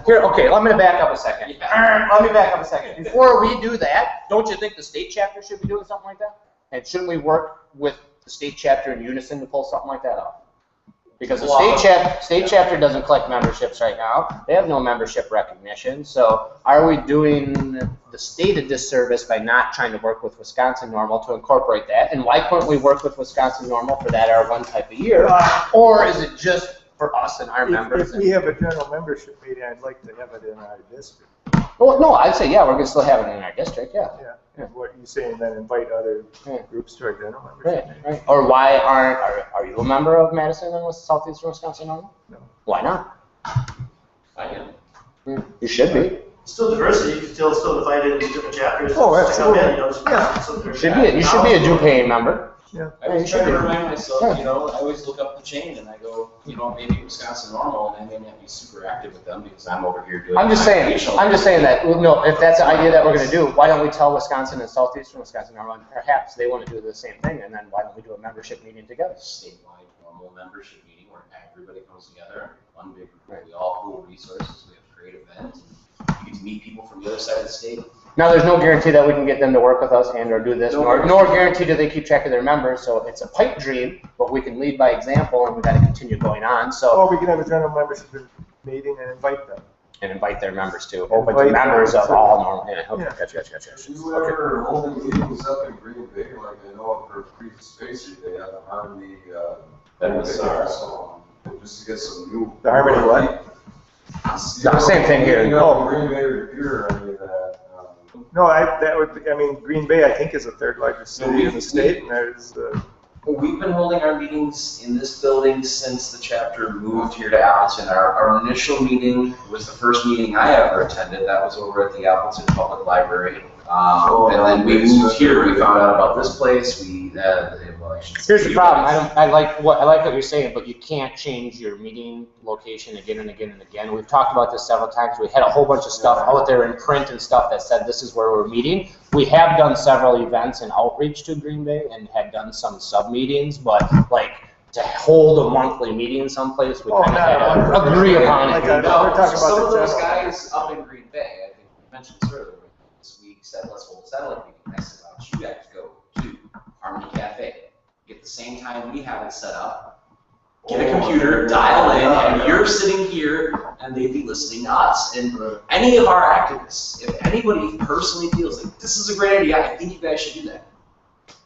here, okay, I'm going to back up a second. Let me back up a second. Before we do that, don't you think the state chapter should be doing something like that? And shouldn't we work with the state chapter in unison to pull something like that off? Because the state chapter doesn't collect memberships right now. They have no membership recognition. So are we doing the state a disservice by not trying to work with Wisconsin NORML to incorporate that? And why couldn't we work with Wisconsin NORML for that our one type a year? Or is it just for us and our members? If we have a general membership meeting, I'd like to have it in our district. Well, no, I'd say, yeah, we're going to still have it in our district, yeah. Yeah. What you saying, then invite other groups to our general membership meeting? Right. Or why are you a member of Madison and Southeastern Wisconsin NORML? No. Why not? I am. You should be. Still diversity, you can still divide it into different chapters. Oh, absolutely. You should be a due paying member. Yeah. I always try to remind myself, I always look up the chain and I go, maybe Wisconsin NORML, and I may not be super active with them because I'm over here doing. I'm just saying that, if that's the idea that we're going to do, why don't we tell Wisconsin and Southeastern Wisconsin NORML, and perhaps they want to do the same thing, and then why don't we do a membership meeting together? Statewide NORML membership meeting where everybody comes together, one big group, we all pool resources, we have a great event, and you get to meet people from the other side of the state. Now, there's no guarantee that we can get them to work with us and or do this, nor guarantee do they keep track of their members, so it's a pipe dream, but we can lead by example, and we've got to continue going on, Or we can have a general membership meeting and invite them. and invite their members to, open to members of all NORML, gotcha. Do you ever hold meetings up in Green Bay, like I know for Creek Spacer, they have the Harmony, just to get some new. The Harmony what? Same thing here. No, Green Bay or here, I mean, No, Green Bay, I think, is the third largest city in the state, and there's, We've been holding our meetings in this building since the chapter moved here to Appleton. Our initial meeting was the first meeting I ever attended. That was over at the Appleton Public Library. And then we moved here. We found out about this place. Here's the problem. I like what you're saying, but you can't change your meeting location again and again and again. We've talked about this several times. We had a whole bunch of stuff out there in print and stuff that said this is where we're meeting. We have done several events and outreach to Green Bay and had done some sub meetings, but like to hold a monthly meeting someplace, we kind of had to agree upon it. Some of those guys up in Green Bay, I think we mentioned this earlier, this week said let's hold a satellite meeting. I said, why don't you guys go to Harmony Cafe? Get the same time we have it set up, get a computer, dial in, and you're sitting here, and they'd be listening to us. And any of our activists, if anybody personally feels like this is a great idea, I think you guys should do that.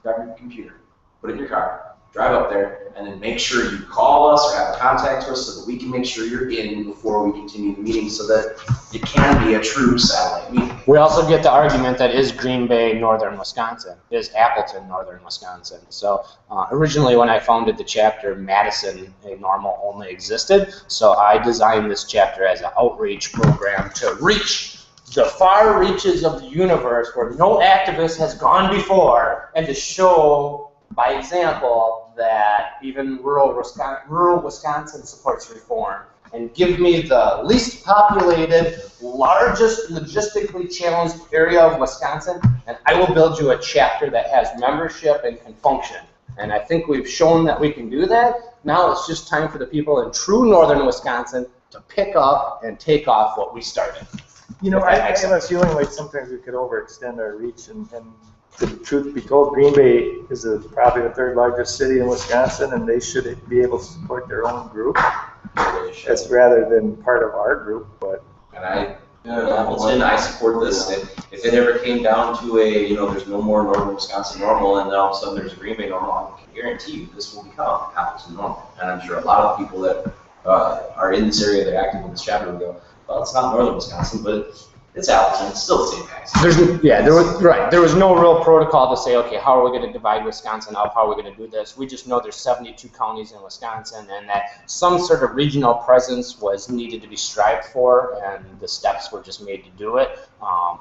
Grab your computer, put it in your car, drive up there, and then make sure you call us or have a contact to us so that we can make sure you're in before we continue the meeting so that it can be a true satellite meeting. We also get the argument that is Green Bay northern Wisconsin, is Appleton northern Wisconsin. So originally when I founded the chapter, Madison NORML only existed. So I designed this chapter as an outreach program to reach the far reaches of the universe where no activist has gone before, and to show by example that even rural Wisconsin supports reform, and give me the least populated, largest logistically challenged area of Wisconsin, and I will build you a chapter that has membership and can function. And I think we've shown that we can do that. Now it's just time for the people in true northern Wisconsin to pick up and take off what we started. You know, I have a feeling like sometimes we could overextend our reach, and the truth be told, Green Bay is probably the third largest city in Wisconsin, and they should be able to support their own group. That's rather than part of our group, but. And Hamilton, I support this. If it ever came down to a, there's no more Northern Wisconsin normal, and then all of a sudden there's a Green Bay normal, I can guarantee you this will become Hamilton normal. And I'm sure a lot of people that are in this area that are active in this chapter will go, well, it's not Northern Wisconsin, but it's Hamilton. It's still the same guys. There was no real protocol to say, okay, how are we going to divide Wisconsin up? How are we going to do this? We just know there's 72 counties in Wisconsin, and that some sort of regional presence was needed to be strived for, and the steps were just made to do it.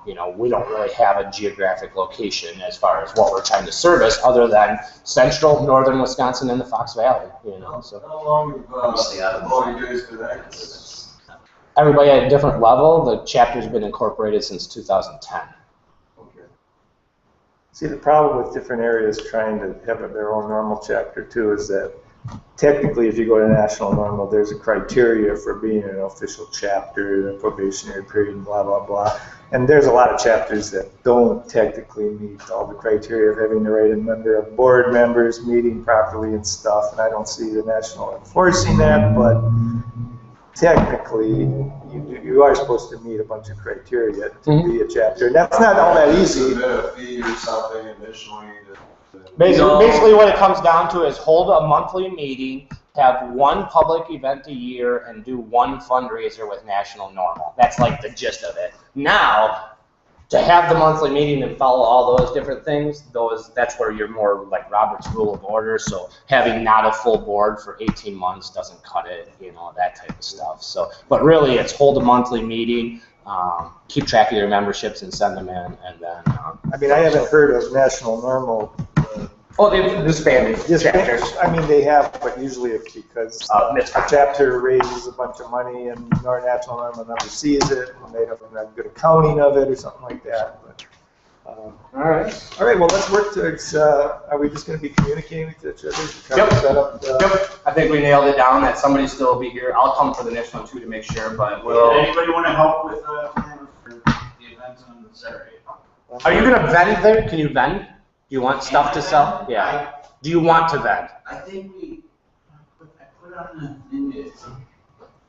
We don't really have a geographic location as far as what we're trying to service, other than central northern Wisconsin and the Fox Valley. So. How long have all you guys been active? Everybody at a different level. The chapter's been incorporated since 2010. Okay. See, the problem with different areas trying to have their own normal chapter too is that technically if you go to national normal, there's a criteria for being an official chapter, the probationary period, blah, blah, blah. And there's a lot of chapters that don't technically meet all the criteria of having the right number of board members, meeting properly and stuff. And I don't see the national enforcing that, but technically, you are supposed to meet a bunch of criteria to be a chapter. And that's not all that easy. Is there a fee or something initially? Basically, what it comes down to is hold a monthly meeting, have one public event a year, and do one fundraiser with National Normal. That's like the gist of it. Now, to have the monthly meeting and follow all those different things, that's where you're more like Robert's Rule of Order. So having not a full board for 18 months doesn't cut it, that type of stuff. So, but really, it's hold a monthly meeting, keep track of your memberships and send them in, and then. I haven't heard of National Normal. They've disbanded chapters. They have, but usually it's because a chapter raises a bunch of money and National Normal never sees it, and they don't have good accounting of it or something like that. But, all right. Well, let's work towards. Are we just going to be communicating with each other? Yep. I think we nailed it down. That somebody still will be here. I'll come for the next one too to make sure. But Anybody want to help with the event on Saturday? Are you going to vend there? Can you vend? Do you want stuff to sell? Yeah. Do you want to vend? I think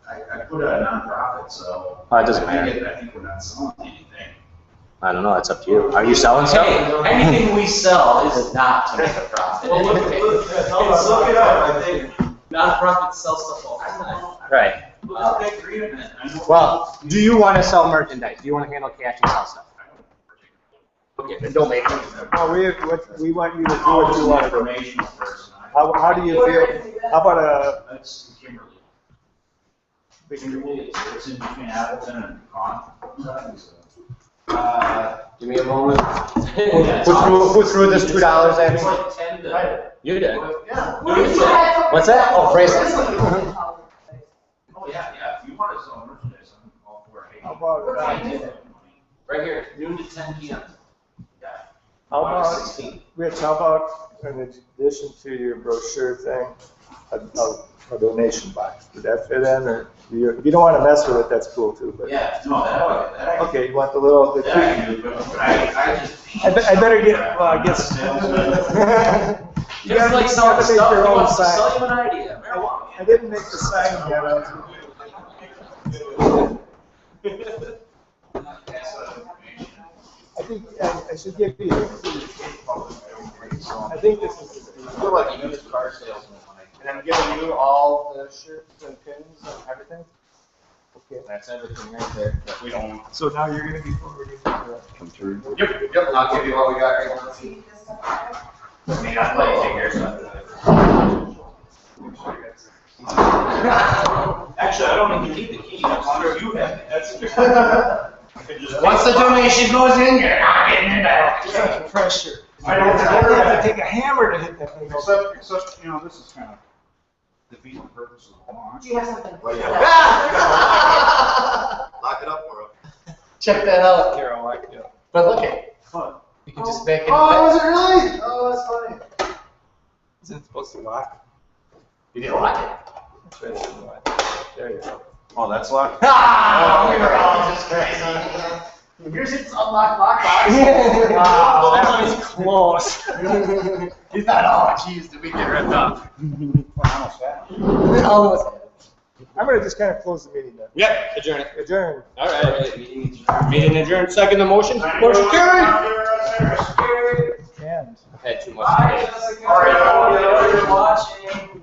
I put a nonprofit, so. It doesn't matter. I think we're not selling anything. I don't know. It's up to you. Are you selling stuff? Hey, anything we sell is not to make a profit. Well, look it up. I think Nonprofits sell stuff all the time. Right. Well, do you want to sell merchandise? Do you want to handle cash and sell stuff? Okay, then don't make it. Well, we want you to do what you want. Informational person. How do you feel? How about That's Kimberly. Kimberly, it's in between Appleton and Con. Give me a moment. Who threw this $2 at me? It's like 10 to. You did. Yeah. What's that? Oh, bracelet. Oh, yeah. If you want to sell merchandise, I'm all for it. How about Right here, noon to 10 p.m. How about, Rich, how about, in addition to your brochure thing, a donation box? Would that fit in, or if you don't want to mess with it, that's cool too, but. Yeah, no, that Okay, you want the little. that I can do, but I just. I better get, well, I guess. You guys like selling stuff, you want to sell you an idea. Marijuana. I didn't make the sign yet. I think I should give you. I think this is. You're like a used car salesman, and I'm giving you all the shirts and pins and everything. Okay. That's everything right there that we don't. So now you're going to be forwarding the. Come through. Yep. And I'll give you what we got right now. I mean, I'll play figures. Actually, I don't even need the key, as long as you have it, that's. Once the donation goes in, you're not getting it back. Pressure. I don't have to take a hammer to hit that thing. Except, this is kind of. defeat the purpose of the law. Do you have something? Well, yeah. Lock it up for him. Check that out. Carol, like, yeah. But look at, What? you can just back it. Oh, is it really? Oh, that's funny. Isn't it supposed to lock? You didn't like it. That's right, it should lock. There you go. Oh, that's locked? Ah, we were all just crazy. Here's his unlock lockbox. Wow, that was close. He's not, oh, geez, did we get ripped off? Almost. I'm gonna just kind of close the meeting then. Yep, adjourn it. Adjourn. All right, meeting adjourned. Second the motion. Motion carried. And. Had too much. Bye, today. Jessica. All right, You're watching.